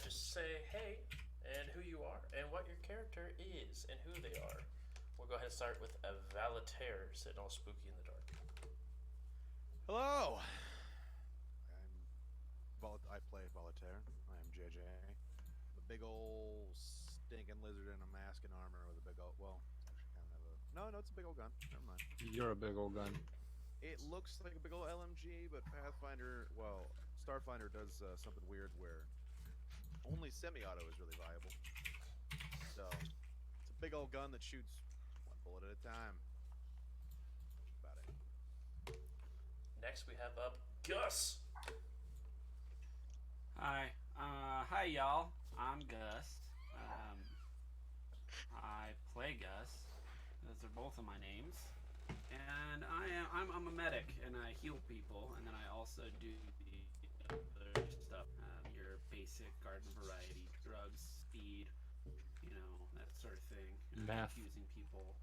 Just say hey and who you are and what your character is and who they are. We'll go ahead and start with a Valetaire sitting all spooky in the dark. Hello! I play Voltaire. I am JJ. The big old stinking lizard in a mask and armor with a big old, well, it's actually kind of a, no, it's a big old gun. Never mind. You're a big old gun. It looks like a big old LMG, but Starfinder does something weird where only semi-auto is really viable. So, it's a big old gun that shoots one bullet at a time. That's about it. Next, we have up Gus. Hi y'all. I'm Gus. I play Gus. Those are both of my names. And I'm a medic, and I heal people, and then I also do the other stuff. Your basic garden variety, drugs, speed, that sort of thing. Math. Using people.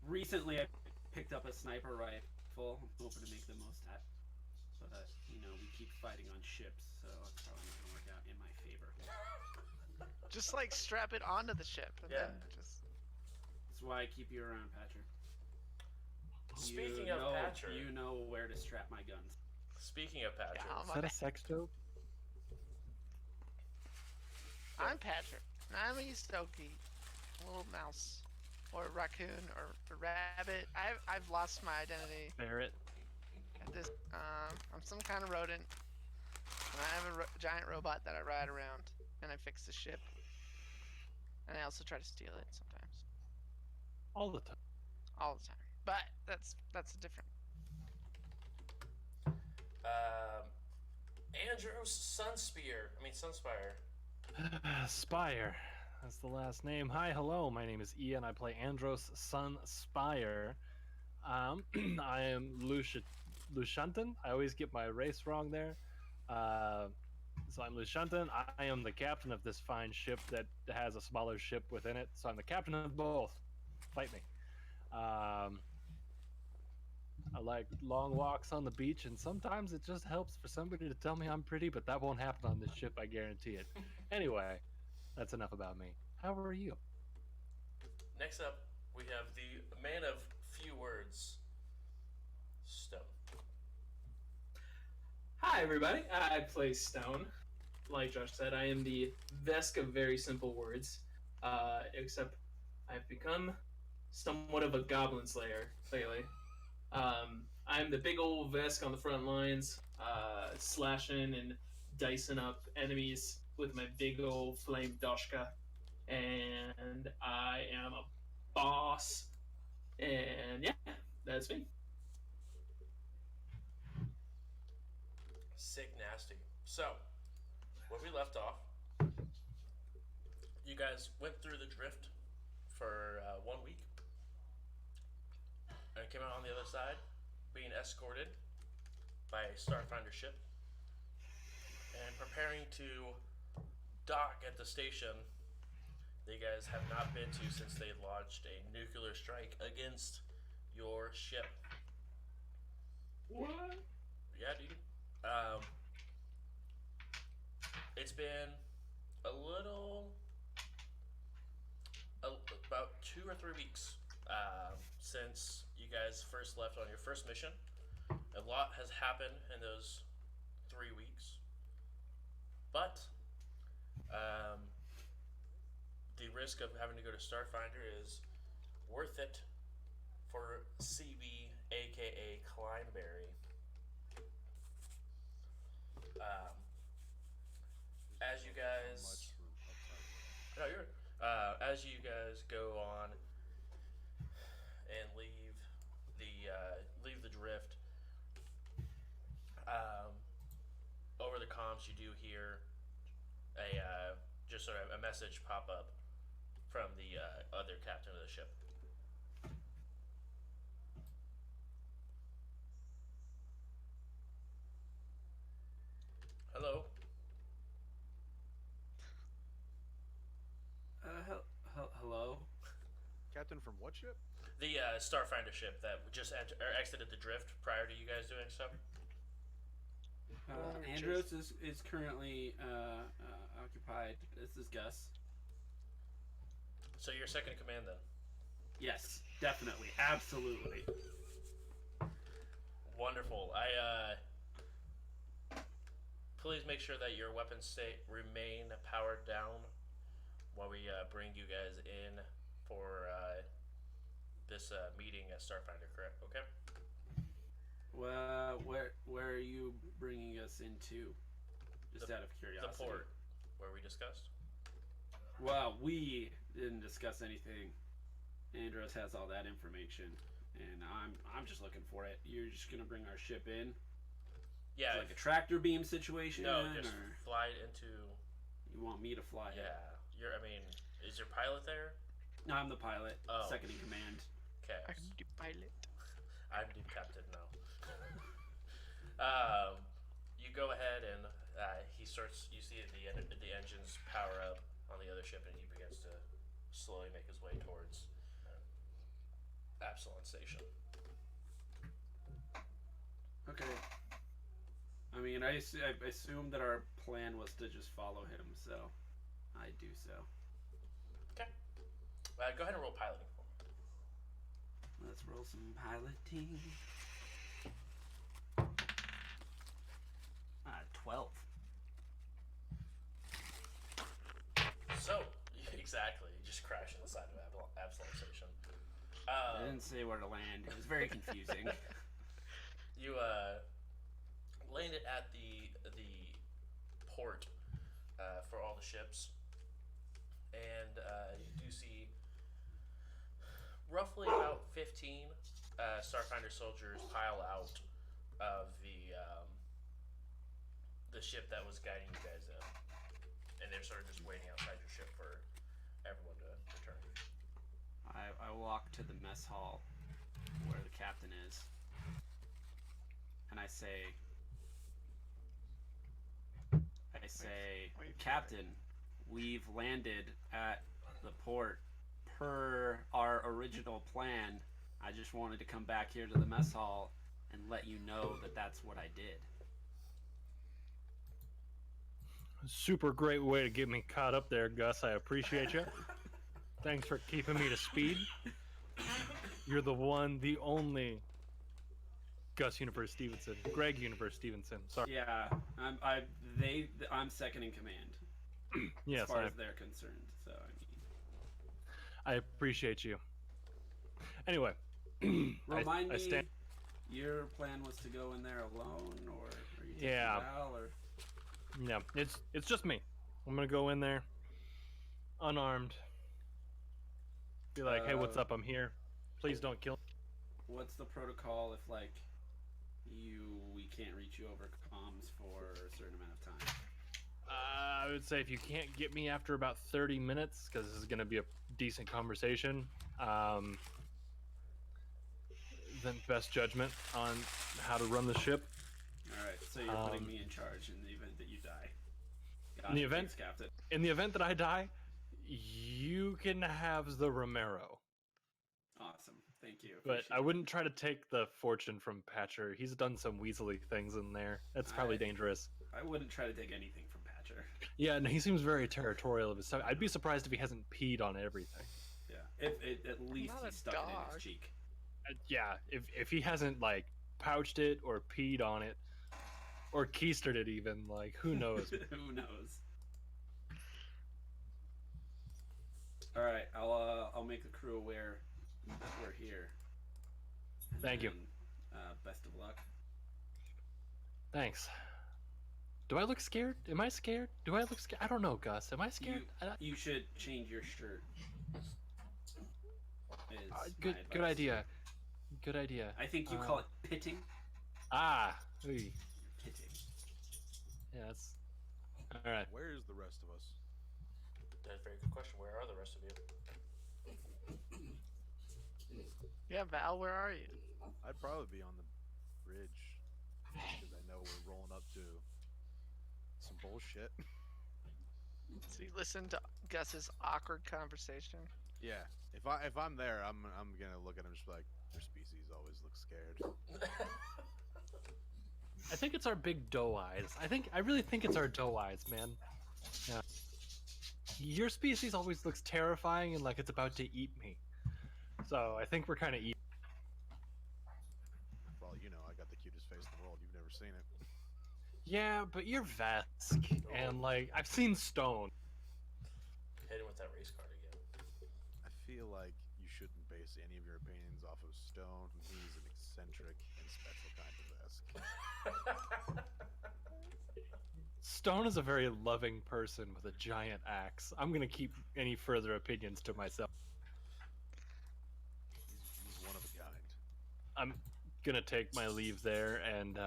Recently, I picked up a sniper rifle. I'm hoping to make the most at. But, we keep fighting on ships, so it's probably not going to work out in my favor. Just like strap it onto the ship. And Yeah. Then just... That's why I keep you around, Patrick. Speaking of Patrick. You know where to strap my guns. Speaking of Patrick. Yeah, Is that a sex joke? I'm Patrick. I'm a Stokie. A little mouse. Or raccoon. Or rabbit. I've lost my identity. Barrett. At this, I'm some kind of rodent. And I have a giant robot that I ride around. And I fix the ship. And I also try to steal it sometimes. All the time. All the time. But that's a different... Andrews Sunspire. Spire. That's the last name. Hi, hello. My name is Ian. I play Andros Sun Spire. I am Lushantan. I always get my race wrong there. So I'm Lushantan. I am the captain of this fine ship that has a smaller ship within it. So I'm the captain of both. Fight me. I like long walks on the beach, and sometimes it just helps for somebody to tell me I'm pretty, but that won't happen on this ship, I guarantee it. Anyway, that's enough about me. How are you? Next up, we have the man of few words, Stone. Hi, everybody. I play Stone. Like Josh said, I am the Vesk of very simple words, except I've become somewhat of a goblin slayer lately. I'm the big old Vesk on the front lines, slashing and dicing up enemies with my big old flame doshka. And I am a boss. And yeah, that's me. Sick nasty. So, where we left off, you guys went through the drift for 1 week and came out on the other side being escorted by a Starfinder ship and preparing to dock at the station that you guys have not been to since they launched a nuclear strike against your ship. What? Yeah, dude. It's been about 2 or 3 weeks since you guys first left on your first mission. A lot has happened in those 3 weeks, but the risk of having to go to Starfinder is worth it for CB, aka Climeberry. As you guys, as you guys go on and leave the drift, over the comms you do hear a just sort of a message pop up from the other captain of the ship. Hello. Hello? Captain from what ship? The Starfinder ship that just exited the drift prior to you guys doing stuff. Andros is currently occupied. This is Gus. So you're second in command then. Yes, definitely, absolutely. Wonderful. Please make sure that your weapons remain powered down while we bring you guys in for this meeting at Starfinder. Correct? Okay. Well, where are you bringing us into? Just out of curiosity. The port where we discussed. Well, we didn't discuss anything. Andros has all that information, and I'm just looking for it. You're just gonna bring our ship in? Yeah. Like a tractor beam situation? No, just or fly it into. you want me to fly it? Yeah. Is your pilot there? No, I'm the pilot. Oh. Second in command. Okay. I'm the pilot. I'm the captain now. You go ahead and he starts. You see the engines power up on the other ship, and he begins to slowly make his way towards Absalon Station. Okay. I mean, I assume that our plan was to just follow him, so I do so. Okay. Go ahead and roll piloting for me. Let's roll some piloting. 12. So, exactly, you just crash on the side of Absalon Station. I didn't say where to land. It was very confusing. You landed at the port for all the ships, and you do see roughly about 15 Starfinder soldiers pile out of the ship that was guiding you guys in, and they're sort of just waiting outside your ship for everyone to return. I walk to the mess hall where the captain is, and I say, Captain, we've landed at the port per our original plan. I just wanted to come back here to the mess hall and let you know that that's what I did. Super great way to get me caught up there, Gus. I appreciate you. Thanks for keeping me to speed. You're the one, the only Gus Universe Stevenson. Greg Universe Stevenson. Sorry. Yeah, I'm second in command. Yes, as far as they're concerned. So I appreciate you. Anyway, remind me. stand. Your plan was to go in there alone, or are you taking Yeah. Val, or? Yeah, it's just me. I'm gonna go in there, unarmed. Be like, hey, what's up? I'm here. Please don't kill me. What's the protocol if we can't reach you over comms for a certain amount of time? I would say if you can't get me after about 30 minutes, because this is gonna be a decent conversation, then best judgment on how to run the ship. All right, so you're putting me in charge in the event that you die. Gosh, in the event, thanks, Captain. in the event that I die, you can have the Romero. Awesome, thank you. But Appreciate I wouldn't try to take the fortune from Patcher. He's done some weaselly things in there. That's probably dangerous. I wouldn't try to take anything from Patcher. Yeah, no, he seems very territorial of his stuff. I'd be surprised if he hasn't peed on everything. Yeah, if at least not a he stuck it in dog. his cheek. Yeah, if he hasn't like pouched it or peed on it or keistered it even, like who knows? Who knows? All right, I'll make the crew aware that we're here. And Thank you. Best of luck. Thanks. Do I look scared? Am I scared? Do I look scared? I don't know, Gus. Am I scared? You should change your shirt. Good idea. Good idea. I think you call it pitting. Ooh. Pitting. Yeah, that's all right. Where's the rest of us? That's a very good question. Where are the rest of you? Yeah, Val, where are you? I'd probably be on the bridge because I know we're rolling up to some bullshit. So you listen to Gus's awkward conversation. Yeah, if I'm there, I'm gonna look at him just like their species always looks scared. I think it's our big doe eyes. I really think it's our doe eyes, man. Yeah. Your species always looks terrifying and like it's about to eat me. So I think we're kind of eating. For all you know, I got the cutest face in the world. You've never seen it. Yeah, but you're Vesk, and like I've seen Stone. Hit him with that race card again. I feel like you shouldn't base any of your opinions off of Stone. He's an eccentric and special kind of Vesk. Stone is a very loving person with a giant axe. I'm gonna keep any further opinions to myself. He's one of a kind. I'm gonna take my leave there and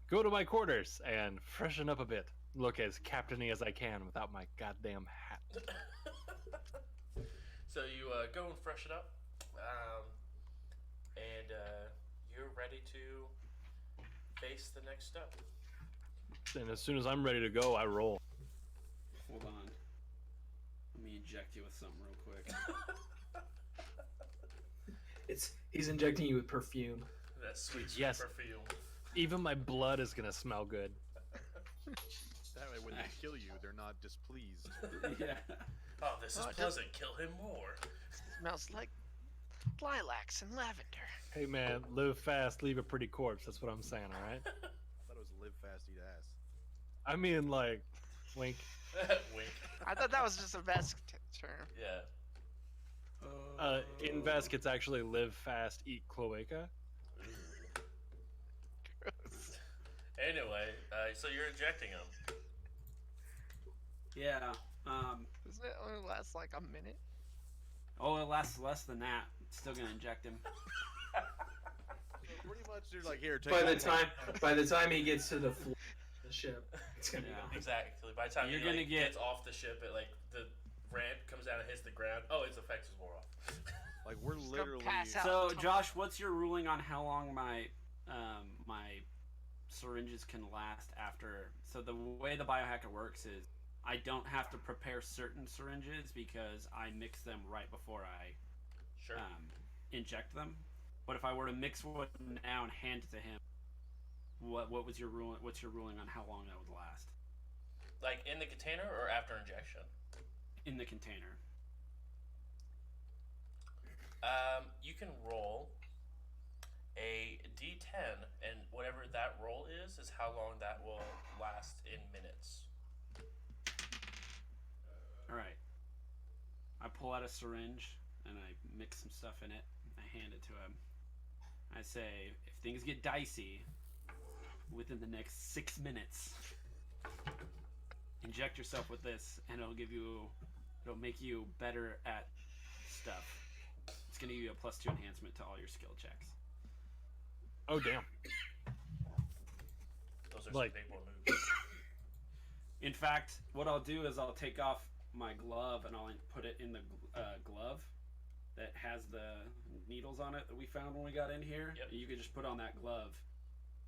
go to my quarters and freshen up a bit. Look as captainy as I can without my goddamn hat. So you go and freshen up, and you're ready to face the next step. And as soon as I'm ready to go, I roll. Hold on. Let me inject you with something real quick. He's injecting you with perfume. That sweet, sweet Yes. perfume. Even my blood is gonna smell good. That way, when they kill you, they're not displeased. Yeah. Oh, this is Oh, it pleasant. Kill him more. Smells like lilacs and lavender. Hey man, live fast, leave a pretty corpse. That's what I'm saying, all right? I thought it was live fast, eat ass. I mean, like, wink. Wink. I thought that was just a Vesk term. Yeah. In Vesk, it's actually live fast, eat cloaca. Anyway, so you're injecting him. Yeah. Doesn't it only last like a minute? Oh, it lasts less than that. Still gonna inject him. So pretty much, they're like, here, take By the time he gets to the floor of the ship, it's gonna Yeah. be Exactly. By the time You're he gonna get- gets off the ship, it like the ramp comes down and hits the ground. Oh, its effects is wore off. Like, we're gonna literally. pass out. So, Josh, what's your ruling on how long my my syringes can last after? So the way the biohacker works is I don't have to prepare certain syringes because I mix them right before I Sure. inject them. But if I were to mix one now and hand it to him, what was your ruling? What's your ruling on how long that would last Like in the container or after injection? in the container? You can roll a d10, and whatever that roll is how long that will last in minutes. All right. I pull out a syringe and I mix some stuff in it. I hand it to him. I say, if things get dicey within the next 6 minutes, inject yourself with this, and it'll make you better at stuff. It's gonna give you a +2 enhancement to all your skill checks. Oh, damn. Those are Like- some big boy moves. In fact, what I'll do is I'll take off my glove and I'll put it in the glove that has the needles on it that we found when we got in here. Yep. You could just put on that glove.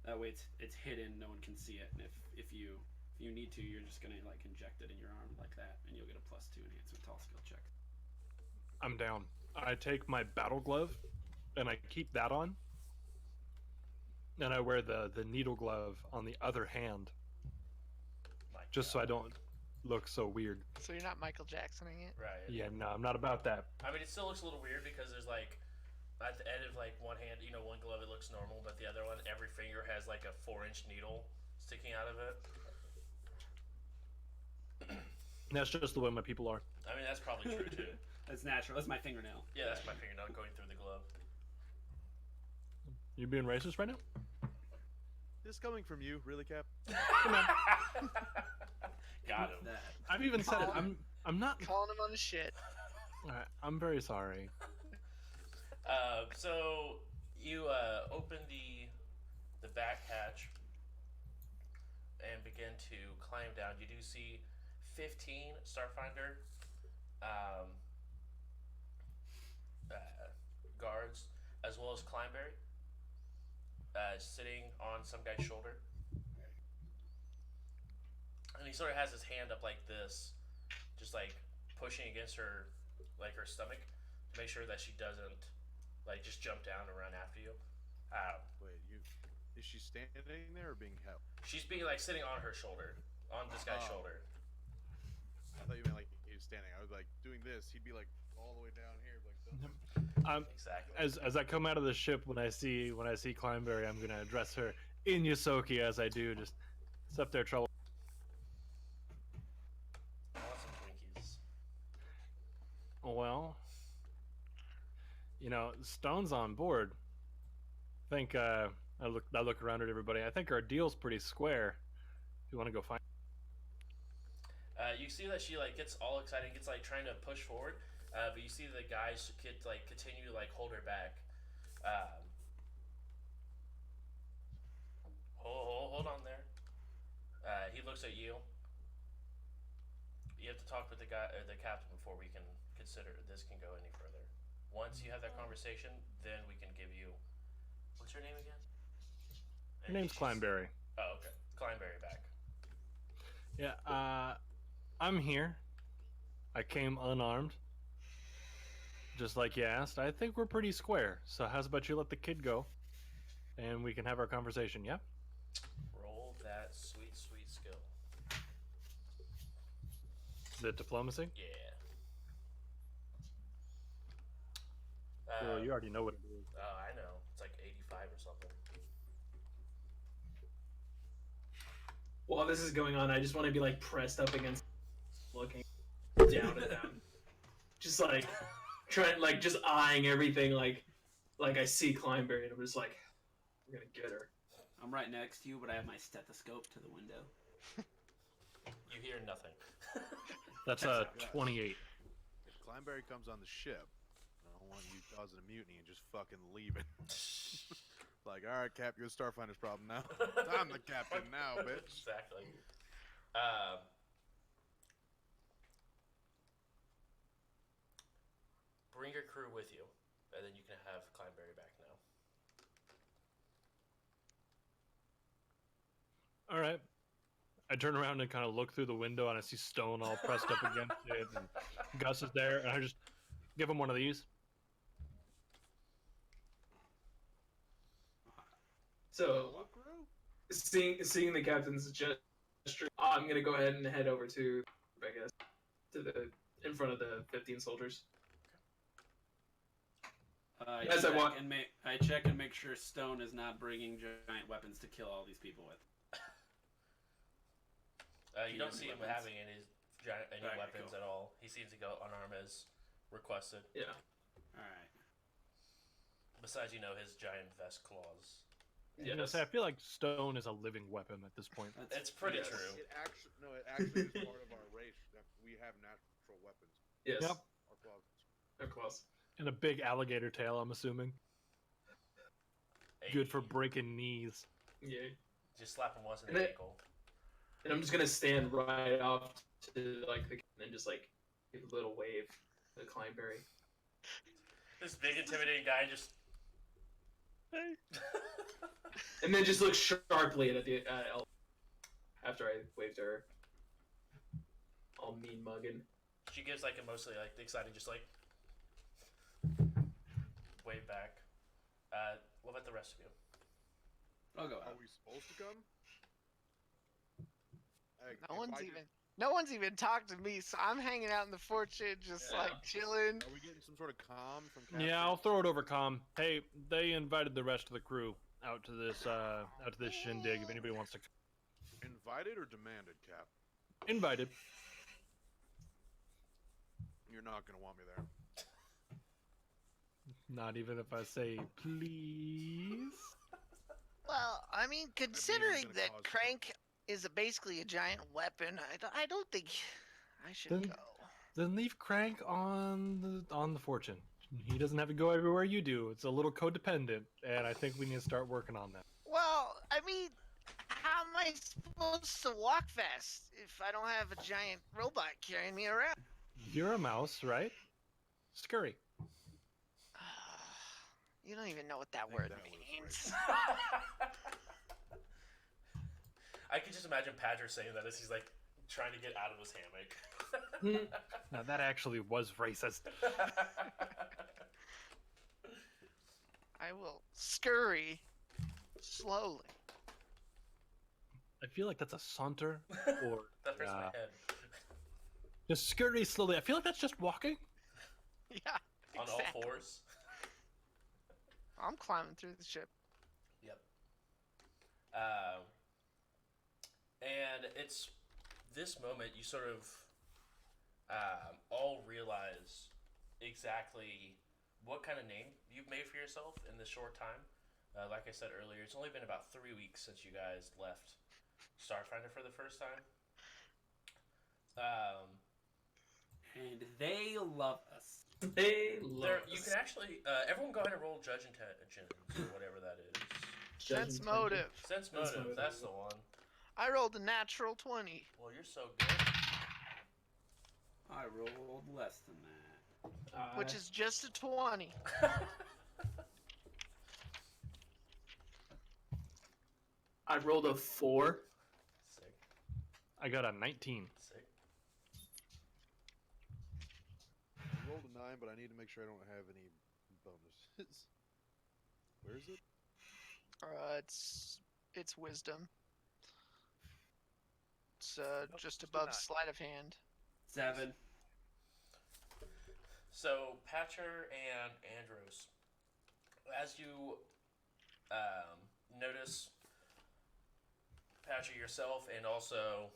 That way it's hidden, no one can see it. And if you need to, you're just gonna like inject it in your arm like that, and you'll get a +2 enhancement to all skill checks. I'm down. I take my battle glove and I keep that on. And I wear the needle glove on the other hand, My just so I God. don't look so weird. So you're not Michael Jacksoning it? Right. Yeah, no, I'm not about that. I mean, it still looks a little weird because there's like at the end of like one hand, one glove it looks normal, but the other one, every finger has like a 4-inch needle sticking out of it. And that's just the way my people are. I mean, that's probably true too. That's natural. That's my fingernail. Yeah, that's my fingernail going through the glove. You being racist right now? This coming from you, really, Cap? Got him. That. I've even said it. I'm not. Calling him on his shit. Alright, I'm very sorry. So you open the back hatch and begin to climb down. You do see 15 Starfinder guards, as well as Kleinberry, sitting on some guy's shoulder. And he sort of has his hand up like this, just like pushing against her, like her stomach, to make sure that she doesn't like just jump down and run after you. Wait, Is she standing there or being held? She's being like sitting on her shoulder, on this guy's Oh. shoulder. I thought you meant like he was standing. I was like doing this. He'd be like all the way down here, like. Exactly. As I come out of the ship, when I see Kleinberry, I'm gonna address her in Yosoki as I do. Just step there, trouble. I want some Twinkies. Well, Stone's on board. I think I look around at everybody. I think our deal's pretty square. If you want to go find. You see that she like gets all excited, gets like trying to push forward, but you see the guys like continue to like hold her back. Hold on there. He looks at you. You have to talk with the guy or the captain before we can consider this can go any further. Once you have that conversation, then we can give you. What's your name again? Her name's Kleinberry. Oh, okay. Kleinberry back. Yeah, I'm here. I came unarmed. Just like you asked. I think we're pretty square. So how's about you let the kid go? And we can have our conversation, yeah? Roll that sweet, sweet skill. Is it diplomacy? Yeah. Well, you already know what it is. Oh, I know. It's like 85 or something. While this is going on, I just want to be like pressed up against, looking down at them, just like trying, like just eyeing everything, like I see Kleinberry and I'm just like, we're gonna get her. I'm right next to you, but I have my stethoscope to the window. You hear nothing. That's a 28. If Kleinberry comes on the ship, I don't want you causing a mutiny and just fucking leaving. Like, all right, Cap, you're the Starfinder's problem now. I'm the captain now, bitch. Exactly. Bring your crew with you, and then you can have Kleinberry back now. All right. I turn around and kind of look through the window, and I see Stone all pressed up against it, and Gus is there, and I just give him one of these. So, seeing the captain's gesture, I'm gonna go ahead and head over to, I guess, in front of the 15 soldiers. As I walk, I check and make sure Stone is not bringing giant weapons to kill all these people with. You don't see him weapons? having any Alright, weapons cool. at all. He seems to go unarmed as requested. yeah. All right. Besides, his giant vest claws. You know, say, I feel like Stone is a living weapon at this point. It's pretty Yes. true. It actually is part of our race. That we have natural weapons. Yes. Yep. Our claws. They're close. And a big alligator tail, I'm assuming. Good for breaking knees. Yeah. Just slap him once in And the it- ankle. And I'm just gonna stand right off to like the and just like give a little wave to Kleinberry. This big intimidating guy just. Hey. And then just look sharply at the after I wave to her. All mean mugging. She gives like a mostly like excited, just like wave back. What about the rest of you? I'll go Are out. we supposed to come? No one's even talked to me, so I'm hanging out in the fortune, just like chilling. Are we getting some sort of comm from Captain? Yeah, I'll throw it over comm. Hey, they invited the rest of the crew out to this shindig if anybody wants to come. Invited or demanded, Cap? Invited. You're not gonna want me there. Not even if I say please. Well, I mean, considering gonna that cause Crank is basically a giant weapon, I don't think I should Then- go. Then leave Crank on the fortune. He doesn't have to go everywhere you do. It's a little codependent, and I think we need to start working on that. Well, I mean, how am I supposed to walk fast if I don't have a giant robot carrying me around? You're a mouse, right? Scurry. You don't even know what that think word that was means. I could just imagine Padger saying that as he's like trying to get out of his hammock. Now that actually was racist. I will scurry Slowly. I feel like that's a saunter or That hurts my head. just scurry slowly. I feel like that's just walking. Yeah. On exactly. all fours. I'm climbing through the ship. Yep. Um, and it's this moment you sort of all realize exactly what kind of name you've made for yourself in this short time. Like I said earlier, it's only been about 3 weeks since you guys left Starfinder for the first time. And they love us. They love You us. can actually everyone go ahead and roll judge intelligence or whatever that is. Judgment Sense motive. Sense motive, that's the one. I rolled a natural 20. Well, you're so good. I rolled less than that. Which is just a 20. I rolled a 4. Sick. I got a 19. Sick. I rolled a 9, but I need to make sure I don't have any bonuses. Where is it? It's wisdom. It's just just a above 9. sleight of hand. 7. So, Patcher and Andros, as you notice Patcher yourself and also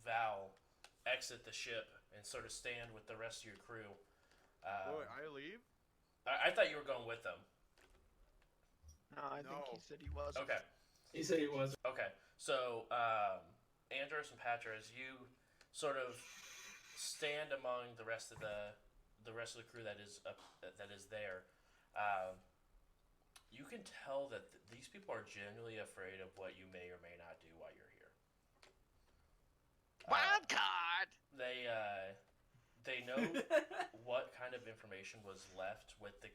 Val exit the ship and sort of stand with the rest of your crew. Boy, I leave? I thought you were going with them. No, I think he No. said he wasn't. Okay. He said he was. Okay. So, Andros and Patcher, as you sort of stand among the rest of the crew that is there, you can tell that these people are genuinely afraid of what you may or may not do while you're here. Wild card. They know what kind of information was left with the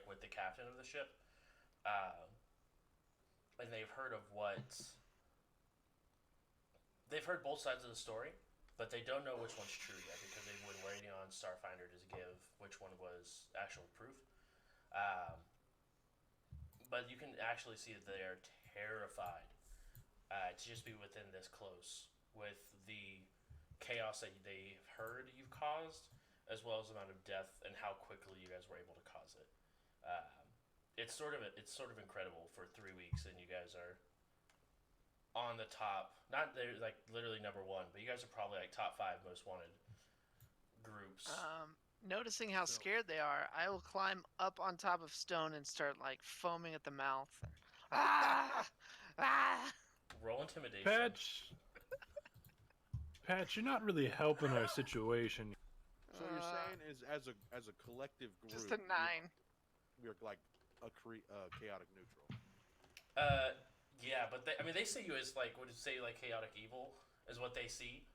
with the captain of the ship, and they've heard both sides of the story, but they don't know which one's true yet because they've been waiting on Starfinder to give which one was actual proof. But you can actually see that they are terrified to just be within this close with the chaos that they've heard you've caused, as well as the amount of death and how quickly you guys were able to cause it. It's sort of incredible for 3 weeks, and you guys are on the top. Not they're like literally number one, but you guys are probably like top 5 most wanted groups. Noticing how scared they are, I will climb up on top of Stone and start like foaming at the mouth. Ah! Ah! Roll intimidation. Patch, you're not really helping our situation. So you're saying is as a collective group, Just a 9. we're like a chaotic neutral. Yeah, but they see you as like chaotic evil is what they see,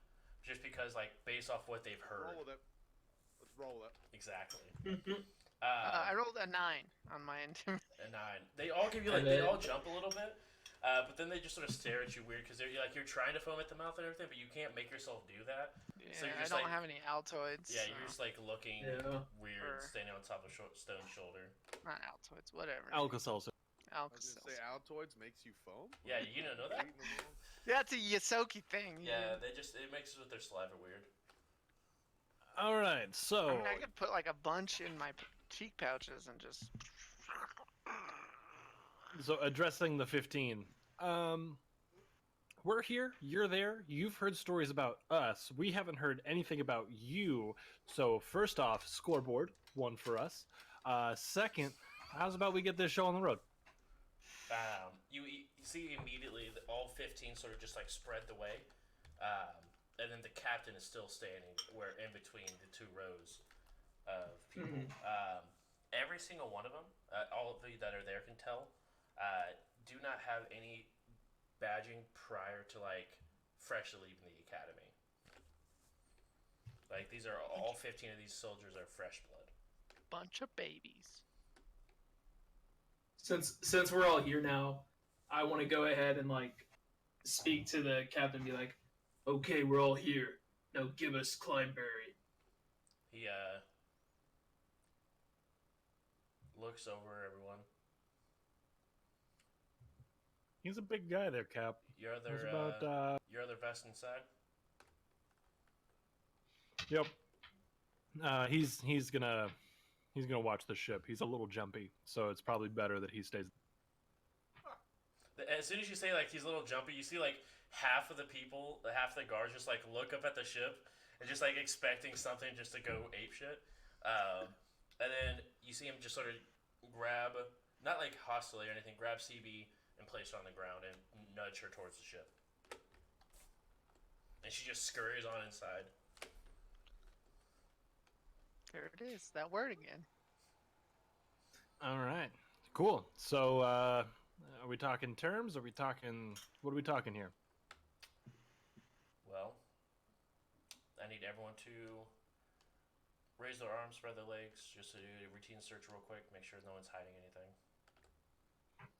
just because like based off what they've heard. Roll with it. Let's roll with it. Exactly. I rolled a 9 on my intimidation. A 9. They all give you they all jump a little bit, but then they just sort of stare at you weird because you're trying to foam at the mouth and everything, but you can't make yourself do that. Yeah, So you're I just don't have any Altoids. Yeah, so. you're just looking weird, standing on top of Stone's shoulder. Not Altoids, whatever. Alka-Seltzer. I was gonna say Altoids makes you foam. Yeah, you don't know that. Yeah, it's a Yosoki thing. Yeah, it mixes with their saliva weird. All right, so I mean, I could put like a bunch in my cheek pouches and just. addressing the 15. We're here, you're there, you've heard stories about us. We haven't heard anything about you. So first off, scoreboard, 1 for us. Second, how's about we get this show on the road? You see immediately that all 15 sort of just spread the way, and then the captain is still standing in between the 2 rows of people. Every single one of them, all of you that are there can tell, do not have any badging prior to freshly leaving the academy. These are all 15 of these soldiers are fresh blood. Bunch of babies. Since we're all here now, I want to go ahead and speak to the captain and be like, okay, we're all here. Now give us Clydeberry. He looks over everyone. He's a big guy there, Cap. Your He's other about your other vest inside. Yep. He's gonna watch the ship. He's a little jumpy, so it's probably better that he stays. As soon as you say like he's a little jumpy, you see like half of the people, half the guards just like look up at the ship and just like expecting something just to go ape shit. And then you see him just sort of grab, not like hostily or anything, grab CB and place her on the ground and nudge her towards the ship. And she just scurries on inside. There it is. That word again. All right. Cool. So, are we talking terms? Are we talking? What are we talking here? Well, I need everyone to raise their arms, spread their legs, just to do a routine search real quick, make sure no one's hiding anything.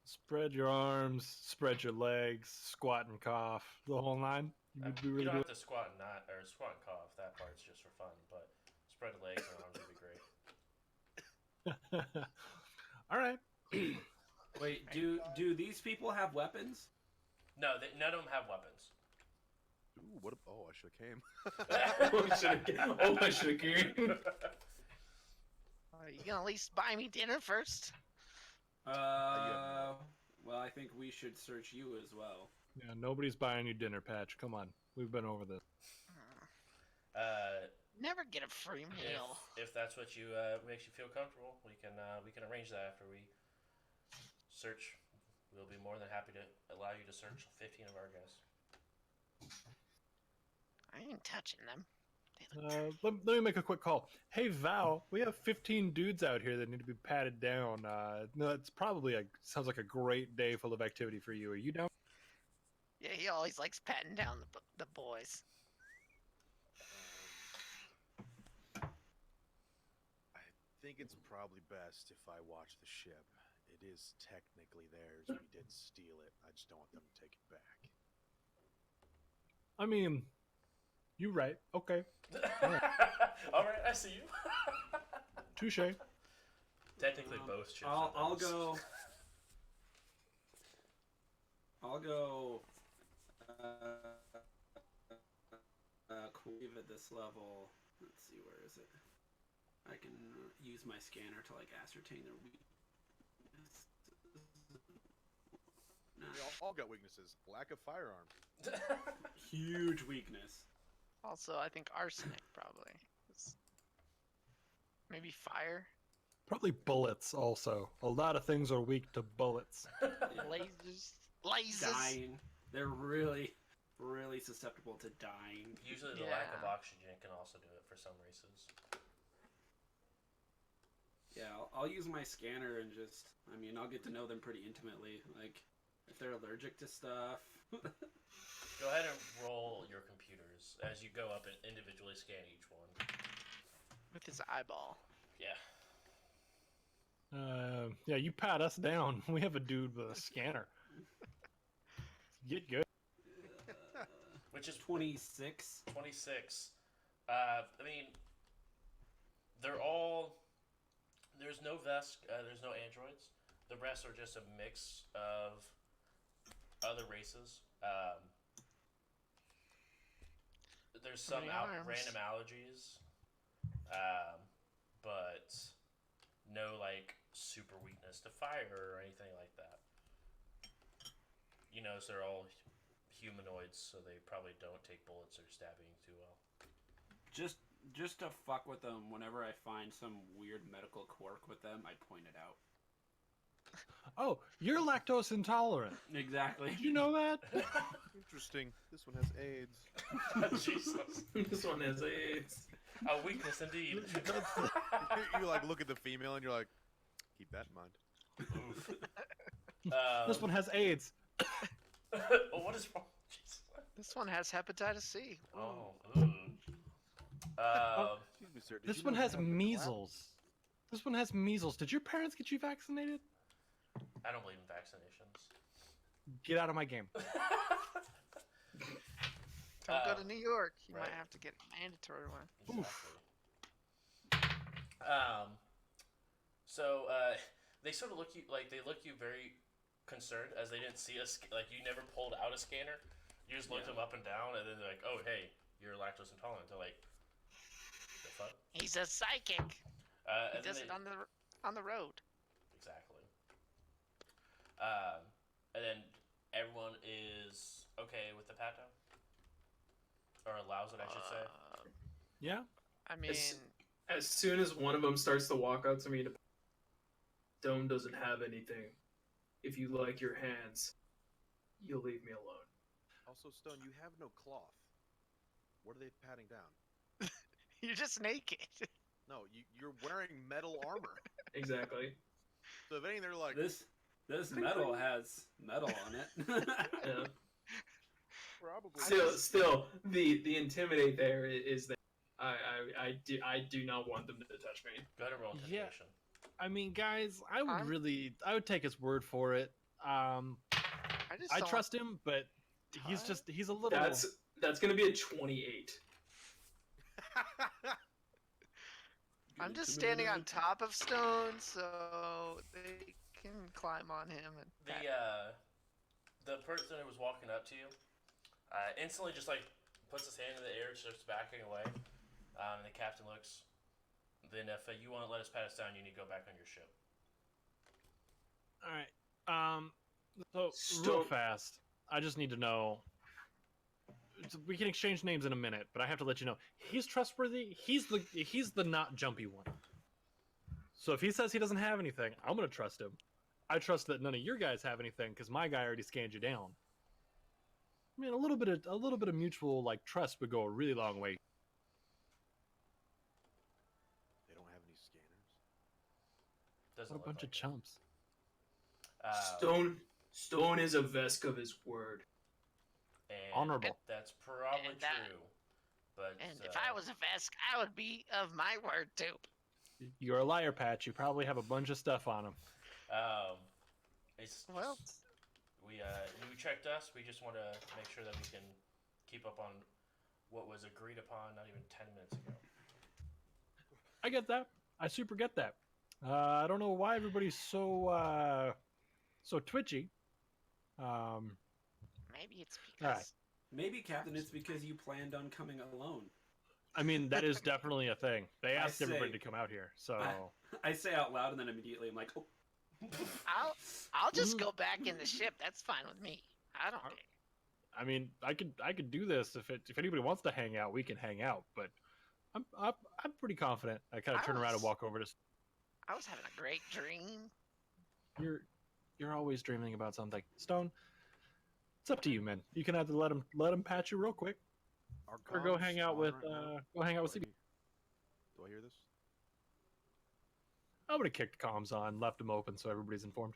Spread your arms, spread your legs, squat and cough, the whole nine. You really don't do have to squat and not or squat and cough. That part's just for fun, but spread the legs and arms would be great. it? All right. Wait, do these people have weapons? No, none of them have weapons. Ooh, what? Oh, I should have came. I should have came. Are you gonna at least buy me dinner first? Well, I think we should search you as well. Yeah, nobody's buying you dinner, Patch. Come on, we've been over this. Never get a free meal. If that's what you makes you feel comfortable, we can arrange that after we search. We'll be more than happy to allow you to search 15 of our guests. I ain't touching them. Let me make a quick call. Hey Val, we have 15 dudes out here that need to be patted down. No, it's probably sounds like a great day full of activity for you. Are you down? Yeah, he always likes patting down the boys. I think it's probably best if I watch the ship. It is technically theirs. We did steal it. I just don't want them to take it back. I mean, you right. Okay. All right, I see you. Touche. Technically, both ships. I'll go. Cleave at this level. Let's see, where is it? I can use my scanner to like ascertain their weakness. We all got weaknesses. Lack of firearms. Huge weakness. Also, I think arsenic probably. Maybe fire. Probably bullets also. A lot of things are weak to bullets. Lasers. Dying. They're really, really susceptible to dying. Usually, the lack of oxygen can also do it for some races. Yeah, I'll use my scanner and just, I'll get to know them pretty intimately. Like, if they're allergic to stuff. Go ahead and roll your computers as you go up and individually scan each one. With his eyeball. Yeah. Yeah, you pat us down. We have a dude with a scanner. Get good. Which is 26. 26. They're all. There's no Vesk. There's no androids. The rest are just a mix of other races. There's some random allergies, but no like super weakness to fire or anything like that. You notice they're all humanoids, so they probably don't take bullets or stabbing too well. Just to fuck with them, whenever I find some weird medical quirk with them, I point it out. Oh, you're lactose intolerant. Exactly. Did you know that? Interesting. This one has AIDS. Jesus. This one has AIDS. A weakness indeed. You like look at the female and you're like, keep that in mind. Oof. This one has AIDS. Oh, what is wrong? Jesus. This one has hepatitis C. Oh. Excuse me, sir. did This you one know you has have the measles. This one has measles. Did your parents get you vaccinated? I don't believe in vaccinations. Get out of my game. Don't go to New York. You right. might have to get a mandatory one. Exactly. So they sort of look you very concerned as they didn't see us. Like you never pulled out a scanner. You just looked Yeah. them up and down, and then they're like, "Oh, hey, you're lactose intolerant." They're like, "The fuck?" He's a psychic. He And then does they, it on the road. exactly. And then everyone is okay with the pat down, or allows it, I should say. Yeah. I mean, As soon as one of them starts to walk up to me, Stone doesn't have anything. If you like your hands, you'll leave me alone. Also, Stone, you have no cloth. What are they patting down? you're just naked. No, you're wearing metal armor. Exactly. So if anything, they're like, This metal has metal on it. Yeah. probably. Still, the intimidate there is that I do not want them to touch me. Go ahead and roll Yeah. intimidation. I mean, guys, I I'm- would take his word for it. I just I don't trust him, but he's a little. That's gonna be a 28. I'm just standing on top of Stone, so they can climb on him and. The person who was walking up to you, instantly just like puts his hand in the air, starts backing away, and the captain looks. Then if you want to let us pat us down, you need to go back on your ship. All right. So real Stone- fast, I just need to know. We can exchange names in a minute, but I have to let you know he's trustworthy. He's the not jumpy one. So if he says he doesn't have anything, I'm gonna trust him. I trust that none of your guys have anything because my guy already scanned you down. I mean, a little bit of mutual like trust would go a really long way. They don't have any scanners. Doesn't What a look bunch like of chumps. it. Stone is a Vesk of his word. And Honorable. That's probably And that- true. But And if I was a Vesk, I would be of my word too. You're a liar, Patch. You probably have a bunch of stuff on him. it's Well, just- we you checked us. We just want to make sure that we can keep up on what was agreed upon not even 10 minutes ago. I get that. I super get that. I don't know why everybody's so twitchy. maybe it's because. Alright. Maybe, Captain, it's because you planned on coming alone. I mean, that is definitely a thing. They I asked everybody say- to come out here, so I say out loud, and then immediately I'm like, oh. I'll just Mm. go back in the ship. That's fine with me. I don't care. I mean, I could do this if anybody wants to hang out, we can hang out. But I'm pretty confident. I kind of turn around and walk over to. I was having a great dream. You're always dreaming about something, Stone. It's up to you, man. You can either let him pat you real quick, Our or go comms hang out on with right now? go hang out with Do I CB. hear- Do I hear this? I would have kicked comms on, left them open so everybody's informed.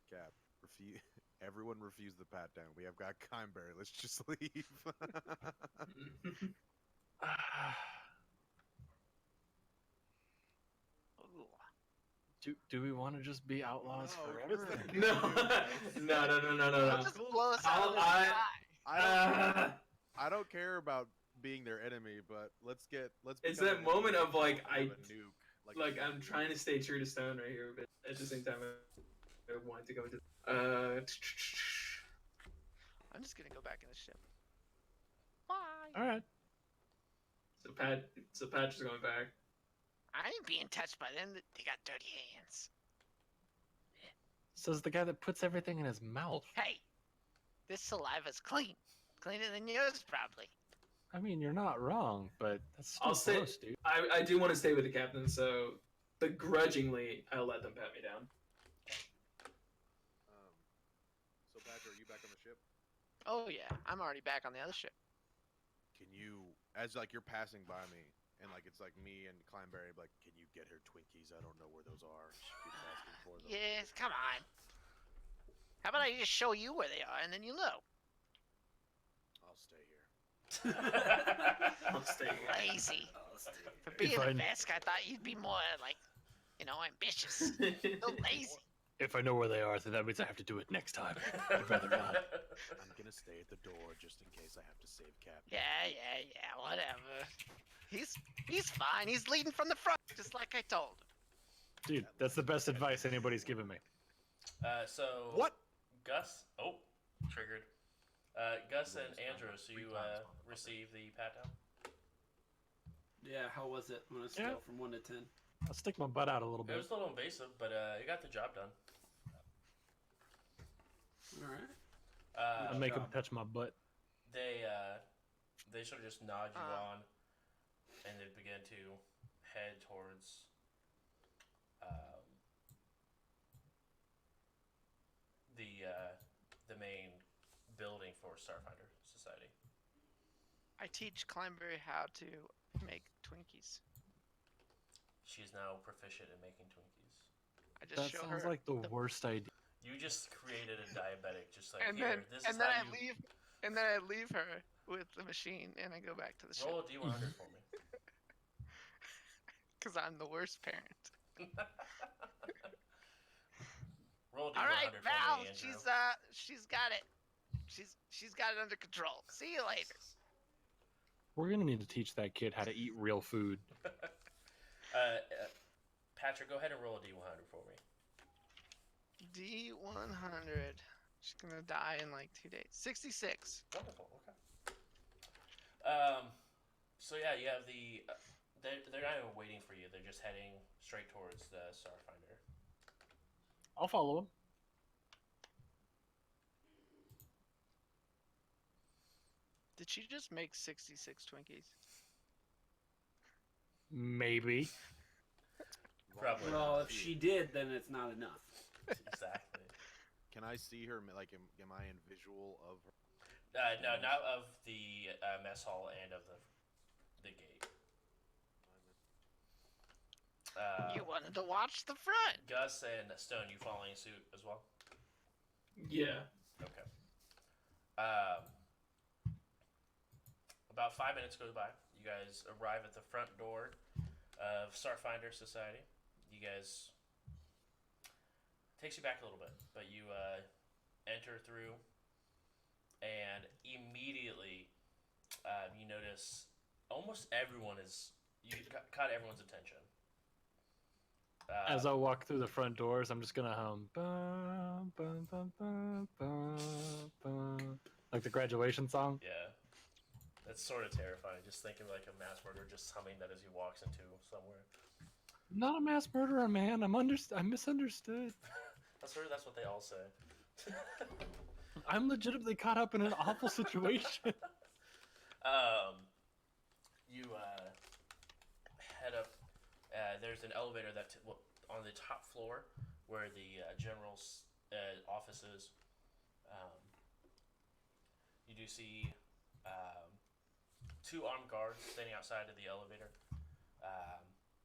Cap, everyone refuse the pat down. We have got Kimeberry. Let's just leave. Ooh. Do we want to just be outlaws No, forever? 'cause they- No. They'll just blow us out of the I- sky. I don't care about being their enemy, but let's It's become that an moment enemy of, like, and have a nuke. Like I'm trying to stay true to Stone right here, but at the same time, I want to go into. I'm just gonna go back in the ship. Bye. All right. So Patch is going back. I ain't being touched by them. They got dirty hands. Says the guy that puts everything in his mouth. Hey, this saliva's clean. Cleaner than yours, probably. I mean, you're not wrong, but that's still I'll say- gross, dude. I do want to stay with the captain, so begrudgingly I'll let them pat me down. So Patrick, are you back on the ship? Oh yeah, I'm already back on the other ship. Can you, as like you're passing by me, and like it's like me and Kleinberry, like, can you get her Twinkies? I don't know where those are. She keeps asking for them. Yes, come on. How about I just show you where they are, and then you'll know. I'll stay here. I'll stay here. Lazy. I'll stay here. For being I- a Vesk, I thought you'd be more like, ambitious. So lazy. If I know where they are, then that means I have to do it next time. I'd rather not. I'm gonna stay at the door just in case I have to save Cap. Yeah, whatever. He's fine. He's leading from the front, just like I told him. Dude, that's the best advice anybody's given me. So What? Gus? Oh, triggered. Gus and Andros, you receive the pat down. Yeah, how was it on a scale from 1 to 10? I'll stick my butt out a little It bit. was a little invasive, but you got the job done. All right. I'll make him touch my butt. They sort of just nod you Uh. on, and they begin to head towards the main building for Starfinder Society. I teach Climberry how to make Twinkies. She's now proficient in making Twinkies. I just That show sounds her. like the worst idea. You just created a diabetic, just like and here. then This and is then how I you leave, and then I leave her with the machine, and I go back to the ship roll a d100 for me. because I'm the worst parent. Roll a d100 All right, for Val, me, Andrew. she's got it. She's got it under control. See you later. We're gonna need to teach that kid how to eat real food. Patrick, go ahead and roll a d100 for me. D100. She's gonna die in like 2 days. 66. Wonderful. Okay. So yeah, you have the. They're not even waiting for you. They're just heading straight towards the Starfinder. I'll follow him. Did she just make 66 Twinkies? Maybe. Probably. Well, if she did, then it's not enough. Exactly. Can I see her? Like, am I in visual of her? No, not of the mess hall and of the gate. You wanted to watch the front. Gus and Stone, you following suit as well? Yeah. Okay. About 5 minutes goes by. You guys arrive at the front door of Starfinder Society. You guys takes you back a little bit, but you enter through, and immediately you notice almost everyone is caught everyone's attention. As I walk through the front doors, I'm just gonna hum bum, bum, bum, bum, bum, bum, like the graduation song. Yeah, that's sort of terrifying. Just thinking like a mass murderer just humming that as he walks into somewhere. I'm not a mass murderer, man. I'm misunderstood. That's what they all say. I'm legitimately caught up in an awful situation. You head up. There's an elevator that on the top floor where the general's office is. You do see 2 armed guards standing outside of the elevator.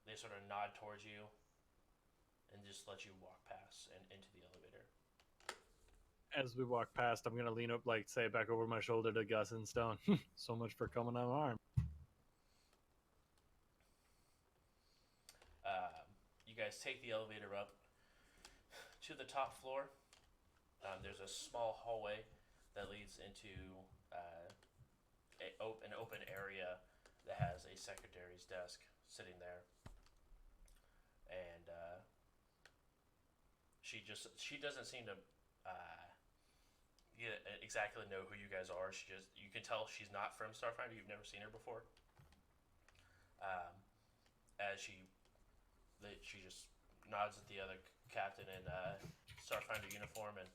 They sort of nod towards you and just let you walk past and into the elevator. As we walk past, I'm gonna lean up, like, say, back over my shoulder to Gus and Stone. So much for coming unarmed. You guys take the elevator up to the top floor. There's a small hallway that leads into an open area that has a secretary's desk sitting there, and she doesn't seem to exactly know who you guys are. You can tell she's not from Starfinder. You've never seen her before. As she just nods at the other captain in Starfinder uniform and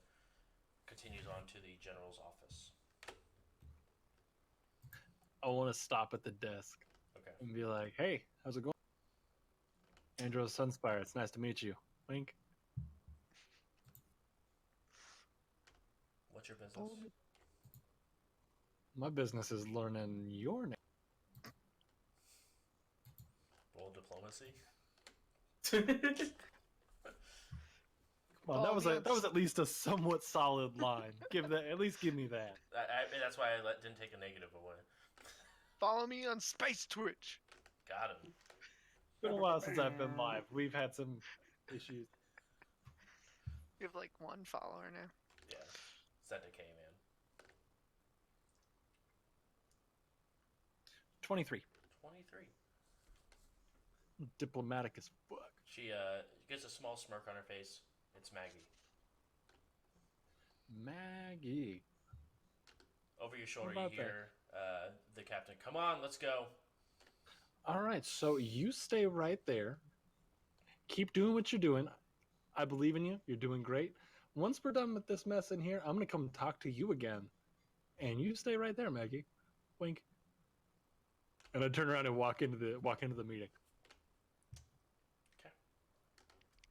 continues on to the general's office. I want to stop at the desk Okay. and be like, "Hey, how's it going? Andros Sunspire, it's nice to meet you." Wink. What's your business? My business is learning your name. Roll diplomacy. Come on, that was at least a somewhat solid line. At least give me that. That's why I didn't take a negative away. Follow me on Space Twitch. Got him. It's been a while since I've been live. We've had some issues. You have like 1 follower now. Yeah. Zedek, man. 23. 23. Diplomatic as fuck. She gets a small smirk on her face. It's Maggie. Maggie. Over your shoulder, you about that? hear the captain, "Come on, let's go." All right, so you stay right there. Keep doing what you're doing. I believe in you. You're doing great. Once we're done with this mess in here, I'm gonna come talk to you again. And you stay right there, Maggie. Wink. And I turn around and walk into the meeting.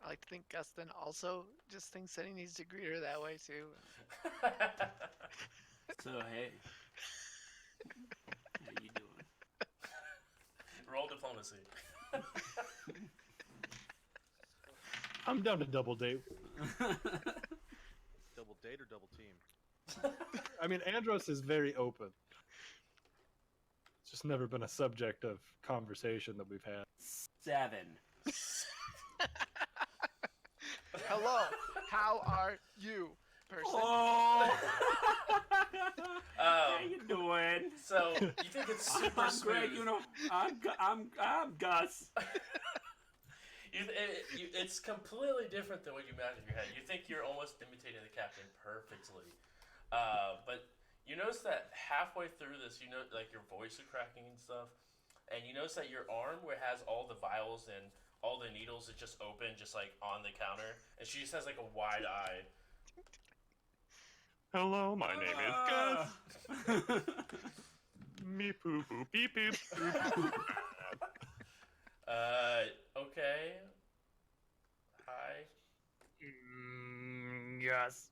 I like to think Gustin also just thinks that he needs to greet her that way too. So hey, how you doing? Roll diplomacy. I'm down to double date. Double date or double team? I mean, Andros is very open. It's just never been a subject of conversation that we've had. 7. Hello, how are you, person? Oh, how you doing? So you think it's super I'm smooth? Greg. You know, I'm Gus. It's completely different than what you imagine in your head. You think you're almost imitating the captain perfectly, but you notice that halfway through this, you know, like your voice is cracking and stuff, and you notice that your arm, where it has all the vials and all the needles, is just open, just like on the counter, and she just has like a wide eye. Hello, my name is Gus. Me poo poo beep beep. Okay. Hi. Yes.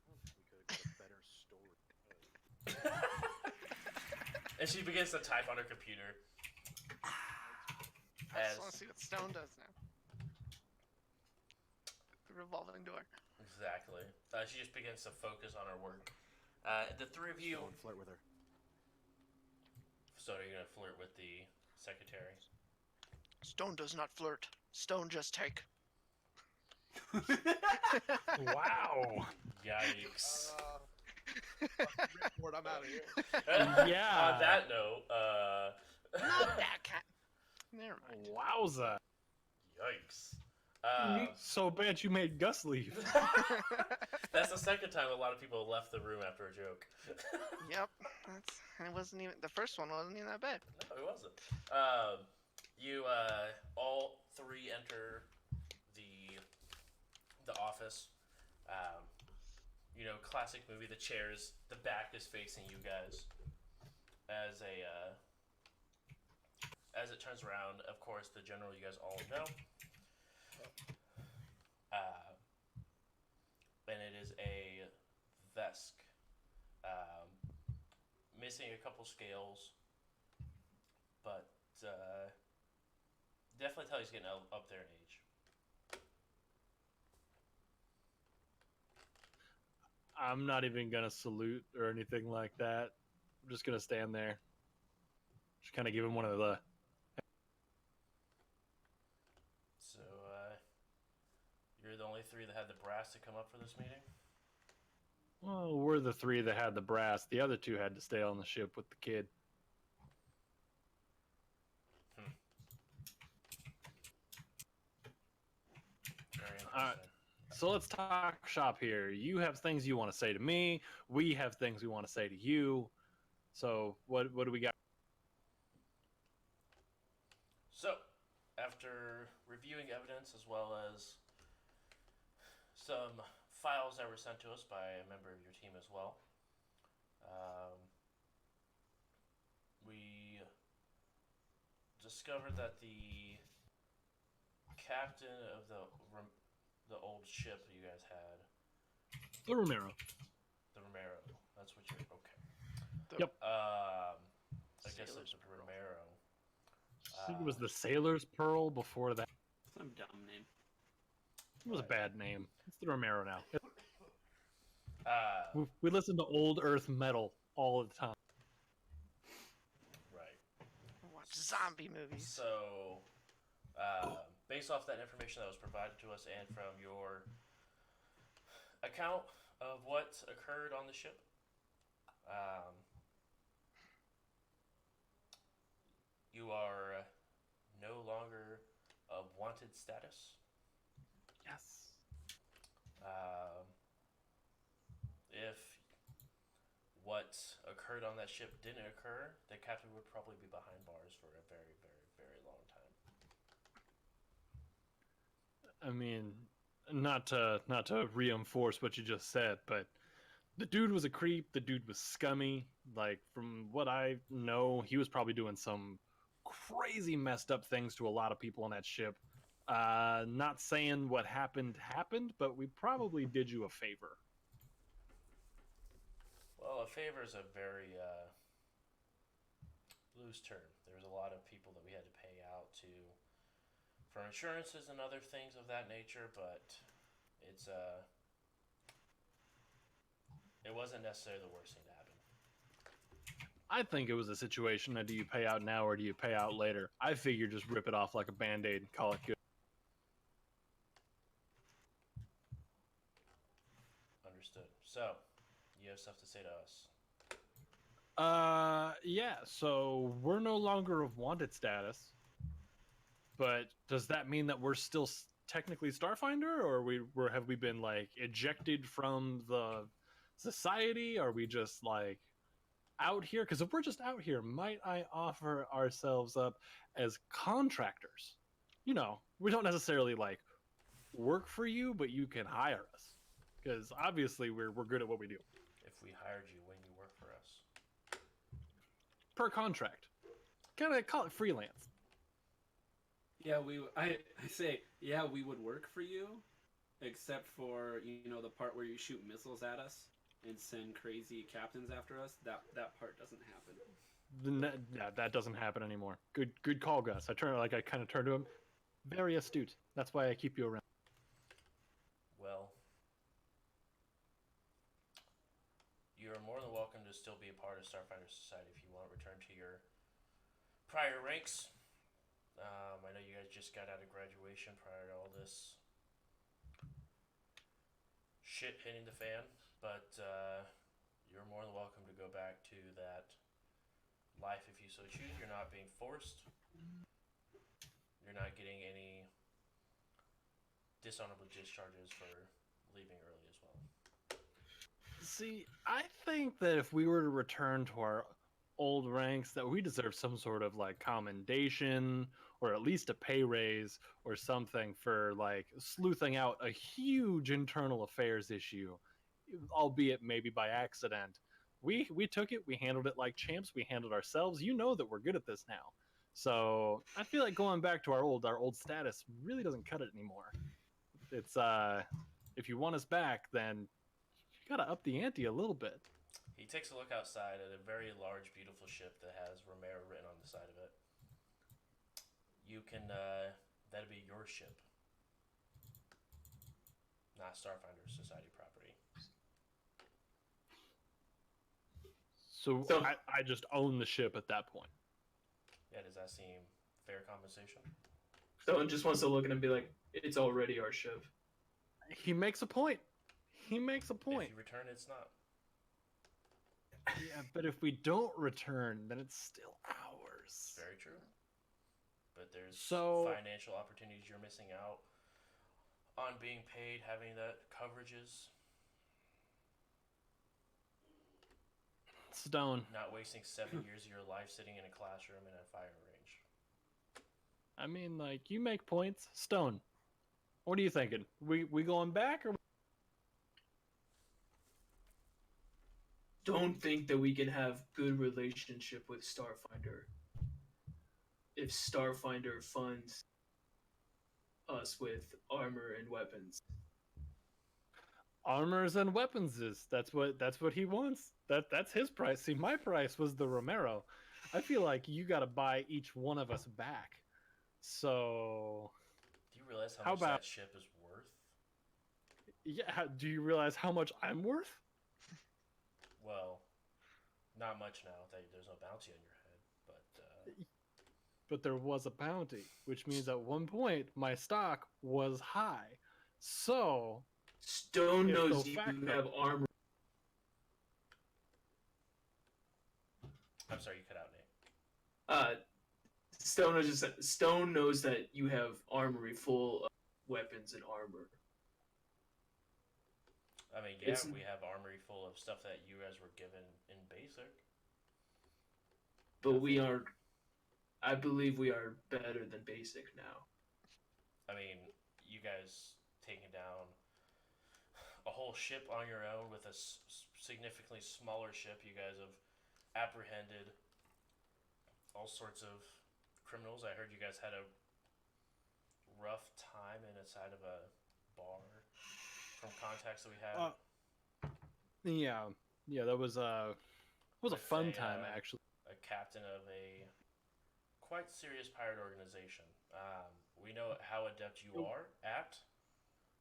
We could have got a better story. And she begins to type on her computer. I just want to see what Stone does now. The revolving door. Exactly. She just begins to focus on her work. The three of you. Stone, flirt with her. So are you gonna flirt with the secretary? Stone does not flirt. Stone just take. Wow. Yikes. Ripcord, I'm out of here. Yeah. On that note, Not that kind. Never mind. Wowza. yikes. So bad you made Gus leave. That's the second time a lot of people left the room after a joke. Yep. And it wasn't even the first one. Wasn't even that bad. No, it wasn't. You all three enter the office. You know, classic movie. The chairs, the back is facing you guys. As it turns around, of course, the general you guys all know. And it is a Vesk. Missing a couple scales, but definitely tell he's getting up there in age. I'm not even gonna salute or anything like that. I'm just gonna stand there. Just kind of give him one of the. So you're the only three that had the brass to come up for this meeting? Well, we're the three that had the brass. The other two had to stay on the ship with the kid. Very interesting. Alright. So let's talk shop here. You have things you want to say to me. We have things we want to say to you. So what do we got? So, after reviewing evidence as well as some files that were sent to us by a member of your team as well, we discovered that the captain of the old ship you guys had, The Romero. the Romero. That's what you're okay. Yep. I guess it's the Romero. I think it was the Sailor's Pearl before that. Some dumb name. It was a bad name. It's the Romero now. Uh, We listen to old Earth metal all the time. right. Watch zombie movies. So, based off that information that was provided to us and from your account of what occurred on the ship, you are no longer a 1% wanted status. Yes. If what occurred on that ship didn't occur, the captain would probably be behind bars for a very, very, very long time. I mean, not to reinforce what you just said, but the dude was a creep. The dude was scummy. Like from what I know, he was probably doing some crazy messed up things to a lot of people on that ship. Not saying what happened, but we probably did you a favor. Well, a favor is a very loose term. There was a lot of people that we had to pay out to for insurances and other things of that nature, but it's it wasn't necessarily the worst thing to happen. I think it was a situation of do you pay out now or do you pay out later? I figure just rip it off like a band-aid and call it good. Understood. So, you have stuff to say to us. Yeah, so we're no longer of wanted status. But does that mean that we're still technically Starfinder, or have we been like ejected from the society? Are we just like out here? Because if we're just out here, might I offer ourselves up as contractors? You know, we don't necessarily like work for you, but you can hire us. Because obviously we're good at what we do. If we hired you when you work for us. Per contract. Kind of call it freelance. Yeah, I say, yeah, we would work for you, except for, the part where you shoot missiles at us and send crazy captains after us. That part doesn't happen. Yeah, that doesn't happen anymore. Good call, Gus. I kind of turn to him. Very astute. That's why I keep you around. Well, you're more than welcome to still be a part of Starfinder Society if you want to return to your prior ranks. I know you guys just got out of graduation prior to all this shit hitting the fan, but you're more than welcome to go back to that life if you so choose. You're not being forced. You're not getting any dishonorable discharges for leaving early as well. See, I think that if we were to return to our old ranks, that we deserve some sort of like commendation or at least a pay raise or something for like sleuthing out a huge internal affairs issue, albeit maybe by accident. We took it, we handled it like champs, we handled ourselves. You know that we're good at this now. So I feel like going back to our old status really doesn't cut it anymore. It's if you want us back, then you gotta up the ante a little bit. He takes a look outside at a very large, beautiful ship that has Romero written on the side of it. You can, that'd be your ship, not Starfinder Society property. So I just own the ship at that point. Yeah, does that seem fair compensation? Someone just wants to look at him and be like, it's already our ship. He makes a point. He makes a point. If you return, it's not. Yeah, but if we don't return, then it's still ours. Very true. But there's financial opportunities you're missing out on being paid, having that coverages. Stone. Not wasting 7 years of your life sitting in a classroom in a firing range. I mean, like, you make points. Stone, what are you thinking? We going back or? Don't think that we can have good relationship with Starfinder if Starfinder funds us with armor and weapons. Armors and weapons that's what he wants. That's his price. See, my price was the Romero. I feel like you got to buy each one of us back. So, do you realize how much that ship is worth? Yeah. Do you realize how much I'm worth? Well, not much now that there's no bounty on your head, but there was a bounty, which means at one point my stock was high. So Stone knows you have armor. I'm sorry, you cut out, Nate. Stone knows that you have armory full of weapons and armor. I mean, yeah, It's we have armory full of stuff that you guys were given in basic. but we are. I believe we are better than basic now. I mean, you guys taking down a whole ship on your own with a significantly smaller ship. You guys have apprehended all sorts of criminals. I heard you guys had a rough time inside of a bar from contacts that we had. Yeah, that was a With fun time actually. A captain of a quite serious pirate organization. We know how adept you are at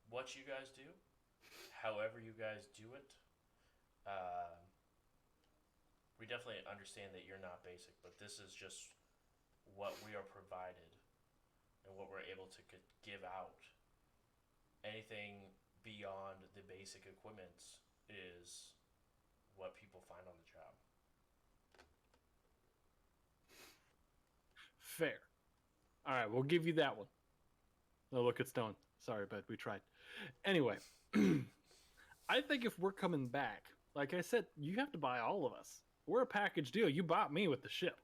what you guys do, however you guys do it. We definitely understand that you're not basic, but this is just what we are provided and what we're able to give out. Anything beyond the basic equipment is what people find on the job. Fair. All right, we'll give you that one. No, look at Stone. Sorry, but we tried. Anyway, I think if we're coming back, like I said, you have to buy all of us. We're a package deal. You bought me with the ship.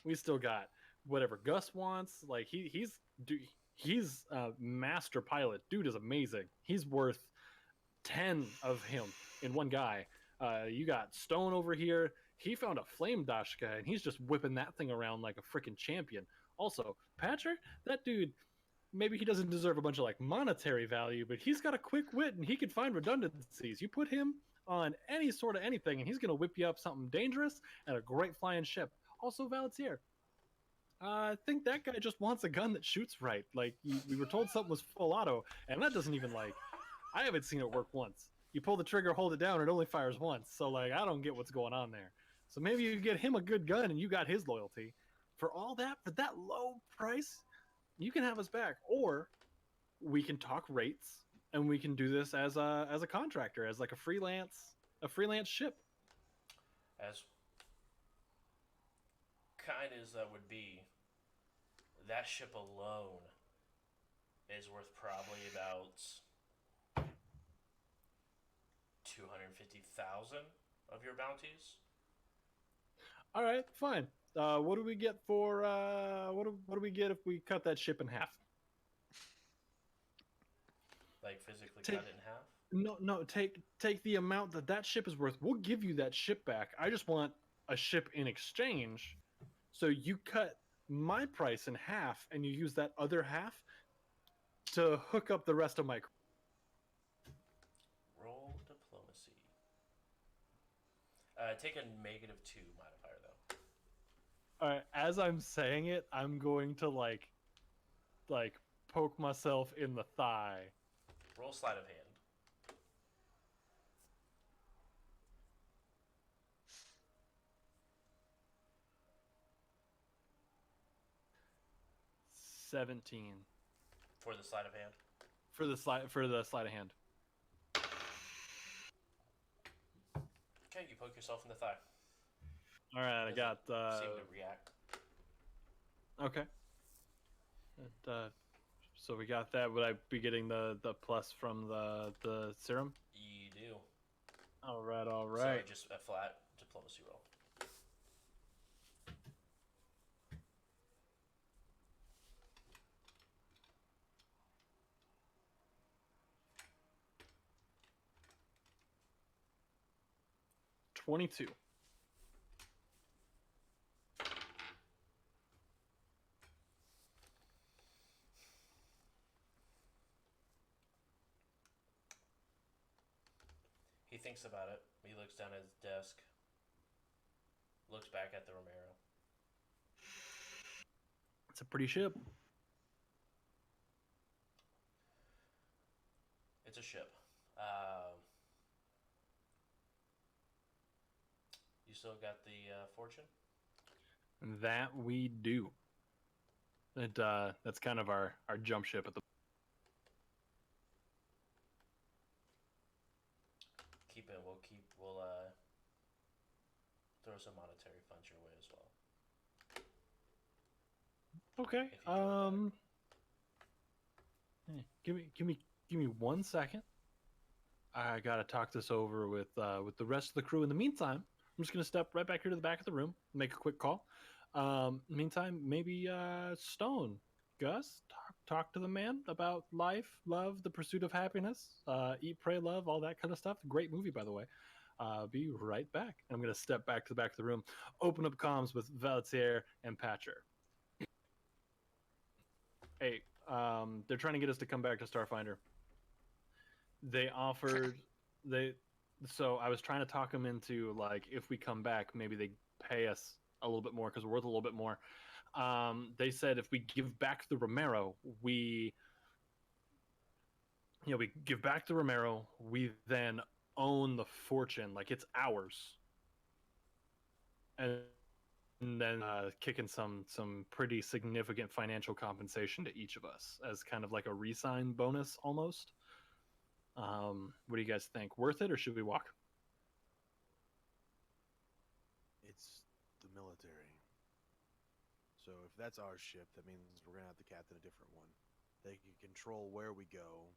We still got whatever Gus wants. Like he's a master pilot. Dude is amazing. He's worth 10 of him in one guy. You got Stone over here. He found a flame dashka and he's just whipping that thing around like a freaking champion. Also, Patrick, that dude, maybe he doesn't deserve a bunch of like monetary value, but he's got a quick wit and he can find redundancies. You put him on any sort of anything and he's going to whip you up something dangerous and a great flying ship. Also, Valetier. I think that guy just wants a gun that shoots right. Like, we were told something was full auto, and that doesn't even, like, I haven't seen it work once. You pull the trigger, hold it down, it only fires once. So, like, I don't get what's going on there. So maybe you get him a good gun and you got his loyalty. For all that, for that low price, you can have us back. Or we can talk rates, and we can do this as a contractor, as like a freelance ship. As kind as that would be, that ship alone is worth probably about 250,000 of your bounties. All right, fine. What do we get for what do we get if we cut that ship in half? Like physically cut it in half? No. Take the amount that ship is worth. We'll give you that ship back. I just want a ship in exchange. So you cut my price in half, and you use that other half to hook up the rest of my. Roll diplomacy. Take a -2 modifier though. All right. As I'm saying it, I'm going to like poke myself in the thigh. Roll sleight of hand. $17 For the sleight of hand. for the sleight of hand. Okay, you poke yourself in the thigh. All right, I got. Seem to react. Okay. And, so we got that. Would I be getting the plus from the serum? You do. All right. So just a flat diplomacy roll. $22. He thinks about it. He looks down at his desk. Looks back at the Romero. It's a pretty ship. It's a ship. You still got the fortune? That we do. That's kind of our jump ship at the. Keep it. We'll throw some monetary funds your way as well. Okay. If you join Give me 1 second. I gotta talk this over with the rest of the crew. In the meantime, I'm just gonna step right back here to the back of the room, make a quick call. Meantime, maybe Stone, Gus, talk to the man about life, love, the pursuit of happiness, eat, pray, love, all that kind of stuff. Great movie, by the way. Be right back. I'm gonna step back to the back of the room, open up comms with Valtier and Patcher. Hey, they're trying to get us to come back to Starfinder. They offered they so I was trying to talk them into, like, if we come back, maybe they pay us a little bit more because we're worth a little bit more. They said if we give back the Romero, we give back the Romero, we then own the fortune, like it's ours, and then kicking some pretty significant financial compensation to each of us as kind of like a re-sign bonus almost. What do you guys think? Worth it, or should we walk? It's the military. So if that's our ship, that means we're gonna have to captain a different one. They can control where we go,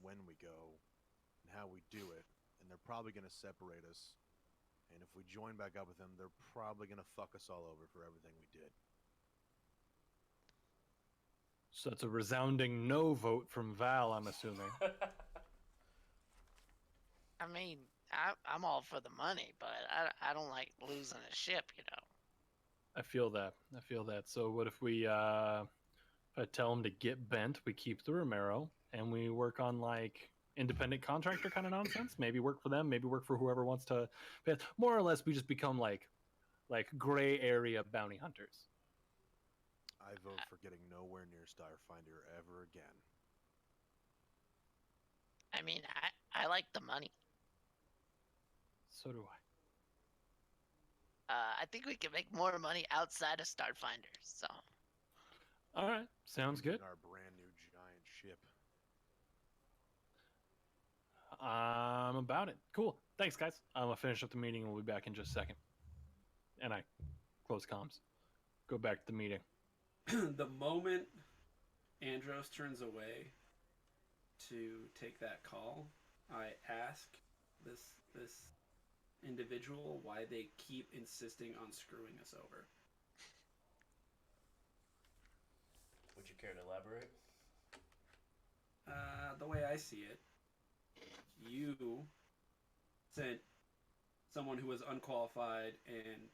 when we go, and how we do it, and they're probably gonna separate us. And if we join back up with them, they're probably gonna fuck us all over for everything we did. So it's a resounding no vote from Val, I'm assuming. I mean, I'm all for the money, but I don't like losing a ship, you know. I feel that. So what if we if I tell them to get bent, we keep the Romero, and we work on like independent contractor kind of nonsense? Maybe work for them, maybe work for whoever wants to pay us. More or less, we just become like gray area bounty hunters. I vote for getting nowhere near Starfinder ever again. I mean, I like the money. So do I. I think we can make more money outside of Starfinder. So All right, sounds good. Our brand new giant ship. I'm about it. Cool. Thanks, guys. I'm gonna finish up the meeting and we'll be back in just a second. And I close comms. Go back to the meeting. The moment Andros turns away to take that call, I ask this individual why they keep insisting on screwing us over. Would you care to elaborate? The way I see it, you sent someone who was unqualified and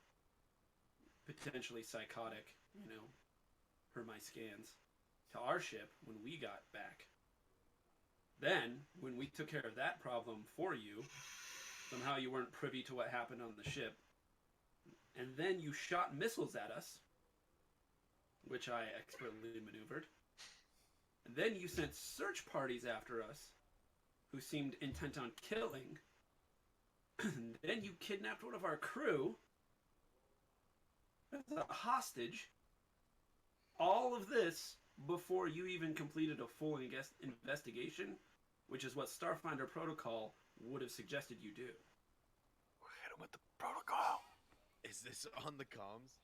potentially psychotic, per my scans, to our ship when we got back. Then, when we took care of that problem for you, somehow you weren't privy to what happened on the ship, and then you shot missiles at us, which I expertly maneuvered. And then you sent search parties after us, who seemed intent on killing. And then you kidnapped one of our crew as a hostage. All of this before you even completed a full investigation, which is what Starfinder Protocol would have suggested you do. Hit him with the protocol. Is this on the comms?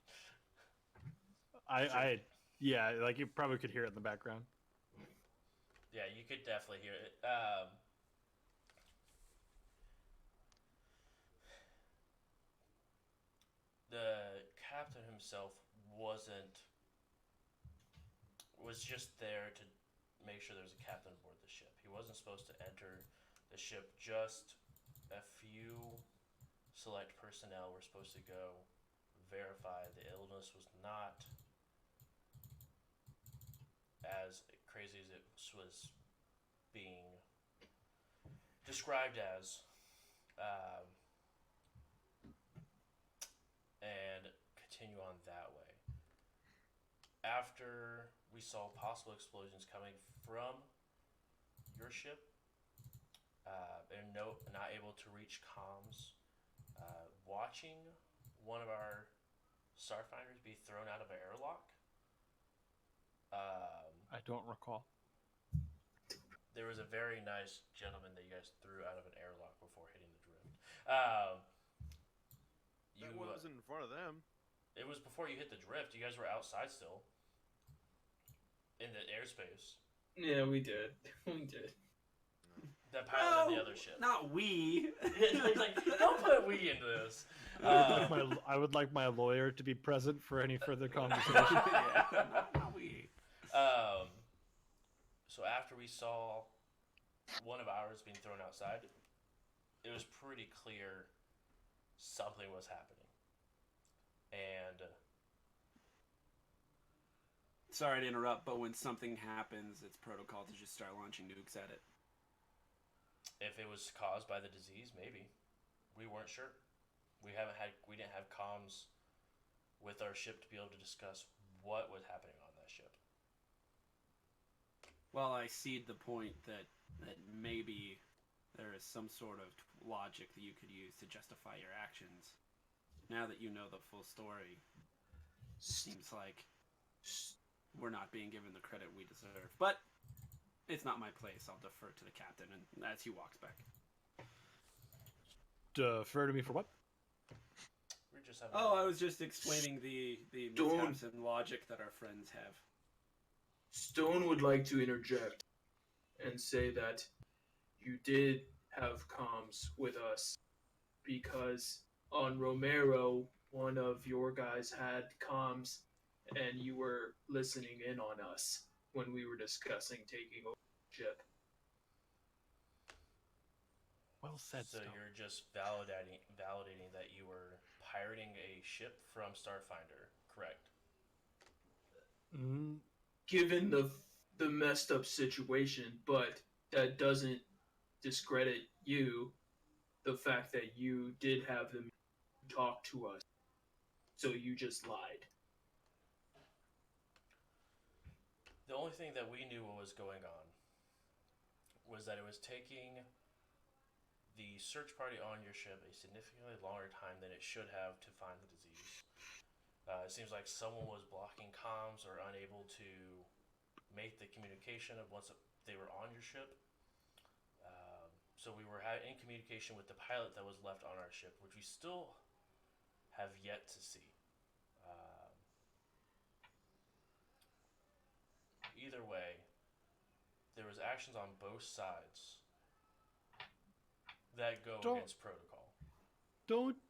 Yeah, like you probably could hear it in the background. Yeah, you could definitely hear it. The captain himself was just there to make sure there's a captain aboard the ship. He wasn't supposed to enter the ship. Just a few select personnel were supposed to go verify the illness was not as crazy as it was being described as, and continue on that way. After we saw possible explosions coming from your ship, and not able to reach comms, watching one of our starfinders be thrown out of an airlock. I don't recall. There was a very nice gentleman that you guys threw out of an airlock before hitting the drift. That wasn't in front of them. It was before you hit the drift. You guys were outside still. in the airspace. Yeah, we did. We did. That piloted the No, other ship. not we. Like, don't put we into this. I would like my lawyer to be present for any further conversation. Yeah, not we. So after we saw one of ours being thrown outside, it was pretty clear something was happening. And Sorry to interrupt, but when something happens, it's protocol to just start launching nukes at it. if it was caused by the disease, maybe. We weren't sure. We didn't have comms with our ship to be able to discuss what was happening on that ship. Well, I cede the point that maybe there is some sort of logic that you could use to justify your actions. Now that you know the full story, seems like we're not being given the credit we deserve. But it's not my place. I'll defer to the captain, and as he walks back. Defer to me for what? We're just having. Oh, I was just explaining the mishaps and logic that our friends have. Stone would like to interject and say that you did have comms with us because on Romero, one of your guys had comms and you were listening in on us when we were discussing taking over the ship. Well said, So Stone. you're just validating that you were pirating a ship from Starfinder, correct? Mm, Given the messed up situation, but that doesn't discredit you, the fact that you did have them talk to us, so you just lied. The only thing that we knew what was going on was that it was taking the search party on your ship a significantly longer time than it should have to find the disease. It seems like someone was blocking comms or unable to make the communication of once they were on your ship. So we were in communication with the pilot that was left on our ship, which we still have yet to see. Either way, there was actions on both sides that go against protocol.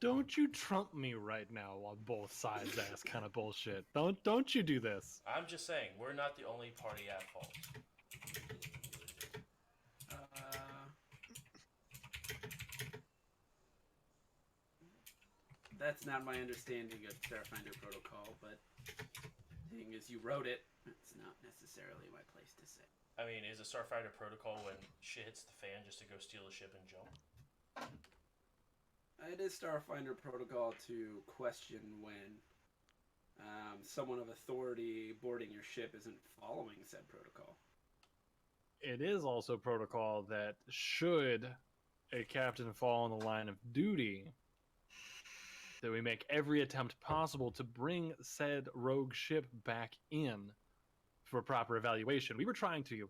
don't you trump me right now on both sides ass kind of bullshit. Don't you do this. I'm just saying, we're not the only party at fault. That's not my understanding of Starfinder protocol, but seeing as you wrote it, it's not necessarily my place to say. I mean, is a Starfinder protocol when shit hits the fan just to go steal a ship and jump? It is Starfinder protocol to question when someone of authority boarding your ship isn't following said protocol. It is also protocol that should a captain fall on the line of duty, that we make every attempt possible to bring said rogue ship back in for proper evaluation. We were trying to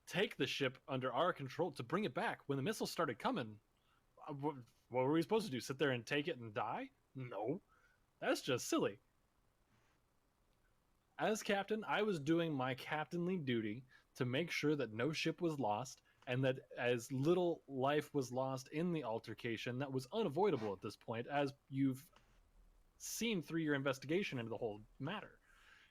take the ship under our control to bring it back. When the missiles started coming, what were we supposed to do? Sit there and take it and die? No. That's just silly. As captain, I was doing my captainly duty to make sure that no ship was lost and that as little life was lost in the altercation that was unavoidable at this point, as you've seen through your investigation into the whole matter.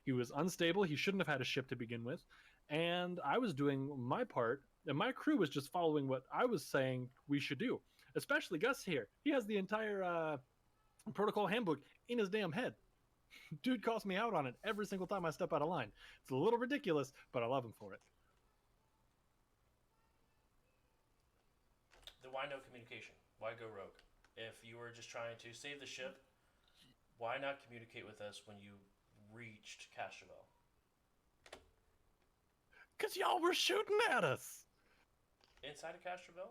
He was unstable. He shouldn't have had a ship to begin with. And I was doing my part, and my crew was just following what I was saying we should do. Especially Gus here. He has the entire protocol handbook in his damn head. Dude calls me out on it every single time I step out of line. It's a little ridiculous, but I love him for it. Then why no communication? Why go rogue? If you were just trying to save the ship, why not communicate with us when you reached Castrovel? Because y'all were shooting at us. Inside of Castrovel?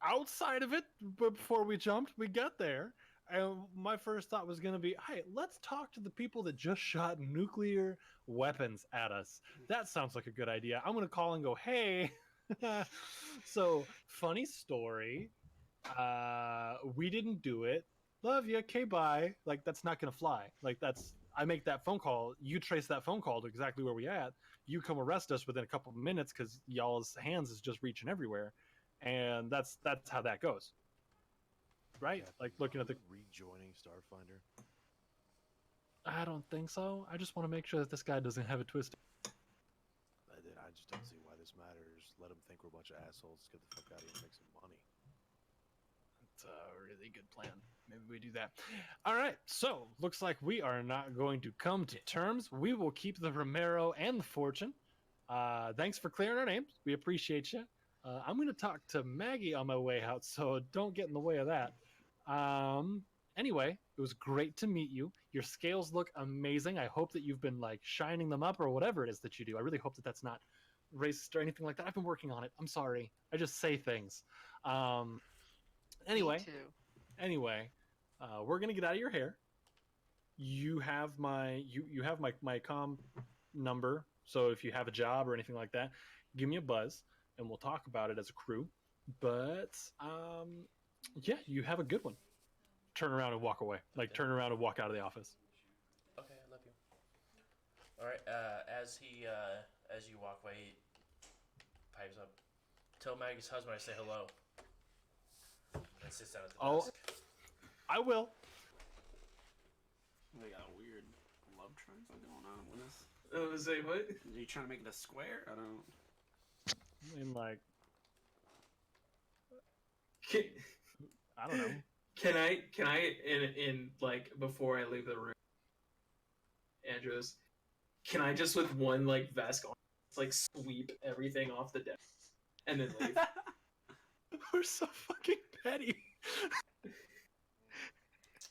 Outside of it, before we jumped, we got there. And my first thought was going to be, hey, let's talk to the people that just shot nuclear weapons at us. That sounds like a good idea. I'm going to call and go, hey. So, funny story. We didn't do it. Love you. Okay, bye. Like, that's not going to fly. Like, that's I make that phone call. You trace that phone call to exactly where we at. You come arrest us within a couple of minutes because y'all's hands is just reaching everywhere, and that's how that goes, right? Captain, Like looking at the. rejoining Starfinder. I don't think so. I just want to make sure that this guy doesn't have it twisted. I just don't see why this matters. Let them think we're a bunch of assholes. Get the fuck out of here and make some money. It's a really good plan. Maybe we do that. All right. So looks like we are not going to come to terms. We will keep the Romero and the Fortune. Thanks for clearing our names. We appreciate you. I'm going to talk to Maggie on my way out, so don't get in the way of that. Anyway, it was great to meet you. Your scales look amazing. I hope that you've been like shining them up or whatever it is that you do. I really hope that that's not racist or anything like that. I've been working on it. I'm sorry. I just say things. Anyway, Me too. anyway, we're gonna get out of your hair. You have my my comm number. So if you have a job or anything like that, give me a buzz and we'll talk about it as a crew. But yeah, you have a good one. Turn around and walk away. Like turn around and walk out of the office. Okay, I love you. All right. As you walk away, he pipes up. Tell Maggie's husband I say hello. And sits down at the desk. I will. They got a weird love triangle going on with this. I was like, what? Are you trying to make it a square? I don't. I mean, like, Can, I don't know. can I in like before I leave the room, Andros, can I just with one like Vesk on, like sweep everything off the desk and then leave? We're so fucking petty.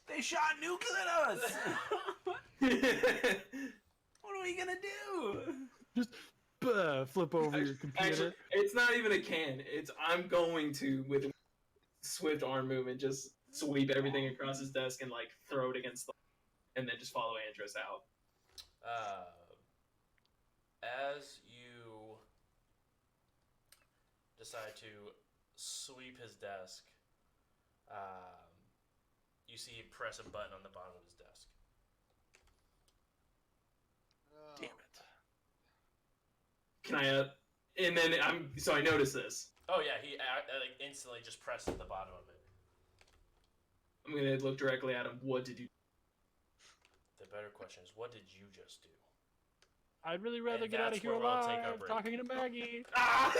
They shot nuke at us! What are we gonna do? Just flip over your computer. Actually, it's not even a can. It's I'm going to with a swift arm movement just sweep everything across his desk and like throw it against the, and then just follow Andros out. As you decide to sweep his desk, you see him press a button on the bottom of his desk. Damn it. Can I? And then I notice this. Oh yeah, he like instantly just pressed at the bottom of it. I'm gonna look directly at him. What did you? The better question is, what did you just do? I'd really rather And get out of that's here where we'll take our alive. break. Talking to Maggie. Ah!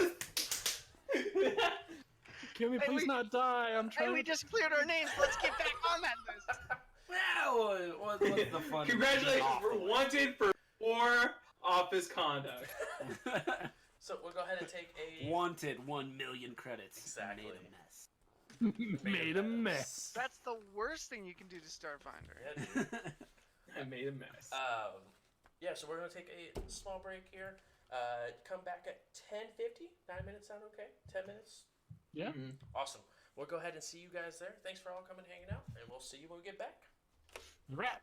Can we Hey, please we- not die? I'm Hey, trying. we just cleared our names. Let's get back on that list. Wow! What's the fun? Congratulations, we're wanted for poor office conduct. So we'll go ahead and take a Wanted 1 million credits. Exactly. Made a mess. Made a mess. That's the worst thing you can do to Starfinder. Yeah, dude. I made a mess. Yeah, so we're gonna take a small break here. Come back at 10:50. 9 minutes sound okay? 10 minutes. Yeah. Mhm. Awesome. We'll go ahead and see you guys there. Thanks for all coming and hanging out, and we'll see you when we get back. Rat.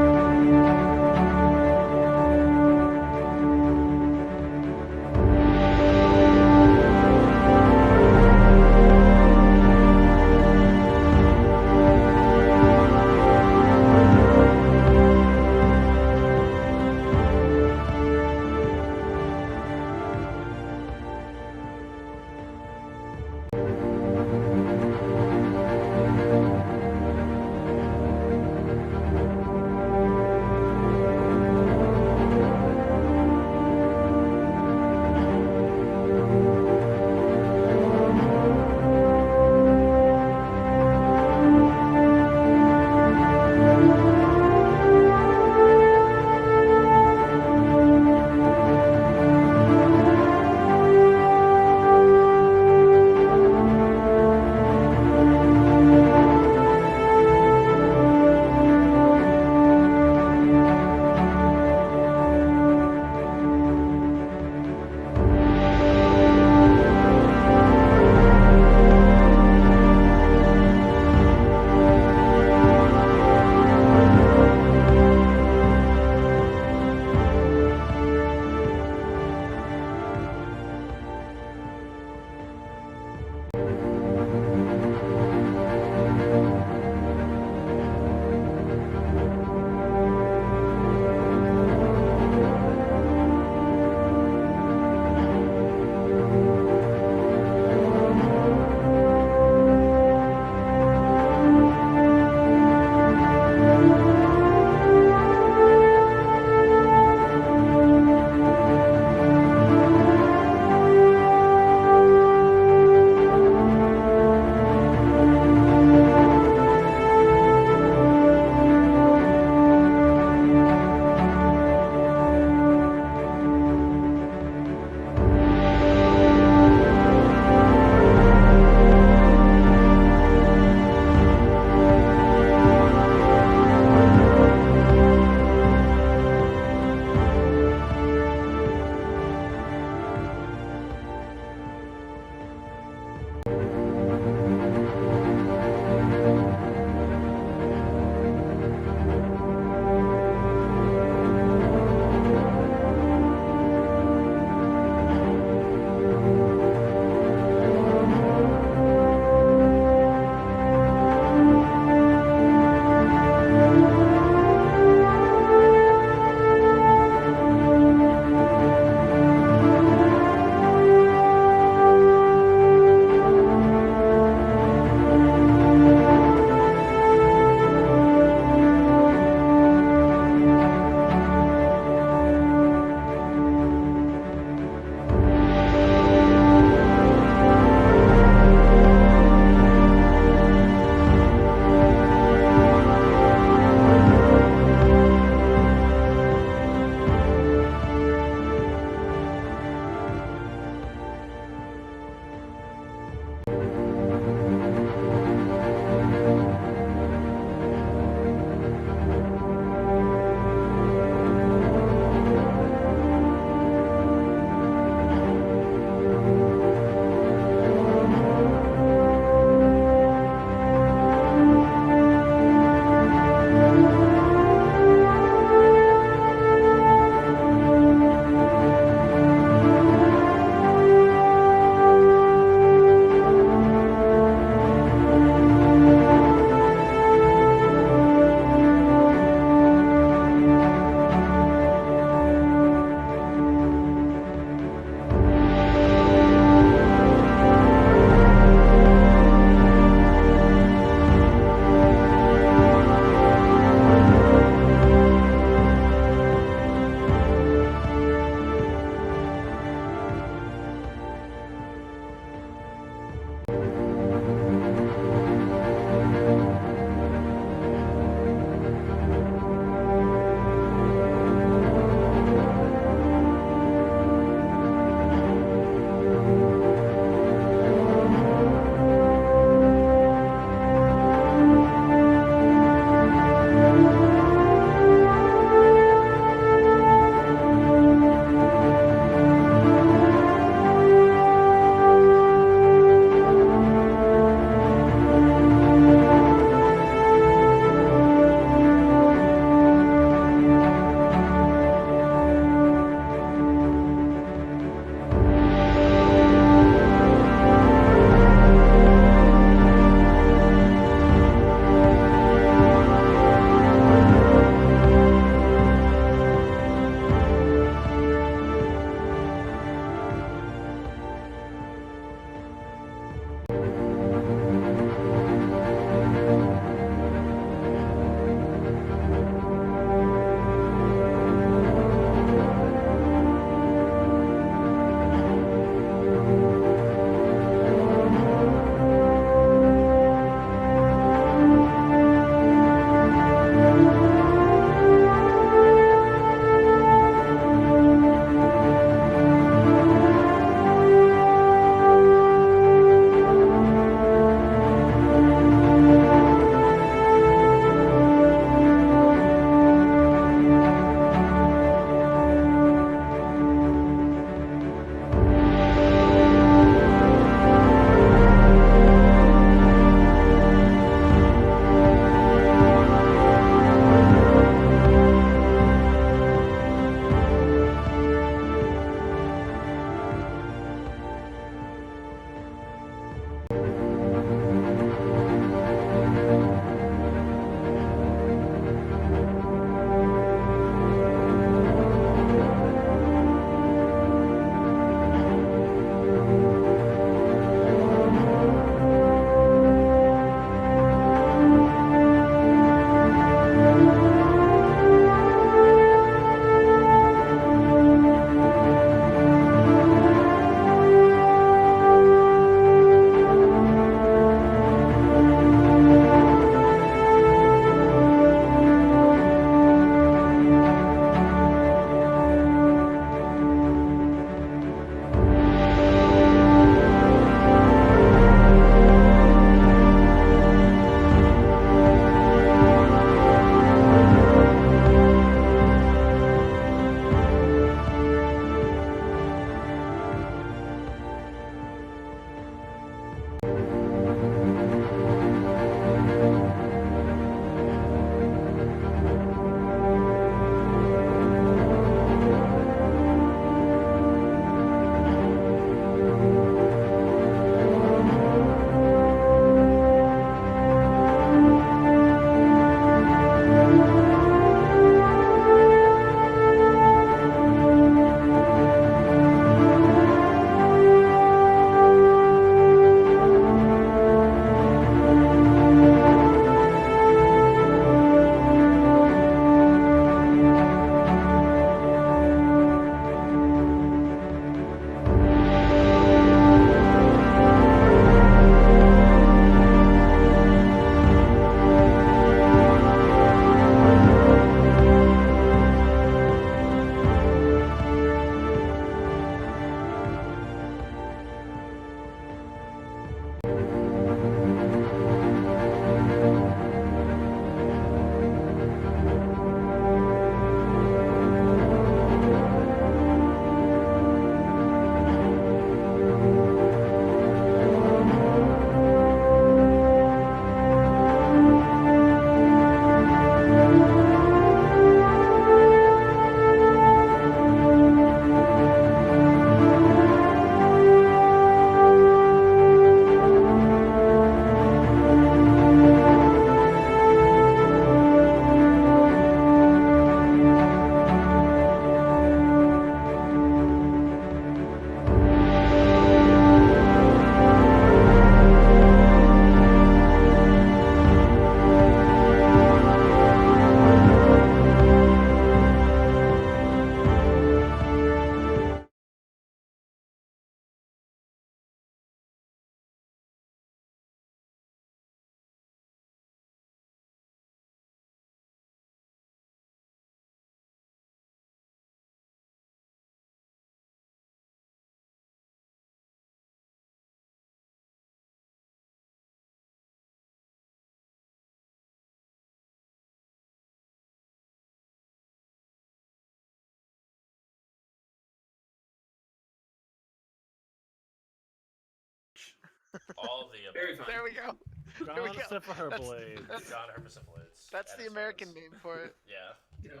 All of the above. Very fine. There we go. There we Gone go. except for her That's- blades. that's- John Herpesiphilates. That's at the its American finest. name for it. Yeah. Yeah.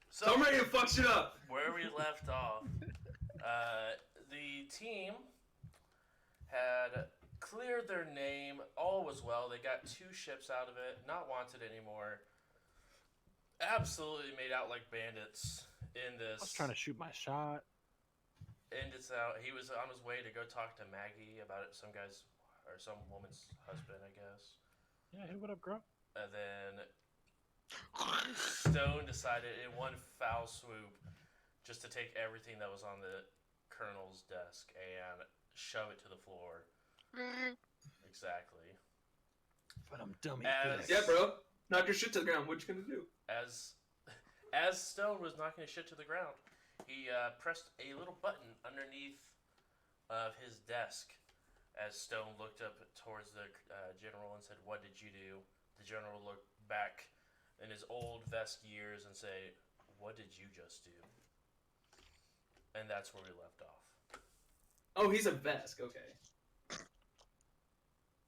So, I'm ready to fuck shit up. where we left off, the team had cleared their name. All was well. They got 2 ships out of it. Not wanted anymore. Absolutely made out like bandits in this. I was trying to shoot my shot. Ended out. He was on his way to go talk to Maggie about it. Some guy's or some woman's husband, I guess. Yeah, hey, what up, girl? And then Stone decided in one foul swoop just to take everything that was on the colonel's desk and shove it to the floor. Exactly. But I'm dummy. As- Yeah, bro. Knock your shit to the ground. What you gonna do? As Stone was knocking his shit to the ground, he pressed a little button underneath of his desk. As Stone looked up towards the general and said, "What did you do?" The general looked back in his old Vesk years and say, "What did you just do?" And that's where we left off. Oh, he's a Vesk. Okay.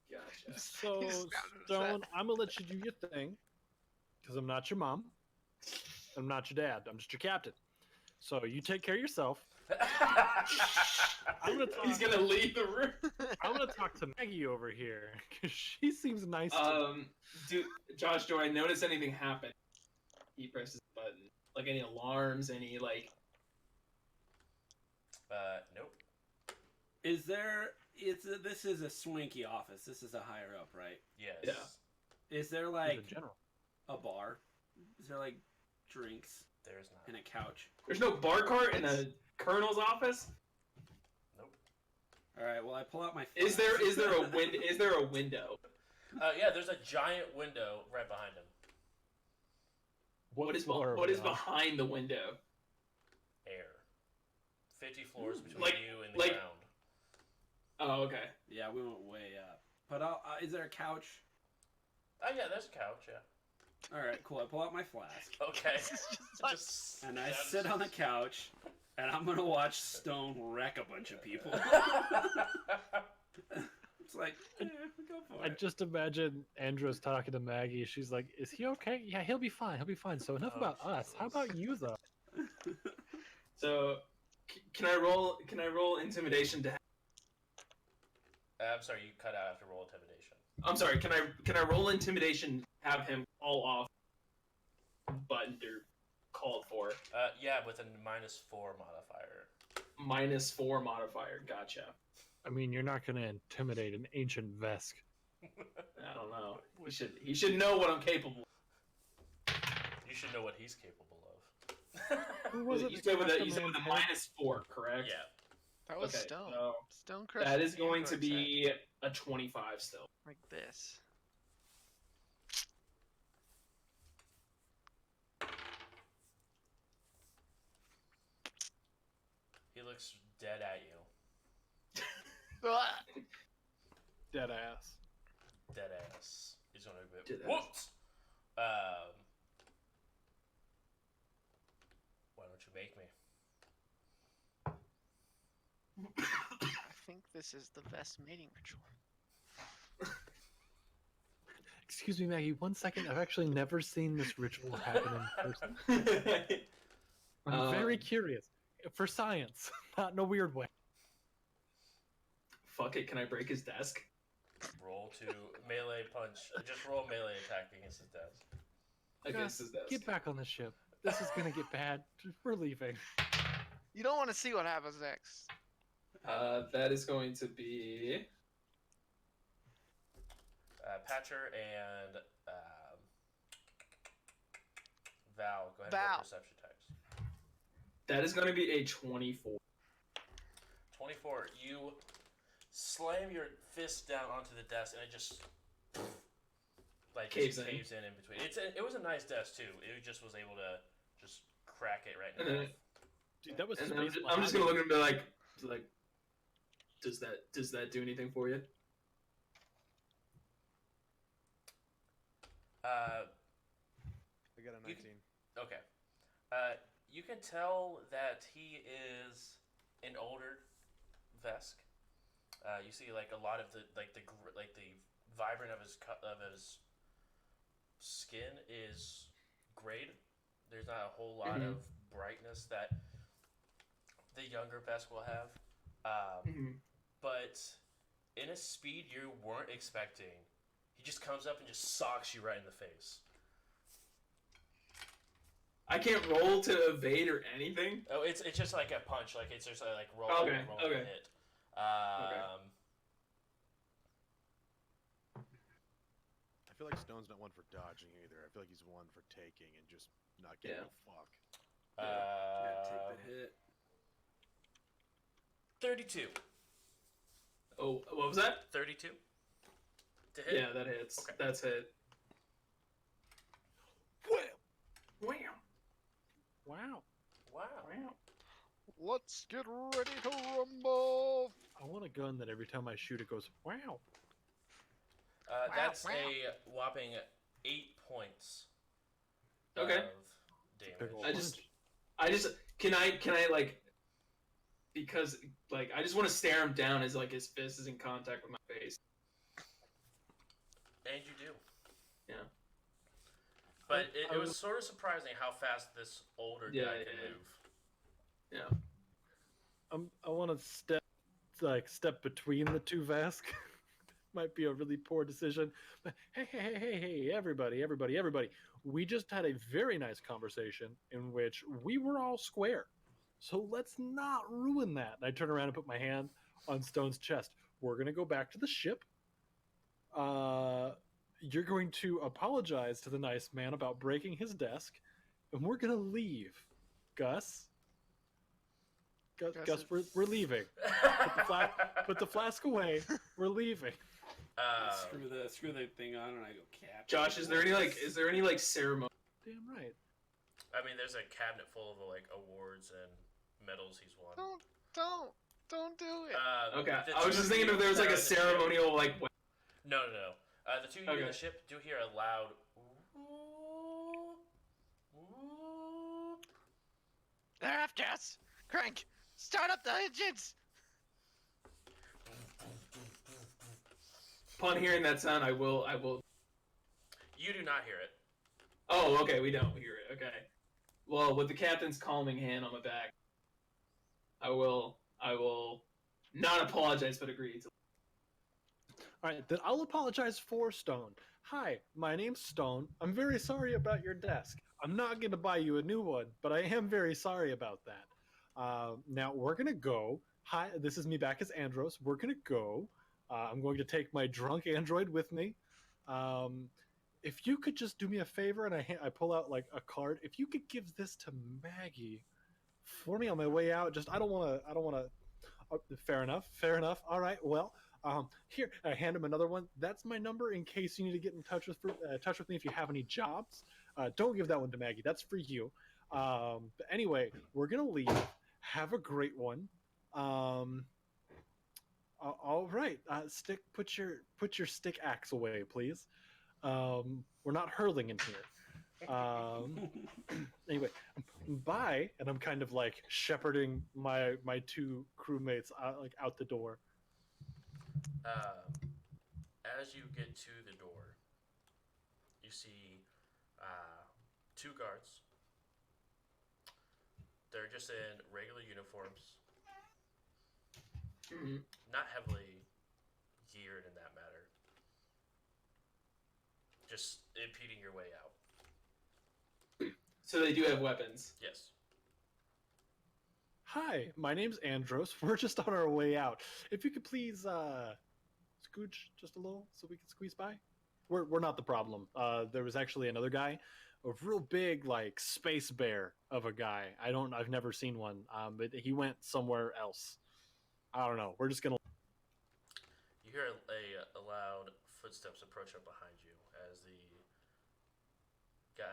Gotcha. So, He just sounded Stone, upset. I'm gonna let you do your thing, because I'm not your mom. I'm not your dad. I'm just your captain. So you take care of yourself. I'm gonna talk. He's gonna leave the room. I'm gonna talk to Maggie over here because she seems nice. To me. Josh, do I notice anything happen? He presses the button. Like any alarms, any like. Nope. Is there? This is a swanky office. This is a higher up, right? Yes. Yeah. Is there He's like a general. a bar? Is there like drinks There's not. and a couch? There's no bar cart in a colonel's office. Nope. All right. Well, I pull out my. Is there a window? Yeah, there's a giant window right behind him. What is floor are what we is on? behind the window? Air. 50 floors between Like- you and the like- ground. Oh, okay. Yeah, we went way up. But is there a couch? Oh yeah, there's a couch. Yeah. All right, cool. I pull out my flask Okay. This is just like- Just and I yeah, sit on the just- couch, and I'm gonna watch Stone wreck a bunch of people. It's like, go for I it. just imagine Andros talking to Maggie. She's like, "Is he okay? Yeah, he'll be fine. He'll be fine." So enough Oh, about us. How Jesus. about you, though? So, can I roll? Can I roll intimidation to? I'm sorry, you cut out after roll intimidation. I'm sorry. Can I roll intimidation? Have him all off. Buttoned or called for. Yeah, with a -4 modifier. -4 modifier. Gotcha. I mean, you're not gonna intimidate an ancient Vesk. I don't know. He should know what I'm capable. You should know what he's capable of. Who was it? You that said with cracked a, you said with a man's head? -4, correct? Yeah. That was Okay, Stone. so Stone crushed that is the going to android's head. be a 25 still. Like this. He looks dead at you. Ah! Dead ass. Dead ass. He's gonna be Dead ass. whoops. Why don't you make me? I think this is the best mating ritual. Excuse me, Maggie. 1 second. I've actually never seen this ritual happen in person. I'm very Um, curious. For science, not in a weird way. Fuck it, can I break his desk? Roll to melee punch. Just roll melee attack against his desk. Against his desk. Get back on the ship. This is gonna get bad. We're leaving. You don't want to see what happens next. That is going to be Patcher and Val. Go ahead and Val. roll perception checks. that is going to be a 24. 24. You slam your fist down onto the desk, and it just like Caves just in. caves in between. It was a nice desk too. It just was able to just crack it right in And the then- mouth. Dude, that was And space I'm just gonna behind look at him and be like, does that do anything for you? I got a You 19. Okay. You can tell that he is an older Vesk. You see like a lot of the vibrant of his skin is grayed. There's not a whole lot Mhm. of brightness that the younger Vesk will have. Mhm. But in a speed you weren't expecting, he just comes up and just socks you right in the face. I can't roll to evade or anything. Oh, it's just like a punch. Like it's just like roll Okay, roll okay. and hit. Okay. I feel like Stone's not one for dodging either. I feel like he's one for taking and just not giving Yeah. a fuck. Yeah, take the hit. 32. Oh, what was that? 32 to hit. Yeah, that hits. Okay. That's hit. Wham! Wow. Wow. Wham! Let's get ready to rumble! I want a gun that every time I shoot it goes, wow. That's wow. a whopping 8 points. Okay. Of damage. I just can I like, because like I just want to stare him down as like his fist is in contact with my face. And you do. Yeah. But it was sort of surprising how fast this older guy can move. Yeah. I want to step between the two Vesk. Might be a really poor decision. But hey, everybody. We just had a very nice conversation in which we were all square. So let's not ruin that. And I turn around and put my hand on Stone's chest. We're going to go back to the ship. You're going to apologize to the nice man about breaking his desk. And we're going to leave. Gus, we're leaving. Put the flask away. We're leaving. Screw the thing on, and I go cap. Josh, is there any like ceremony? Damn right. I mean, there's a cabinet full of like awards and medals he's won. Don't do it. Okay, The I was two just of thinking you if there was like that a are in the ceremonial ship- like. No. The two of you in Okay. the ship do hear a loud. "Ooh, ooh." They're after us. Crank, start up the engines. Upon hearing that sound, I will. You do not hear it. Oh, okay, we don't hear it. Okay. Well, with the captain's calming hand on my back, I will not apologize, but agree to. All right, then I'll apologize for Stone. Hi, my name's Stone. I'm very sorry about your desk. I'm not going to buy you a new one, but I am very sorry about that. Now, we're going to go. Hi, this is me back as Andros. We're going to go. I'm going to take my drunk android with me. If you could just do me a favor, and I pull out like a card. If you could give this to Maggie for me on my way out. Just I don't want to. Fair enough. All right. Well, here, I hand him another one. That's my number in case you need to get in touch with me if you have any jobs. Don't give that one to Maggie. That's for you. But anyway, we're gonna leave. Have a great one. All right. Put your stick axe away, please. We're not hurling in here. Anyway, bye. And I'm kind of like shepherding my two crewmates out the door. As you get to the door, you see two guards. They're just in regular uniforms, Mm-hmm. not heavily geared in that matter. Just impeding your way out. So they do have weapons. Yes. Hi, my name's Andros. We're just on our way out. If you could please scooch just a little so we can squeeze by. We're not the problem. There was actually another guy, a real big like space bear of a guy. I've never seen one. But he went somewhere else. I don't know. We're just gonna. You hear a loud footsteps approach up behind you as the guy,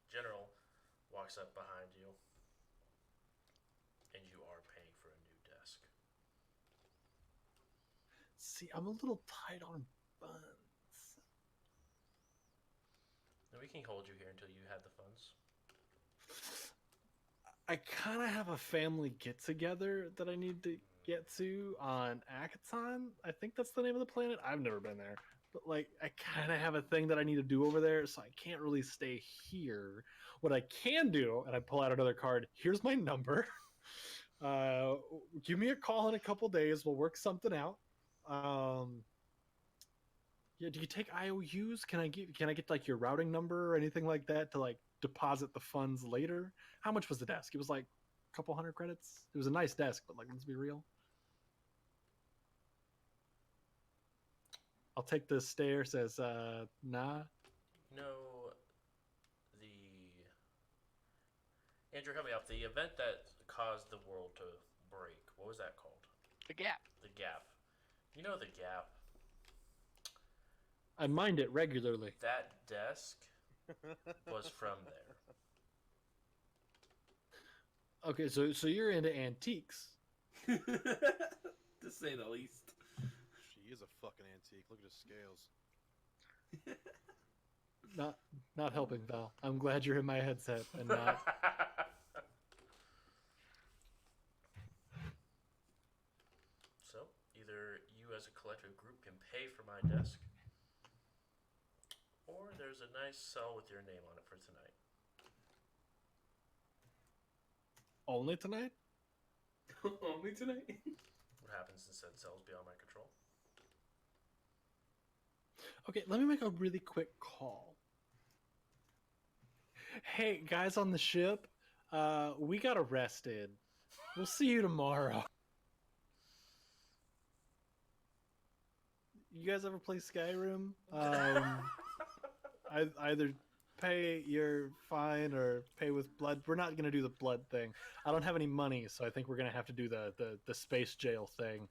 general walks up behind you, and you are paying for a new desk. See, I'm a little tight on funds. And we can hold you here until you have the funds. I kind of have a family get together that I need to get to on Akaton. I think that's the name of the planet. I've never been there. But like I kind of have a thing that I need to do over there, so I can't really stay here. What I can do, and I pull out another card. Here's my number. Give me a call in a couple days. We'll work something out. Yeah, do you take IOUs? Can I get like your routing number or anything like that to like deposit the funds later? How much was the desk? It was like a couple hundred credits. It was a nice desk, but like let's be real. I'll take the stare. Says nah. No, Andrew, help me out. The event that caused the world to break. What was that called? The gap. The Gap. You know the Gap. I mind it regularly. That desk was from there. Okay, so you're into antiques. To say the least. She is a fucking antique. Look at his scales. Not helping, Val. I'm glad you're in my headset and not. So, either you as a collective group can pay for my desk, or there's a nice cell with your name on it for tonight. Only tonight? Only tonight. What happens in said cells beyond my control? Okay, let me make a really quick call. Hey, guys on the ship, we got arrested. We'll see you tomorrow. You guys ever play Skyrim? Either pay your fine or pay with blood. We're not gonna do the blood thing. I don't have any money, so I think we're gonna have to do the space jail thing.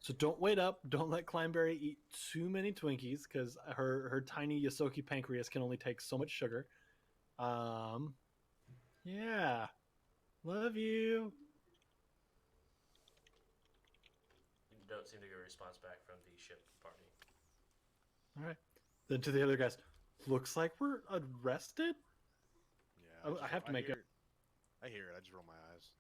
So don't wait up. Don't let Climeberry eat too many Twinkies because her tiny Yosoki pancreas can only take so much sugar. Yeah. Love you. You don't seem to get a response back from the ship party. All right. Then to the other guys, looks like we're arrested. Yeah. I have to make it. I hear it. I just roll my eyes.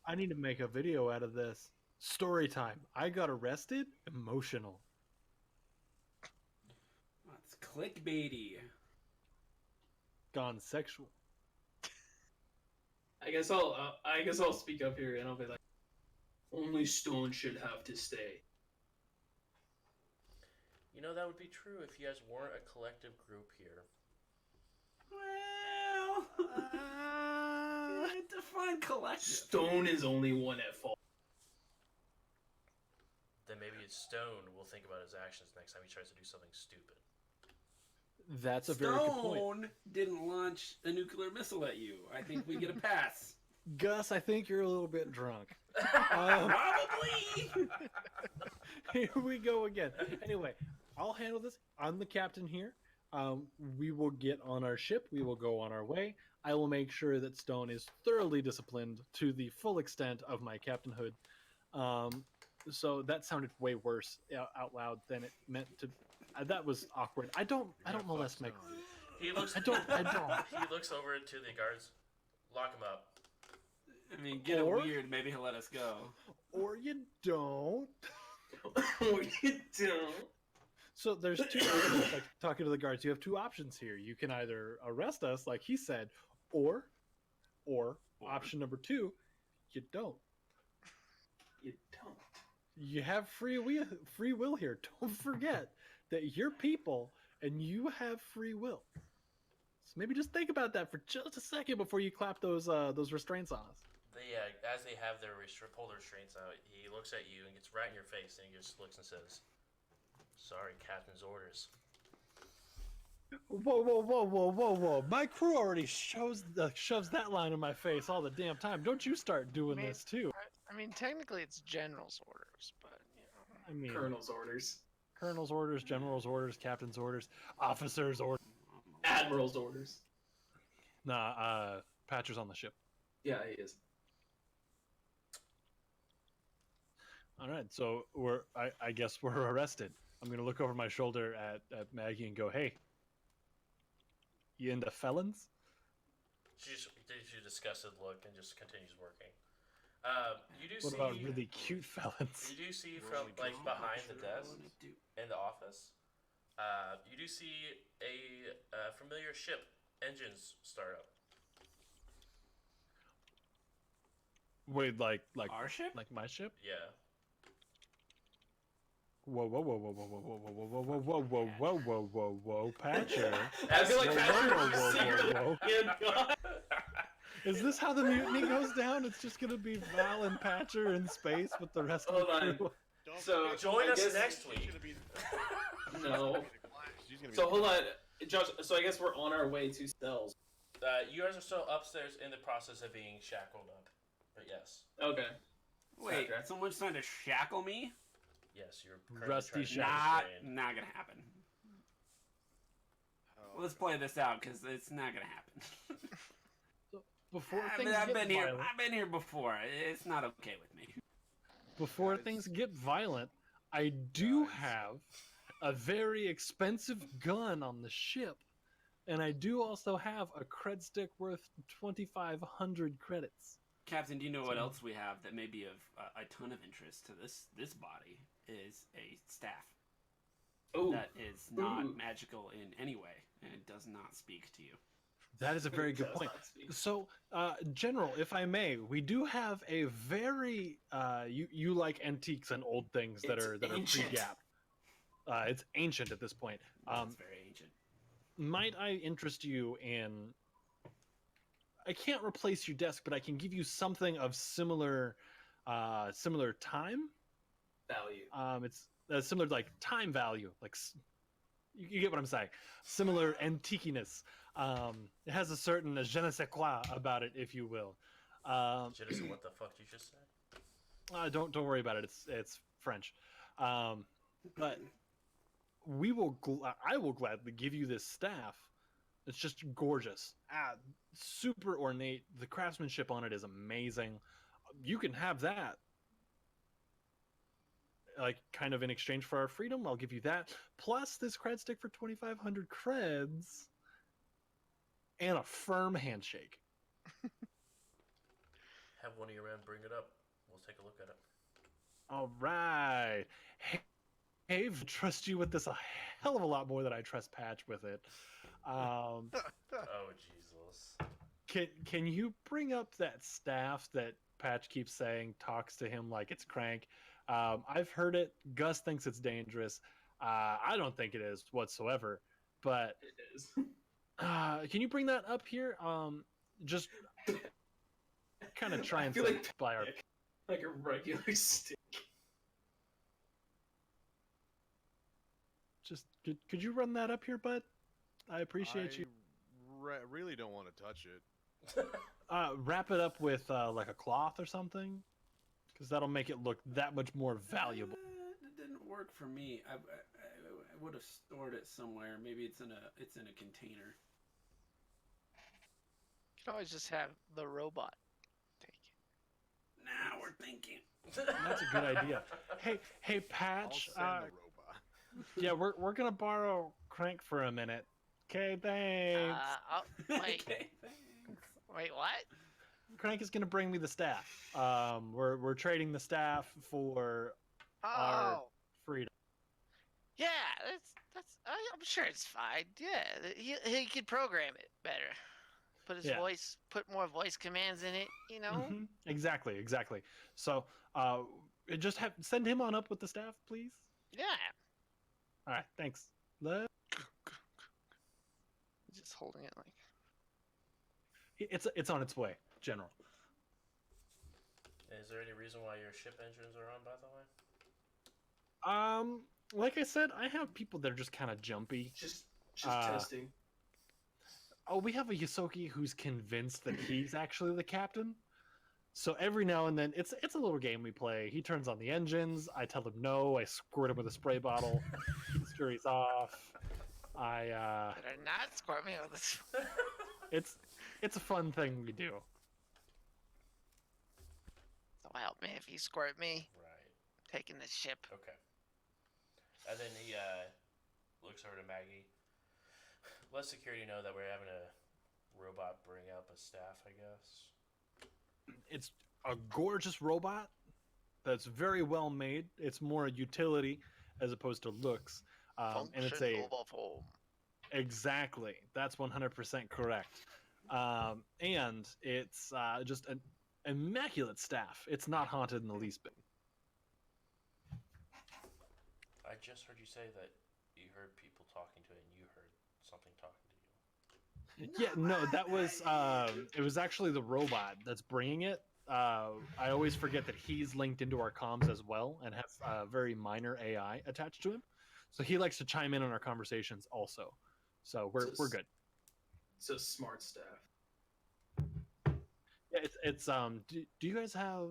I need to make a video out of this. Story time. I got arrested. Emotional. That's clickbaity. Gone sexual. I guess I'll speak up here and I'll be like, only Stone should have to stay. You know, that would be true if you guys weren't a collective group here. Well, define collective. Stone is only one at fault. Then maybe Stone will think about his actions next time he tries to do something stupid. That's a very good point. Stone didn't launch a nuclear missile at you. I think we get a pass. Gus, I think you're a little bit drunk. Probably. Here we go again. Anyway, I'll handle this. I'm the captain here. We will get on our ship. We will go on our way. I will make sure that Stone is thoroughly disciplined to the full extent of my captainhood. So that sounded way worse out loud than it meant to. That was awkward. I don't molest my crew. He looks. I don't. He looks over to the guards. Lock him up. I mean, get it weird. Maybe he'll let us go. Or you don't. Or you don't. So there's two options, like talking to the guards. You have two options here. You can either arrest us, like he said, or option number two, you don't. You don't. You have free will here. Don't forget that you're people and you have free will. So maybe just think about that for just a second before you clap those restraints on us. As they have their pull their restraints out, he looks at you and gets right in your face, and he just looks and says, "Sorry, Captain's orders." Whoa! My crew already shoves that line in my face all the damn time. Don't you start doing this too? I mean, technically it's general's orders, but I mean, Colonel's orders. Colonel's orders, general's orders, captain's orders, officer's orders. Admiral's orders. Nah, Patcher's on the ship. Yeah, he is. All right, so I guess we're arrested. I'm gonna look over my shoulder at Maggie and go, "Hey, you into felons?" She just gives you a disgusted look and just continues working. You do What see. about really cute felons? You do see We're from only like just behind the Sure, desk what I do. in the office. You do see a familiar ship engines start up. Wait, like Our ship? like my ship? Yeah. Whoa, whoa, whoa, whoa, whoa, whoa, whoa, whoa, whoa, whoa, whoa, whoa, whoa, whoa, whoa, whoa, Patcher. I feel like Whoa, Patrick whoa, whoa, secretly whoa, and God. Is this how the mutiny goes down? It's just gonna be Val and Patcher in space with the rest of Hold the on. crew. Don't So, forget, Join I us guess- next she's week. gonna be- No. She's gonna be So the hold boss. on, Josh. So I guess we're on our way to cells. You guys are still upstairs in the process of being shackled up. But yes. Okay. Wait, Okay. someone's trying to shackle me? Yes, you're currently Rusty trying to be Not, restrained. not gonna happen. Oh, Let's play this out because it's not gonna happen. Before I've things I've get been here. violent, I've been here before. It's not okay with me. before Guys. things get violent, I do Guys. have a very expensive gun on the ship, and I do also have a cred stick worth 2,500 credits. Captain, do you know what So- else we have that may be of a ton of interest to this body? Is a staff Oh. that is not Ooh. magical in any way and does not speak to you. That is a very good Does point. not speak. So, General, if I may, we do have a very you like antiques and old things that It's are ancient. pre-gap. It's ancient at this point. It's very ancient. Might I interest you in? I can't replace your desk, but I can give you something of similar time. Value. It's similar like time value, like you get what I'm saying. Similar antiqueness. It has a certain je ne sais quoi about it, if you will. Jenison, what the fuck did you just say? Don't worry about it. It's French. But I will gladly give you this staff. It's just gorgeous. Super ornate. The craftsmanship on it is amazing. You can have that. Like, kind of in exchange for our freedom, I'll give you that. Plus this cred stick for 2,500 creds. And a firm handshake. Have one of your men bring it up. We'll take a look at it. All right. Hey, trust you with this a hell of a lot more than I trust Patch with it. Oh Jesus! Can you bring up that staff that Patch keeps saying talks to him like it's crank? I've heard it. Gus thinks it's dangerous. I don't think it is whatsoever. But It is. can you bring that up here? Just kind of try I and feel like simplify our. like a regular stick. Just could you run that up here, bud? I appreciate you. Really don't want to touch it. Wrap it up with like a cloth or something, because that'll make it look that much more valuable. It didn't work for me. I would have stored it somewhere. Maybe it's in a container. You can always just have the robot take it. Now we're thinking. That's a good idea. Hey, I'll Patch. send the robot. Yeah, we're gonna borrow Crank for a minute. Okay, thanks. Wait, Okay, thanks. wait, what? Crank is gonna bring me the staff. We're trading the staff for Our- Oh, freedom. yeah, that's. I'm sure it's fine. Yeah, he could program it better. Put his Yeah. voice, put more voice commands in it. You know. Mhm. Exactly. So, just send him on up with the staff, please. Yeah. All right, thanks. Just holding it like. It's on its way, General. Is there any reason why your ship engines are on, by the way? Like I said, I have people that are just kind of jumpy. Just Uh, testing. Oh, we have a Yosoki who's convinced that he's actually the captain. So every now and then, it's a little game we play. He turns on the engines. I tell him no. I squirt him with a spray bottle. He scurries off. Better not squirt me with this. It's a fun thing we do. So help me if you squirt me. Right. Taking the ship. Okay. And then he looks over to Maggie. Let security know that we're having a robot bring up a staff, I guess. It's a gorgeous robot that's very well made. It's more a utility as opposed to looks. And it's Function a over form. exactly that's 100% correct. And it's just an immaculate staff. It's not haunted in the least bit. I just heard you say that you heard people talking to it, and you heard something talking to you. Yeah, no, that was it was actually the robot that's bringing it. I always forget that he's linked into our comms as well and has very minor AI attached to him, so he likes to chime in on our conversations also. So we're good. It's a smart staff. Yeah, it's do you guys have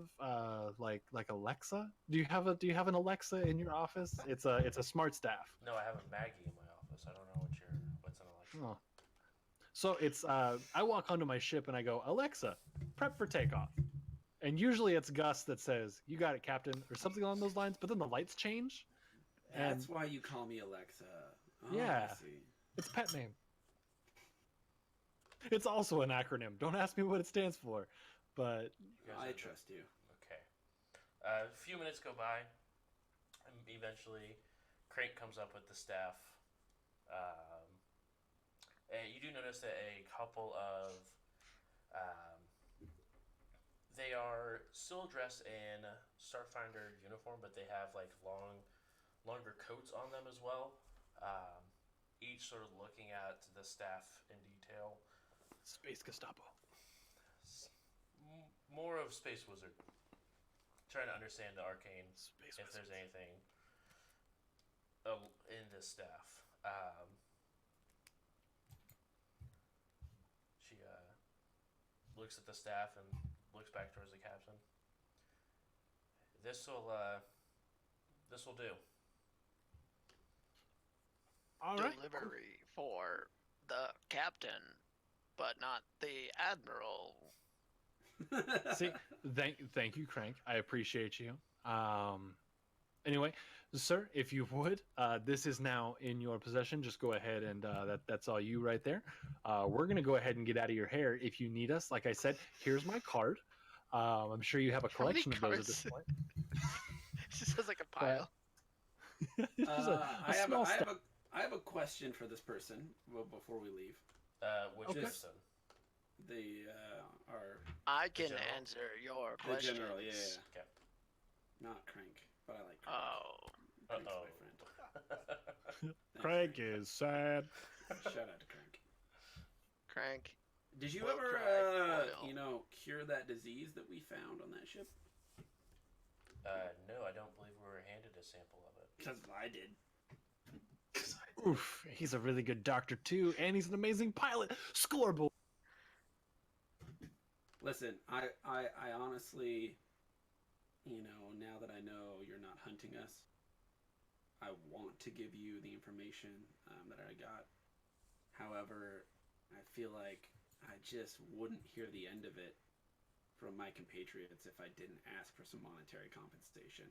like Alexa? Do you have an Alexa in your office? It's a smart staff. No, I have a Maggie in my office. I don't know what's an Alexa. Oh. So it's I walk onto my ship and I go, Alexa, prep for takeoff. And usually it's Gus that says, "You got it, Captain," or something along those lines. But then the lights change. That's And why you call me Alexa. Oh, Yeah. I see. it's pet name. It's also an acronym. Don't ask me what it stands for, but You guys I are the- trust you. Okay. A few minutes go by, and eventually, Crank comes up with the staff. And you do notice that a couple of they are still dressed in Starfinder uniform, but they have like longer coats on them as well. Each sort of looking at the staff in detail. Space Gestapo. More of Space Wizard. Trying to understand the arcane, Space if there's Wizards. anything in this staff. She looks at the staff and looks back towards the captain. This will do. All right. Delivery for the captain, but not the admiral. See, thank you, Crank. I appreciate you. Anyway, sir, if you would, this is now in your possession. Just go ahead and that's all you right there. We're gonna go ahead and get out of your hair if you need us. Like I said, here's my card. I'm sure you have a How many collection of those at this cards? point. It just has like a pile. Just a small step. I have a question for this person before we leave. Which Okay. person? The our I can general? answer your the questions. general, yeah, Okay. not Crank, but I like Crank. Oh, Crank's Uh-oh. my friend. Thanks, Crank is sad. Shout out to Crank. Crank. Did you Well, ever, Crank, oil. cure that disease that we found on that ship? No, I don't believe we were handed a sample of it. Because I did. Oof, he's a really good doctor too, and he's an amazing pilot. Scoreboard. Listen, I honestly, now that I know you're not hunting us, I want to give you the information that I got. However, I feel like I just wouldn't hear the end of it from my compatriots if I didn't ask for some monetary compensation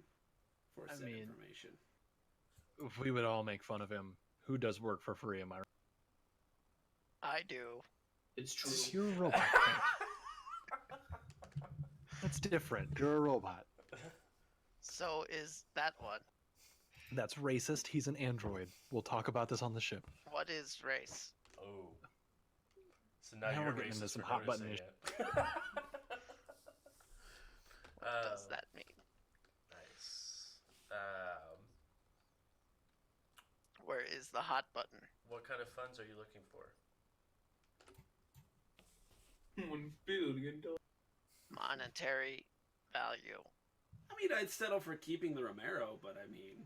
for I said mean- information. We would all make fun of him. Who does work for free? Am I right? I do. It's true. You're a robot. Crank. That's different. You're a robot. So is that one? That's racist. He's an android. We'll talk about this on the ship. What is race? Oh. So now Now you're we're getting into racist some for hot button noticing issues. it. What does that mean? Nice. Where is the hot button? What kind of funds are you looking for? $1 billion. Monetary value. I mean, I'd settle for keeping the Romero, but I mean...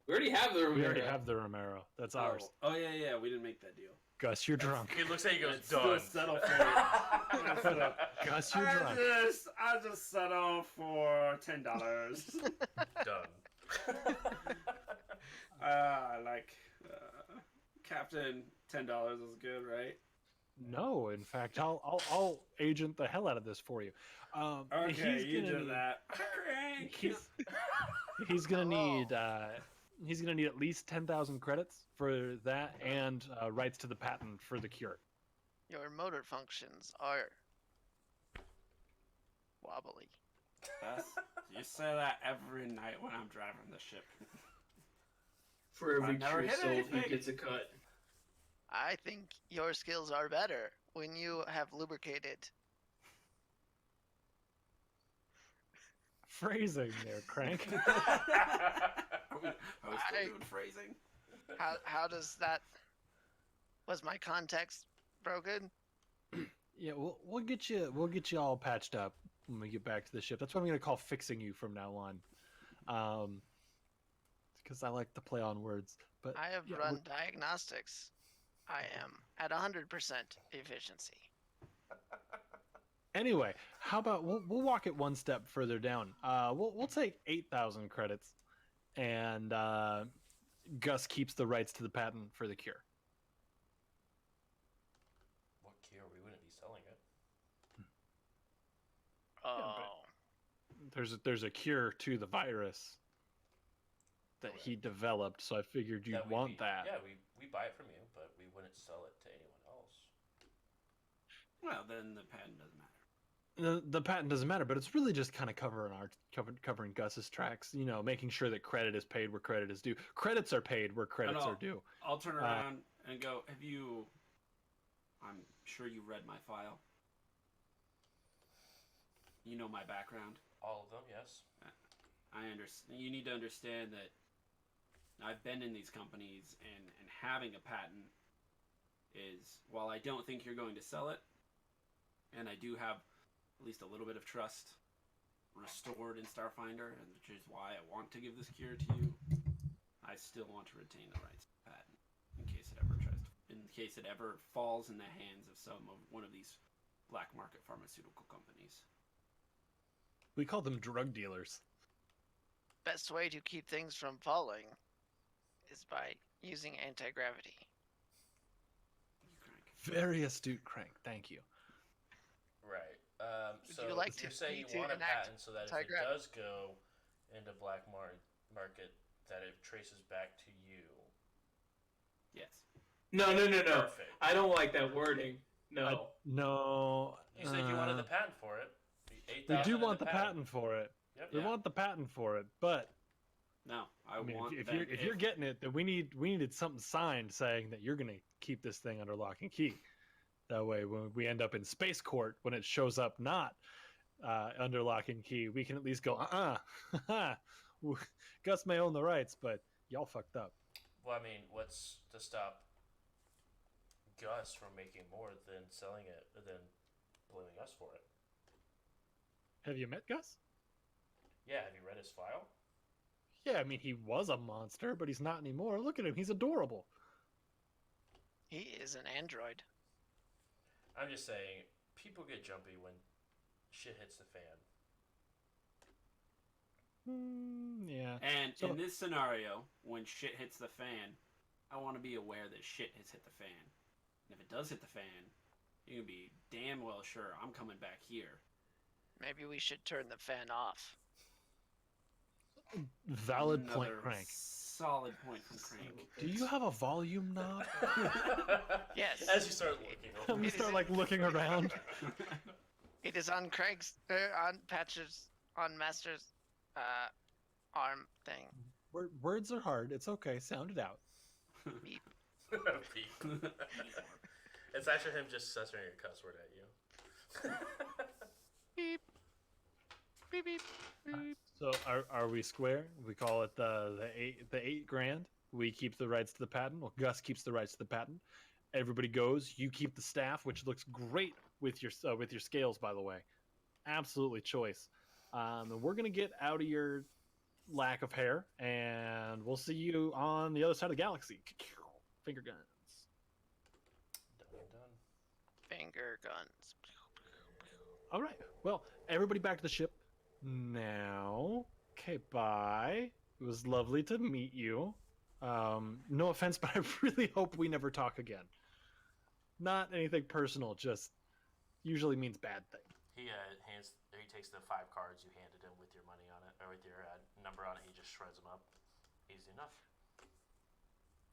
We already have the We already Romero. have the Romero. That's ours. Oh, yeah, we didn't make that deal. Gus, you're drunk. He looks like he goes, I'd still done. settle for Gus, you're drunk. I just settle for $10. Done. Captain, $10 is good, right? No, in fact, I'll agent the hell out of this for you. Okay, you gonna do need- that. Crank. He's gonna need Hello. he's gonna need at least 10,000 credits for that and rights to the patent for the cure. Your motor functions are wobbly. Yes. You say that every night when I'm driving the ship. For every I've never true hit soul, he anything. gets a cut. I think your skills are better when you have lubricated. Phrasing there, Crank. Are we still I- doing phrasing? How does that? Was my context broken? Yeah, we'll get you all patched up when we get back to the ship. That's what I'm gonna call fixing you from now on. Because I like to play on words. But I have yeah, run diagnostics. I am at 100% efficiency. anyway, how about we'll walk it one step further down. We'll take 8,000 credits, and Gus keeps the rights to the patent for the cure. What cure? We wouldn't be selling it. Oh, There's a cure to the virus that Correct. he developed, so I figured you'd That we- want we- that. Yeah, we buy it from you, but we wouldn't sell it to anyone else. Well, then the patent doesn't matter. The patent doesn't matter, but it's really just kind of covering Gus's tracks. You know, making sure that credit is paid where credit is due. Credits are paid where credits no. are due. I'll turn around and go, have you... I'm sure you read my file. You know my background. All of them, yes. I understand. You need to understand that I've been in these companies, and having a patent is, while I don't think you're going to sell it, and I do have at least a little bit of trust restored in Starfinder, and which is why I want to give this cure to you, I still want to retain the rights to the patent in case it ever falls in the hands of one of these black market pharmaceutical companies. We call them drug dealers. best way to keep things from falling is by using anti-gravity. You crank. Very astute, Crank. Thank you. Right. Would So you like you're to saying me you to want a enact patent so that if it anti-grav- does go into black market, that it traces back to you. Yes. No. Perfect. I don't like that wording. No. No. You said you wanted the patent for it. The We 8,000 do in want the patent for it. Yep. We want the patent for it, but No, I I mean, want if them- you're getting it, then we needed something signed saying that you're gonna keep this thing under lock and key. That way, when we end up in space court, when it shows up not under lock and key, we can at least go, Gus may own the rights, but y'all fucked up. Well, I mean, what's to stop Gus from making more than selling it, than blaming us for it? Have you met Gus? Yeah, have you read his file? Yeah, I mean, he was a monster, but he's not anymore. Look at him; he's adorable. He is an android. I'm just saying, people get jumpy when shit hits the fan. Yeah. And So- in this scenario, when shit hits the fan, I want to be aware that shit has hit the fan. And if it does hit the fan, you can be damn well sure I'm coming back here. Maybe we should turn the fan off. Valid point, Another Crank. Solid point from Crank. Do you have a volume knob? Yes. As you start looking I'm over. gonna start like looking around. It is on Craig's, on Patch's, on Master's, arm thing. Words are hard. It's okay. Sound it out. Beep. It's actually him just censoring a cuss word at you. Beep. Beep beep. Beep. So are we square? We call it the eight grand. We keep the rights to the patent. Well, Gus keeps the rights to the patent. Everybody goes. You keep the staff, which looks great with your scales, by the way. Absolutely choice. And we're gonna get out of your lack of hair, and we'll see you on the other side of the galaxy. Finger guns. Done and done. Finger guns. All right. Well, everybody back to the ship now. Okay, bye. It was lovely to meet you. No offense, but I really hope we never talk again. Not anything personal, just usually means bad thing. He takes the 5 cards you handed him with your money on it, or with your number on it. He just shreds them up. Easy enough.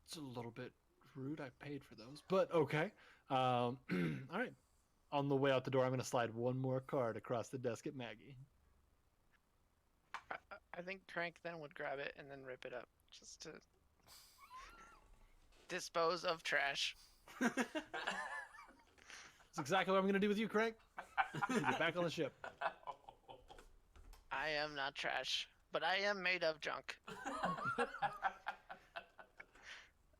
It's a little bit Rude. I paid for those, but okay. All right. On the way out the door, I'm gonna slide one more card across the desk at Maggie. I think Crank then would grab it and then rip it up just to dispose of trash. That's exactly what I'm gonna do with you, Craig. Get back on the ship. I am not trash, but I am made of junk.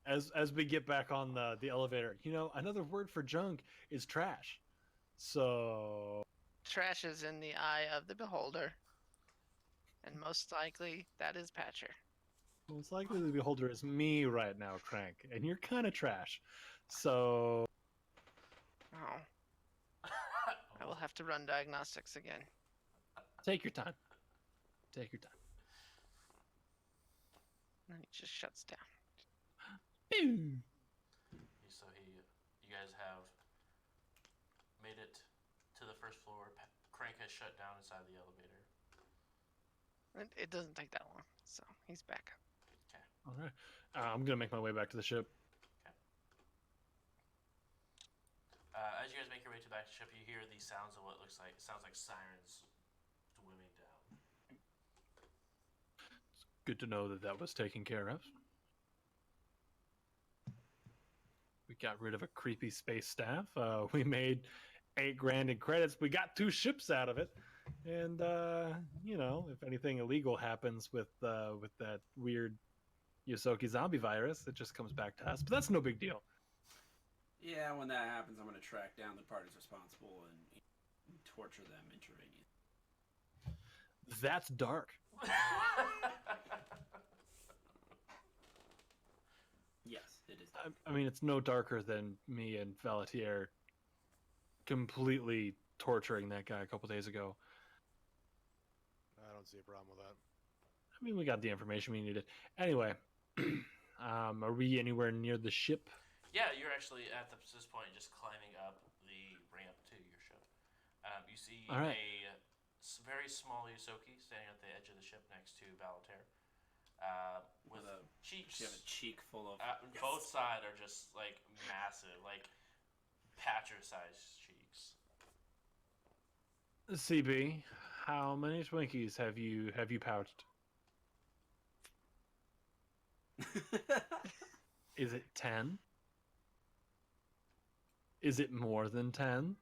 As we get back on the elevator, another word for junk is trash. So Trash is in the eye of the beholder, and most likely that is Patcher. most likely the beholder is me right now, Crank, and you're kind of trash. So Oh, I will have to run diagnostics again. take your time. Take your time. And he just shuts down. Boom. So you guys have made it to the first floor. Crank has shut down inside the elevator. It doesn't take that long, so he's back up. All right. I'm gonna make my way back to the ship. As you guys make your way to back to the ship, you hear the sounds of what sounds like sirens swimming down. It's good to know that was taken care of. We got rid of a creepy space staff. We made $8,000 in credits. We got 2 ships out of it. And if anything illegal happens with that weird Yosoki zombie virus, it just comes back to us. But that's no big deal. Yeah, when that happens, I'm going to track down the parties responsible and torture them intravenously. That's dark. Yes, it is. I mean, it's no darker than me and Valetier completely torturing that guy a couple days ago. I don't see a problem with that. I mean, we got the information we needed. Anyway, are we anywhere near the ship? Yeah, you're actually at this point just climbing up the ramp to your ship. You see All right. a very small Yosoki standing at the edge of the ship next to Valetair. With cheeks. She have a cheek full of. Both sides are just like massive, like Patcher-sized cheeks. CB, how many Twinkies have you pouched? Is it 10? Is it more than 10?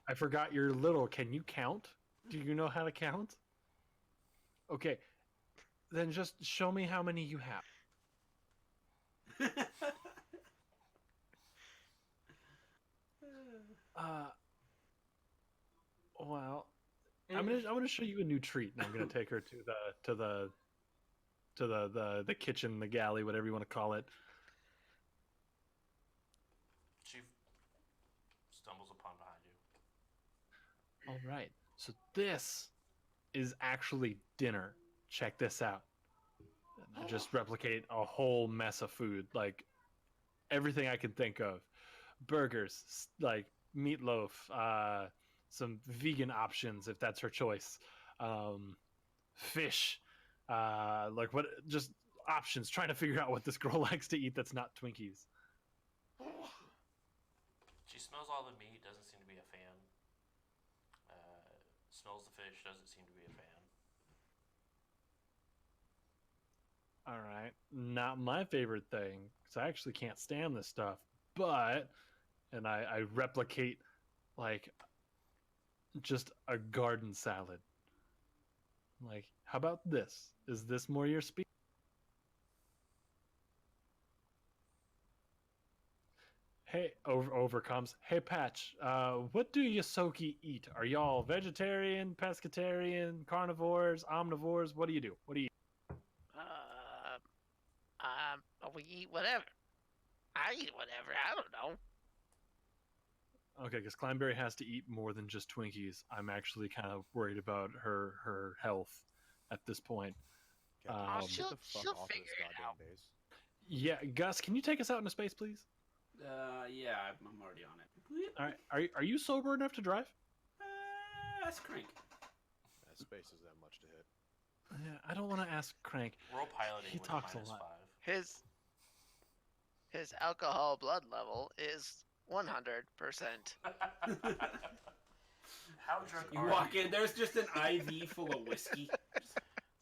I forgot you're little. Can you count? Do you know how to count? Okay. Then just show me how many you have. Well, I'm gonna show you a new treat, and I'm gonna take her to the kitchen, the galley, whatever you want to call it. She stumbles upon behind you. All right. So this is actually dinner. Check this out. I just replicate a whole mess of food, like everything I can think of. Burgers, like meatloaf, some vegan options if that's her choice. Fish, like what? Just options. Trying to figure out what this girl likes to eat that's not Twinkies. She smells all the meat, doesn't seem to be a fan. Smells the fish, doesn't seem to be a fan. All right, not my favorite thing because I actually can't stand this stuff. But, and I replicate like just a garden salad. Like, how about this? Is this more your speed? Hey, overcomes. Hey, Patch. What do Yosoki eat? Are y'all vegetarian, pescatarian, carnivores, omnivores? What do you do? What do you? We eat whatever. I eat whatever. I don't know. Okay, because Climeberry has to eat more than just Twinkies. I'm actually kind of worried about her health at this point. Captain, get she'll the fuck she'll off of figure this it goddamn out. base. Yeah, Gus, can you take us out into space, please? Yeah, I'm already on it. All right, are you sober enough to drive? That's Crank. That space is that much to hit. I don't want to ask Crank. Roll piloting He with talks a minus lot. 5. His alcohol blood level is 100%. How drunk You are walk you? in, there's just an IV full of whiskey.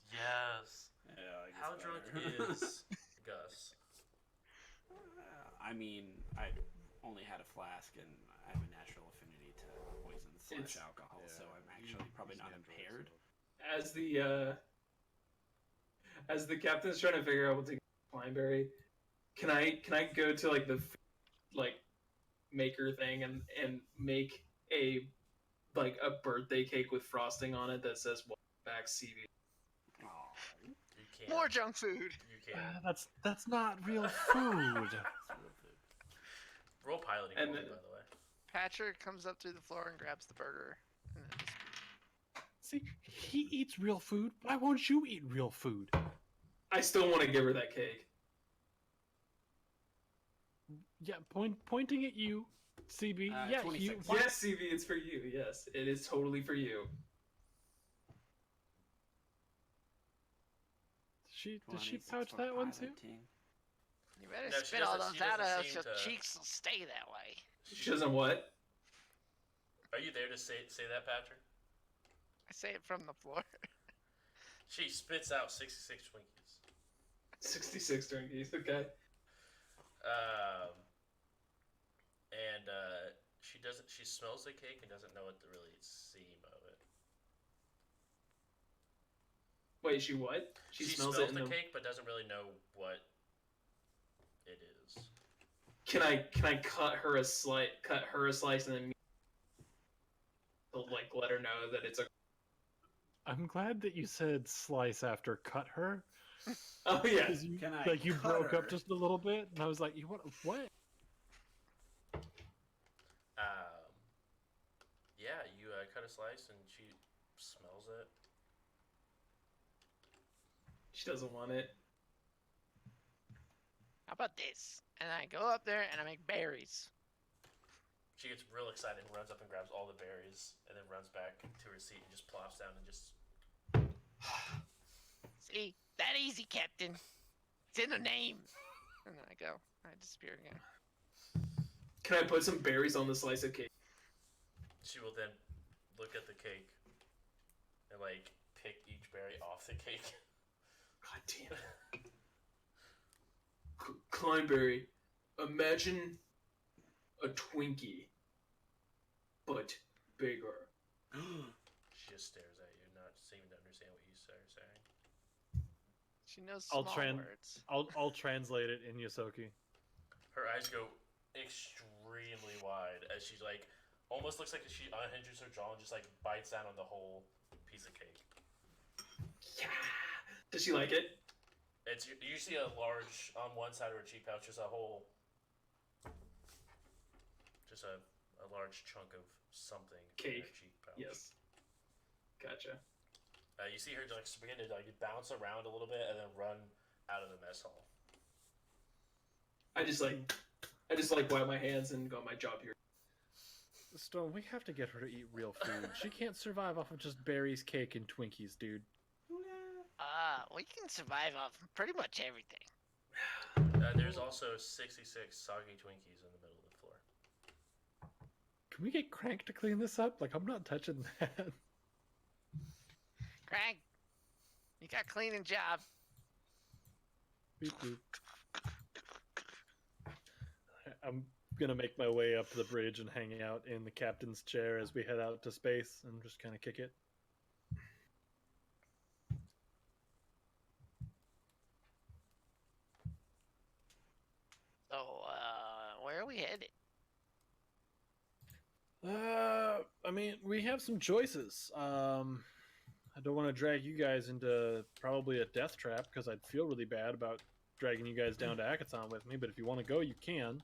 Yes. Yeah, How drunk is Gus? I mean, I only had a flask, and I have a natural affinity to poison It's- / alcohol, Yeah, so I'm actually probably he's not an android, impaired. so- As the captain's trying to figure out what to get Kleinberry, can I go to like the like maker thing and make a like a birthday cake with frosting on it that says "Welcome back, CV"? Aw. You can't. More junk food. You can't. That's not real food. Roll piloting And for me, then- by the way. Patrick comes up through the floor and grabs the burger. And then just, See, he eats real food. Why won't you eat real food? I still want to give her that cake. Yeah, pointing at you, CB. Yeah, 26. Yes, CV, it's for you. Yes, it is totally for you. Does she 26 pouch for that one too? piloting. you better No, she spit all doesn't- those she out, or doesn't else seem your to- cheeks will stay that way. She doesn't what? Are you there to say that, Patrick? I say it from the floor. She spits out 66 Twinkies. 66 Twinkies. Okay. And she doesn't. She smells the cake and doesn't know what to really seem of it. Wait, she what? She smells it in the the. cake, but doesn't really know what it is. Can I cut her a slice? Cut her a slice and then to like let her know that it's a. I'm glad that you said slice after cut her. Oh yeah. 'Cause you, Can I like you cut broke her? up just a little bit, and I was like, "You what? What?" Yeah, you cut a slice and she smells it. She doesn't want it. How about this? And I go up there and I make berries. She gets real excited and runs up and grabs all the berries, and then runs back to her seat and just plops down and just. See? That easy, Captain. It's in the name. And then I go. I disappear again. Can I put some berries on the slice of cake? She will then look at the cake and like pick each berry off the cake. God damn it. Kleinberry, imagine a Twinkie, but bigger. She just stares at you, not seeming to understand what you are saying. She knows I'll small words. I'll translate it in Yosoki. Her eyes go extremely wide as she's like, almost looks like she unhinges her jaw and just like bites down on the whole piece of cake. Yeah. Does she like it? It's you see a large on one side of her cheek pouch, just a large chunk of something in Cake. her cheek pouch. Yes. Gotcha. You see her like begin to like bounce around a little bit and then run out of the mess hall. I just like wipe my hands and go, my job here. Stone, we have to get her to eat real food. She can't survive off of just berries, cake, and Twinkies, dude. We can survive off pretty much everything. There's also 66 soggy Twinkies in the middle of the floor. Can we get Crank to clean this up? Like, I'm not touching that. Craig, you got a cleaning job. Beep, boop. I'm gonna make my way up the bridge and hang out in the captain's chair as we head out to space and just kind of kick it. So, where are we headed? I mean, we have some choices. I don't want to drag you guys into probably a death trap because I'd feel really bad about dragging you guys down to Akaton with me. But if you want to go, you can.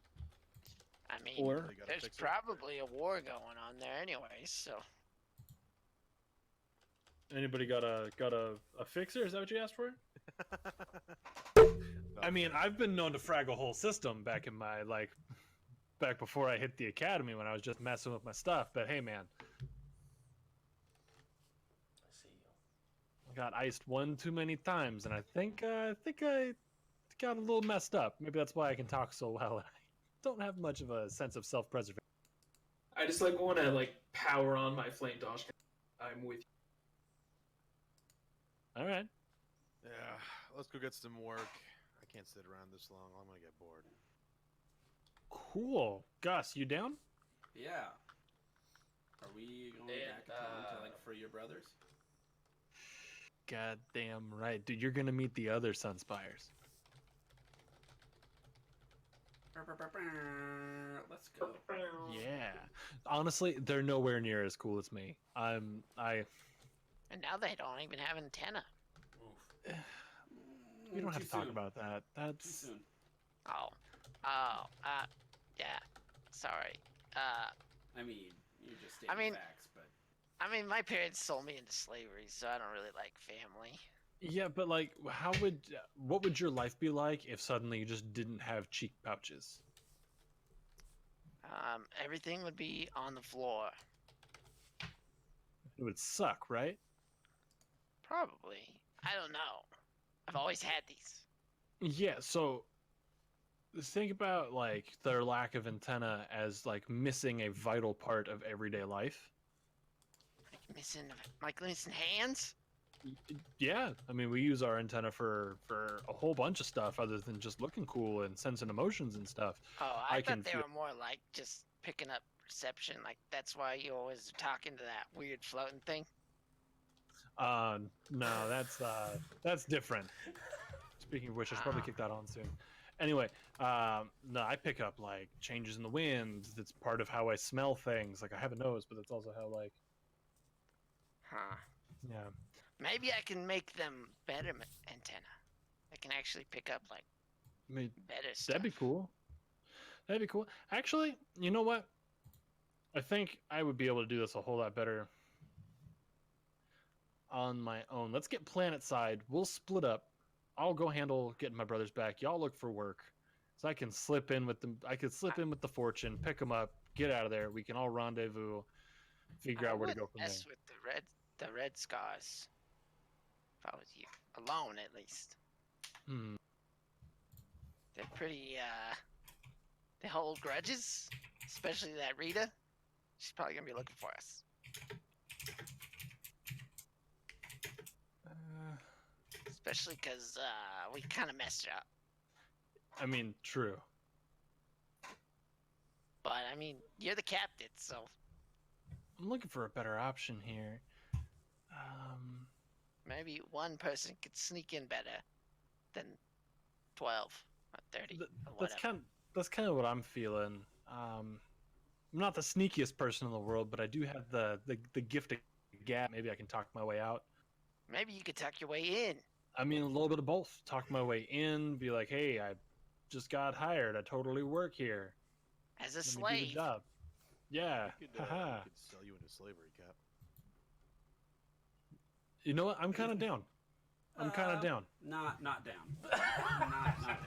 I mean, Or They gotta there's fix it. probably a war going on there anyway, so. anybody got a fixer? Is that what you asked for? I mean, I've been known to frag a whole system back in my back before I hit the academy when I was just messing with my stuff. But hey, man, I see you. got iced one too many times, and I think I got a little messed up. Maybe that's why I can talk so well. I don't have much of a sense of self-preservation. I just want to power on my flame dodge. I'm with you. All right. Yeah, let's go get some work. I can't sit around this long. I'm gonna get bored. Cool. Gus, you down? Yeah. Are we going back to town to free your brothers? Goddamn right, dude. You're gonna meet the other Sunspires. Let's go. Yeah. Honestly, they're nowhere near as cool as me. I And now they don't even have antenna. Oof. we don't have Too to talk soon. about that. Too That's soon. Yeah. Sorry. I mean, you're just stating I mean- facts, but I mean, my parents sold me into slavery, so I don't really like family. yeah, but like what would your life be like if suddenly you just didn't have cheek pouches? Everything would be on the floor. It would suck, right? Probably. I don't know. I've always had these. Yeah, so think about like their lack of antenna as like missing a vital part of everyday life. Like missing hands? Yeah, I mean we use our antenna for a whole bunch of stuff other than just looking cool and sensing emotions and stuff. Oh, I I can thought they feel- were more like just picking up perception. Like that's why you always are talking to that weird floating thing. No, that's different. Speaking of which, I should probably kick that on soon. Anyway, no, I pick up like changes in the wind. That's part of how I smell things. Like I have a nose, but that's also how like Huh. yeah. Maybe I can make them better antenna. I can actually pick up like I mean, better stuff. that'd be cool. That'd be cool. Actually, you know what? I think I would be able to do this a whole lot better on my own. Let's get planet side. We'll split up. I'll go handle getting my brothers back. Y'all look for work, so I can slip in with them. I could slip in with the fortune, pick them up, get out of there. We can all rendezvous, figure out where to go from there. Mess with the red scars. If I was you, alone at least. Hmm. They're pretty. They hold grudges, especially that Rita. She's probably gonna be looking for us. Especially because we kind of messed her up. I mean, true. But I mean, you're the captain, so I'm looking for a better option here. maybe one person could sneak in better than 12 or 30 or That's whatever. that's kind of what I'm feeling. I'm not the sneakiest person in the world, but I do have the gift of gab. Maybe I can talk my way out. Maybe you could tuck your way in. I mean, a little bit of both. Talk my way in. Be like, hey, I just got hired. I totally work here. As a Let me do slave. the job. Yeah. We could sell you into slavery, Cap. You know what? I'm kind of down. I'm kind of down. Not down. not down.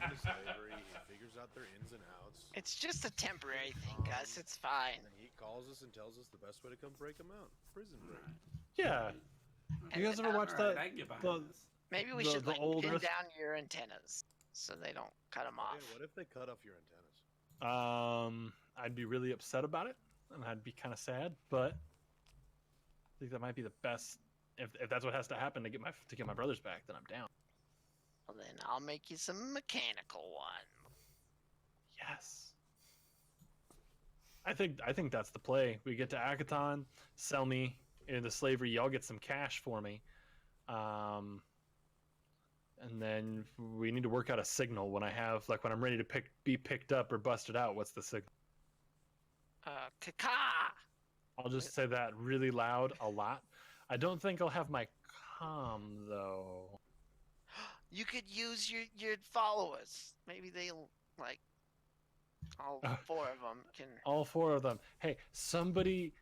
Into slavery, he figures out their ins and outs. It's just a temporary thing, Gus. It's fine. And then he calls us and tells us the best way to come break him out. Prison break. Yeah. You guys ever watch Alright, that? I can get behind the- this. Maybe we The- should the like old pin Earth- down your antennas so they don't cut them off. Yeah, what if they cut off your antennas? I'd be really upset about it, and I'd be kind of sad. But I think that might be the best. If that's what has to happen to get my brothers back, then I'm down. Well, then I'll make you some mechanical one. Yes. I think that's the play. We get to Akaton, sell me into slavery. Y'all get some cash for me, and then we need to work out a signal when I'm ready to be picked up or busted out. What's the signal? Kaka! I'll just say that really loud a lot. I don't think I'll have my comm though. You could use your followers. Maybe they'll like all four of them can. All four of them. Hey, somebody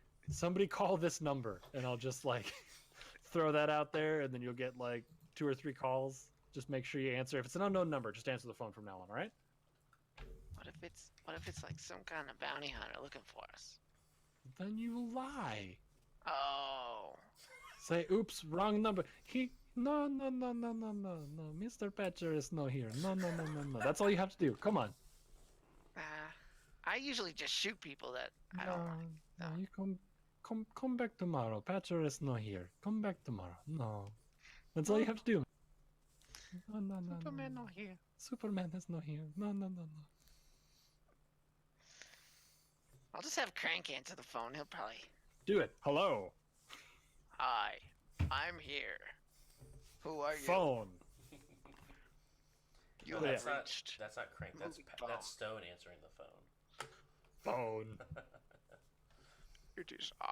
call this number, and I'll just like throw that out there, and then you'll get like 2 or 3 calls. Just make sure you answer. If it's an unknown number, just answer the phone from now on. All right? What if it's like some kind of bounty hunter looking for us? Then you lie. Oh. Say, "Oops, wrong number." No, no, no, no, no, no, no. Mr. Patcher is no here. No, no, no, no, no. That's all you have to do. Come on. I usually just shoot people that I No, don't mind. no, No. you come back tomorrow. Patcher is not here. Come back tomorrow. No. That's all you have to do. No, no, no, Superman no. not here. Superman is not here. No, no, no, no. I'll just have Crank answer the phone. He'll probably. Do it. Hello. Hi, I'm here. Who are you? Phone. You Oh, have that's not reached. that's not Crank. That's movie that's phone. Stone answering the phone. Phone. It is I.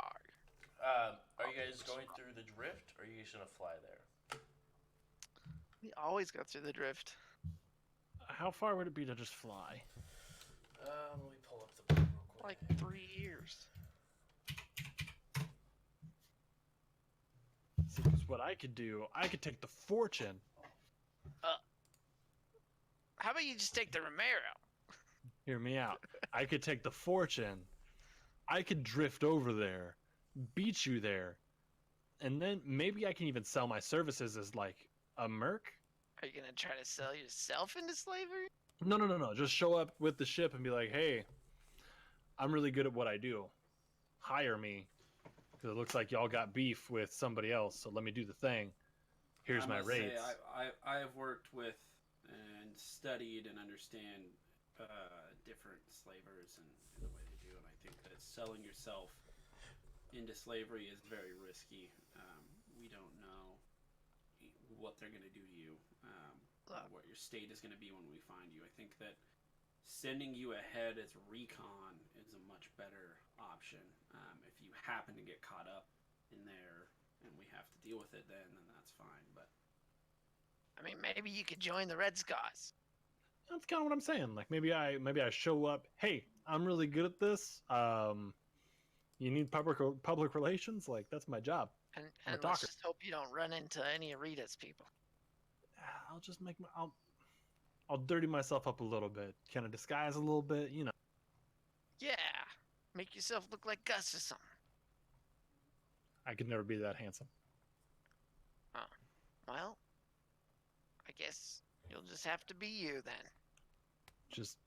Are you guys going through the drift, or are you just gonna fly there? We always go through the drift. How far would it be to just fly? Let me pull up the book real quick. Like 3 years. See, because what I could do, I could take the Fortune. How about you just take the Romero? Hear me out. I could take the Fortune. I could drift over there, beat you there, and then maybe I can even sell my services as like a merc. Are you gonna try to sell yourself into slavery? No, no, no, no. Just show up with the ship and be like, hey, I'm really good at what I do. Hire me. Because it looks like y'all got beef with somebody else, so let me do the thing. Here's I my must say, rates. I have worked with and studied and understand different slavers and the way they do, and I think that selling yourself into slavery is very risky. We don't know what they're going to do to you, or what your state is going to be when we find you. I think that sending you ahead as recon is a much better option. If you happen to get caught up in there and we have to deal with it, then that's fine. But I mean, maybe you could join the Red Scars. That's kind of what I'm saying. Like maybe I show up. Hey, I'm really good at this. You need public relations. Like that's my job. And, I'm a and let's talker. just hope you don't run into any Arita's people. I'll just make my. I'll dirty myself up a little bit. Kind of disguise a little bit. You know. Yeah. Make yourself look like Gus or something. I could never be that handsome. Well, I guess you'll just have to be you then. Just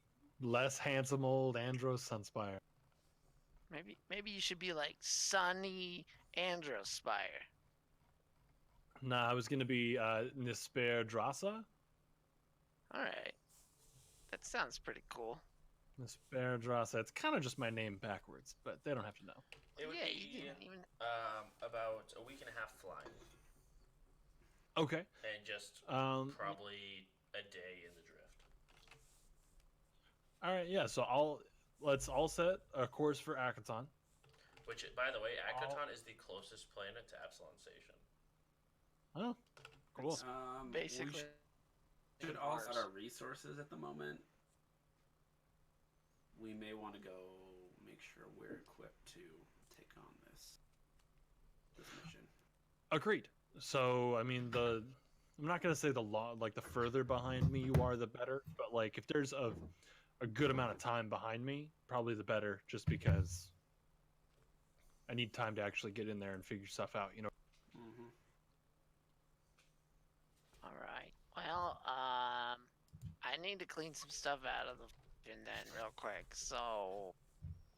less handsome old Andros Sunspire. Maybe you should be like Sonny Androspire. Nah, I was gonna be Nisper Drasa. Alright. That sounds pretty cool. Nisper Drasa. It's kind of just my name backwards, but they don't have to know. It would Yeah, be you didn't even. about a week and a half flying, Okay. and just probably a day in the drift. All right. Yeah. So let's all set a course for Akaton. Which, by the way, Akaton is the closest planet to Absalon Station. Oh, cool. Basically. we should also add our resources at the moment. We may want to go make sure we're equipped to take on this mission. Agreed. So I mean I'm not gonna say the further behind me you are, the better. But like if there's a good amount of time behind me, probably the better. Just because I need time to actually get in there and figure stuff out. You know. Mm-hmm. Alright. Well, I need to clean some stuff out of the and then real quick. So,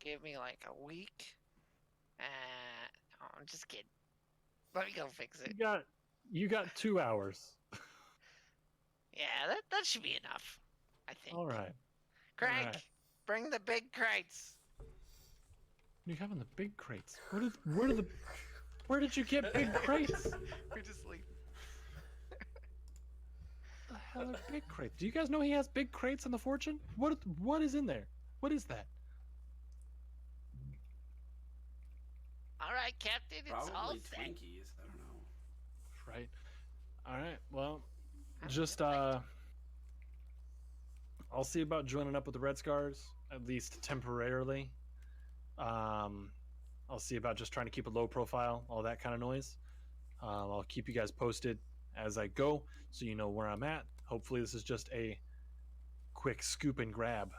give me like a week. Oh, I'm just kidding. Let me go fix it. You got 2 hours. Yeah, that should be enough. I think. All right. Crank, alright. bring the big crates. You having the big crates? Where did you get big crates? We're just sleeping. The hell are big crates? Do you guys know he has big crates in the Fortune? What is in there? What is that? All right, Captain, it's all Probably set. Twinkies. I don't know. Right. All right. Well, I'm just like- I'll see about joining up with the Red Scars at least temporarily. I'll see about just trying to keep a low profile, all that kind of noise. I'll keep you guys posted as I go, so you know where I'm at. Hopefully, this is just a quick scoop and grab.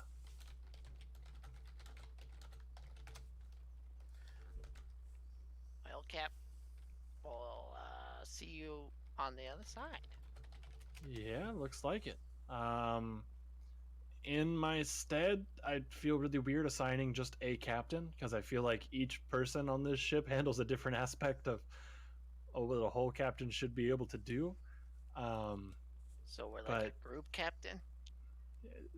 Well, Cap, we'll see you on the other side. Yeah, looks like it. In my stead, I'd feel really weird assigning just a captain because I feel like each person on this ship handles a different aspect of what a whole captain should be able to do. Um, So we're like But- a group captain.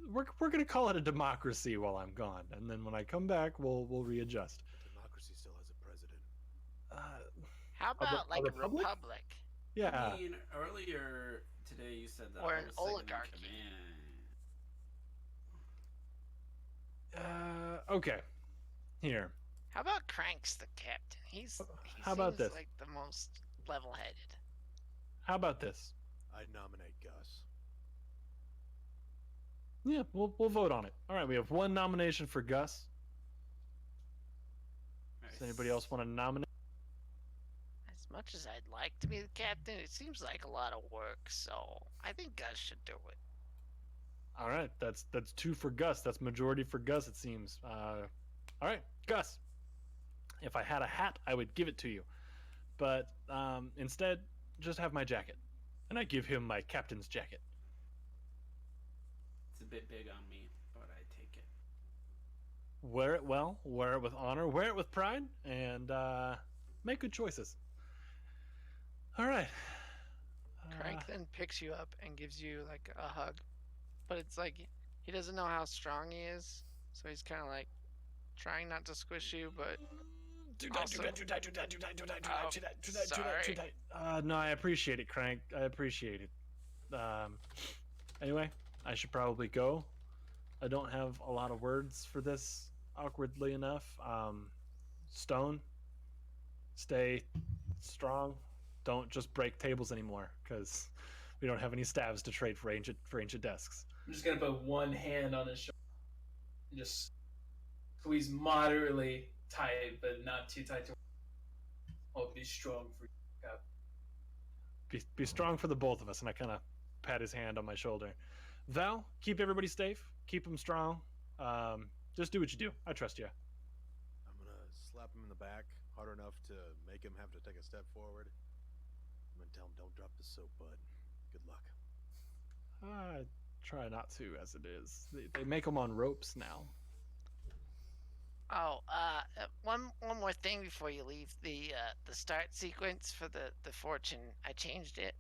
we're gonna call it a democracy while I'm gone, and then when I come back, we'll readjust. Democracy still has a president. How A about like a republic? republic? Yeah. I mean, earlier today you said that Or I an was second in oligarchy. command. Okay. Here. How about Crank's the captain? He How about seems this? like the most level-headed. How about this? I'd nominate Gus. Yeah, we'll vote on it. All right, we have one nomination for Gus. Does anybody else want to nominate? As much as I'd like to be the captain, it seems like a lot of work. So I think Gus should do it. All right, that's 2 for Gus. That's majority for Gus, it seems. All right, Gus. If I had a hat, I would give it to you, but instead, just have my jacket, and I give him my captain's jacket. It's a bit big on me, but I take it. Wear it well, wear it with honor, wear it with pride, and make good choices. All right. Crank then picks you up and gives you like a hug, but it's like he doesn't know how strong he is, so he's kind of like trying not to squish you, but No, I appreciate it, Crank. I appreciate it. Anyway, I should probably go. I don't have a lot of words for this, awkwardly enough. Stone, stay strong. Don't just break tables anymore, because we don't have any staves to trade for ancient desks. I'm just gonna put one hand on his shoulder and just squeeze moderately tight, but not too tight to. I'll be strong for you. Cap. Be strong for the both of us. And I kind of pat his hand on my shoulder. Val, keep everybody safe. Keep them strong. Just do what you do. I trust you. I'm gonna slap him in the back hard enough to make him have to take a step forward. I'm gonna tell him, don't drop the soap, bud. Good luck. I try not to, as it is. They make them on ropes now. oh, one more thing before you leave. The start sequence for the fortune, I changed it.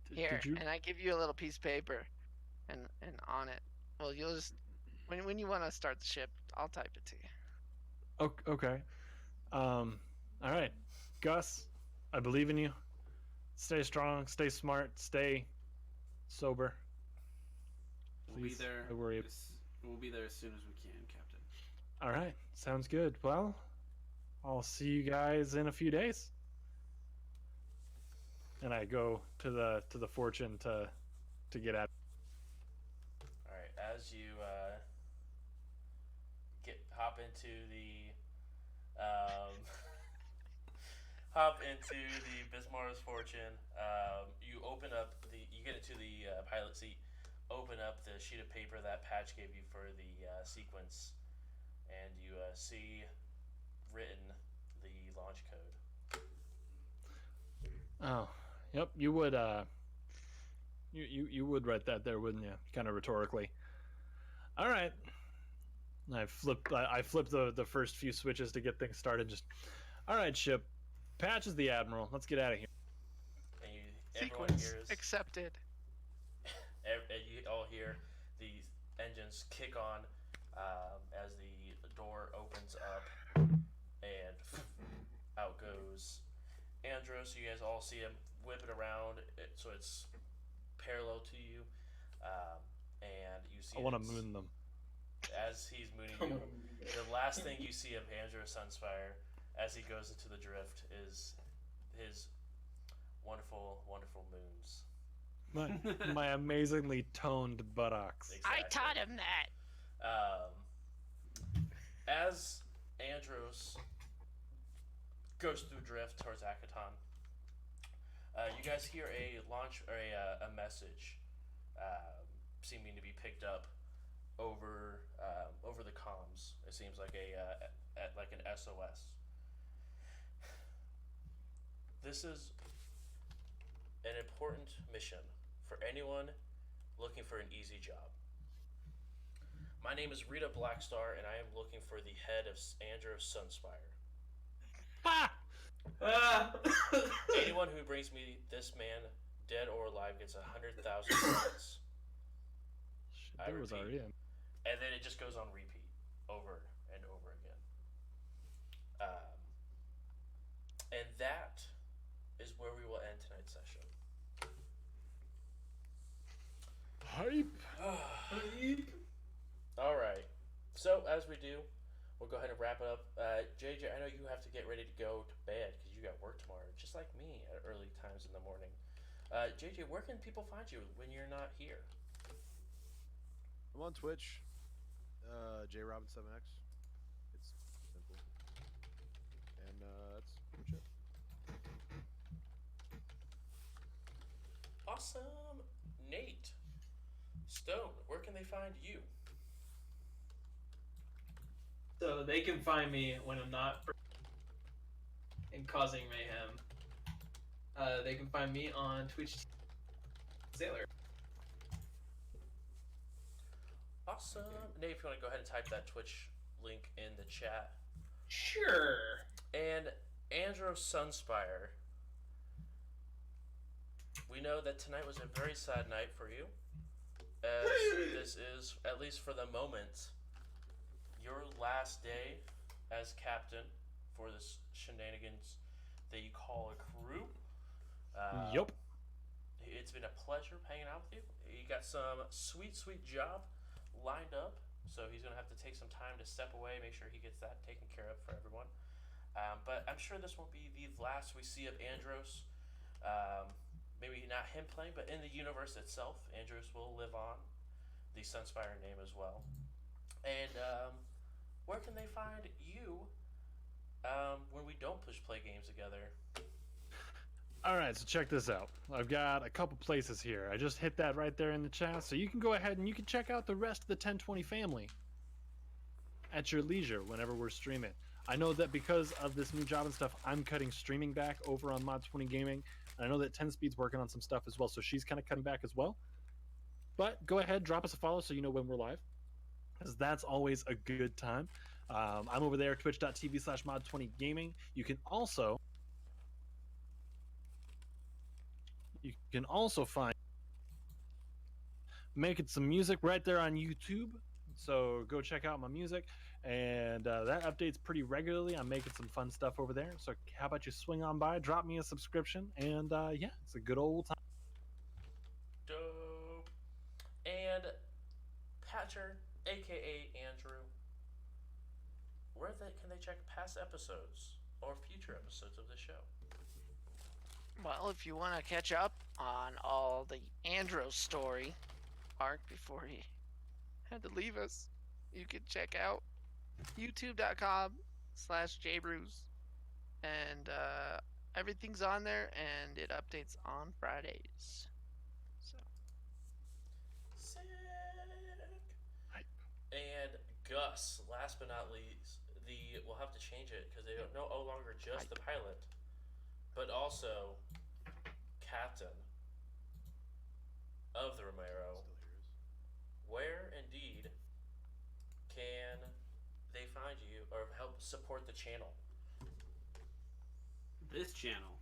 Here, Did you? and I give you a little piece of paper, and on it. Well, you'll just when you want to start the ship, I'll type it to you. Okay. All right, Gus. I believe in you. Stay strong. Stay smart. Stay sober. We'll be Please, there. I worry. We'll be there as soon as we can, Captain. All right, sounds good. Well, I'll see you guys in a few days. And I go to the fortune to get at. All right, as you hop into the Bismarck's fortune, you open up you get into the pilot seat, open up the sheet of paper that Patch gave you for the sequence, and you see written the launch code. Oh, yep. You would you would write that there, wouldn't you? Kind of rhetorically. All right. I flip the first few switches to get things started. Just, all right, ship. Patch is the admiral. Let's get out of here. And everyone Sequence hears, accepted. and you all hear the engines kick on as the door opens up, and out goes Andros. You guys all see him whip it around, so it's parallel to you, and you see. I want to it's- moon them. As he's mooning you, the last thing you see of Andros Sunspire as he goes into the drift is his wonderful, wonderful moons. My amazingly toned buttocks. I Exactly. taught him that. As Andros goes through drift towards Akaton, you guys hear a launch or a message seeming to be picked up over the comms. It seems like like an SOS. This is important mission for anyone looking for an easy job. My name is Rita Blackstar, and I am looking for the head of Andros Sunspire. Ha! Ah! Anyone who brings me this man, dead or alive, gets 100,000 credits. Shit, I there was repeat. already in. And then it just goes on repeat over and over again. And that is where we will end tonight's session. Hype. All right. So as we do, we'll go ahead and wrap it up. JJ, I know you have to get ready to go to bed because you got work tomorrow, just like me at early times in the morning. JJ, where can people find you when you're not here? I'm on Twitch, JRobin7x. It's simple, and that's pretty much it. Awesome. Nate Stone, where can they find you? So they can find me when I'm not and causing mayhem. They can find me on Twitch. Sailor. Awesome. Nate, if you want to go ahead and type that Twitch link in the chat. Sure. And Andros Sunspire, we know that tonight was a very sad night for you, as this is, at least for the moment, your last day as captain for this shenanigans that you call a crew. Yup. It's been a pleasure hanging out with you. You got some sweet job lined up, so he's going to have to take some time to step away, make sure he gets that taken care of for everyone. But I'm sure this won't be the last we see of Andros. Maybe not him playing, but in the universe itself, Andros will live on, the Sunspire name as well. And where can they find you when we don't play games together? All right, so check this out. I've got a couple places here. I just hit that right there in the chat, so you can go ahead and you can check out the rest of the 1020 family at your leisure whenever we're streaming. I know that because of this new job and stuff, I'm cutting streaming back over on Mod 20 Gaming. And I know that 10 Speed's working on some stuff as well, so she's kind of cutting back as well. But go ahead, drop us a follow so you know when we're live, because that's always a good time. I'm over there, twitch.tv/mod20gaming. You can also find making some music right there on YouTube. So go check out my music, and that updates pretty regularly. I'm making some fun stuff over there. So how about you swing on by, drop me a subscription, and yeah, it's a good old time. Dope. And Patcher, aka Andrew, where can they check past episodes or future episodes of the show? Well, if you want to catch up on all the Andros story arc before he had to leave us, you can check out youtube.com/jbrews, and everything's on there, and it updates on Fridays. So Sick. Hype. And Gus, last but not least, we'll have to change it because they don't no longer just the pilot, but also captain of the Romero. Still hears. Where indeed can they find you or help support the channel? This channel.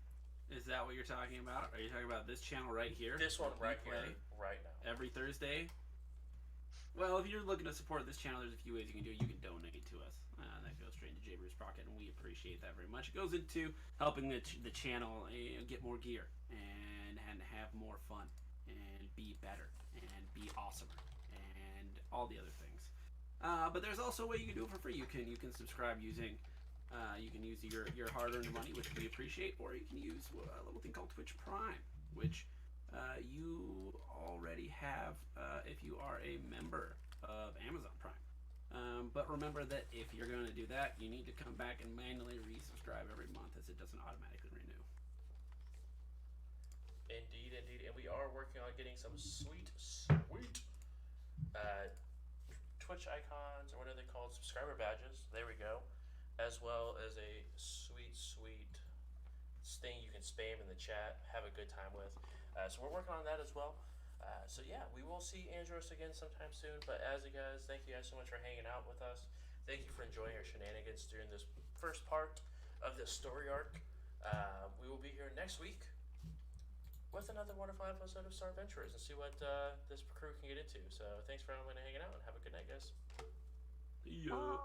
Is that what you're talking about? Are you talking about this channel right here? This one that we right play here, right now. every Thursday? Well, if you're looking to support this channel, there's a few ways you can do it. You can donate to us. That goes straight into Jaber's pocket, and we appreciate that very much. It goes into helping the channel get more gear and have more fun and be better and be awesomer and all the other things. But there's also a way you can do it for free. You can subscribe using you can use your hard-earned money, which we appreciate, or you can use a little thing called Twitch Prime, which you already have if you are a member of Amazon Prime. But remember that if you're going to do that, you need to come back and manually resubscribe every month, as it doesn't automatically renew. Indeed. And we are working on getting some sweet Twitch icons, or what are they called? Subscriber badges. There we go. As well as a sweet thing you can spam in the chat, have a good time with. So we're working on that as well. So yeah, we will see Andros again sometime soon. But as you guys, thank you guys so much for hanging out with us. Thank you for enjoying our shenanigans during this first part of this story arc. We will be here next week with another wonderful episode of Star Adventurers and see what this crew can get into. So thanks for everyone hanging out and have a good night, guys. Yeah.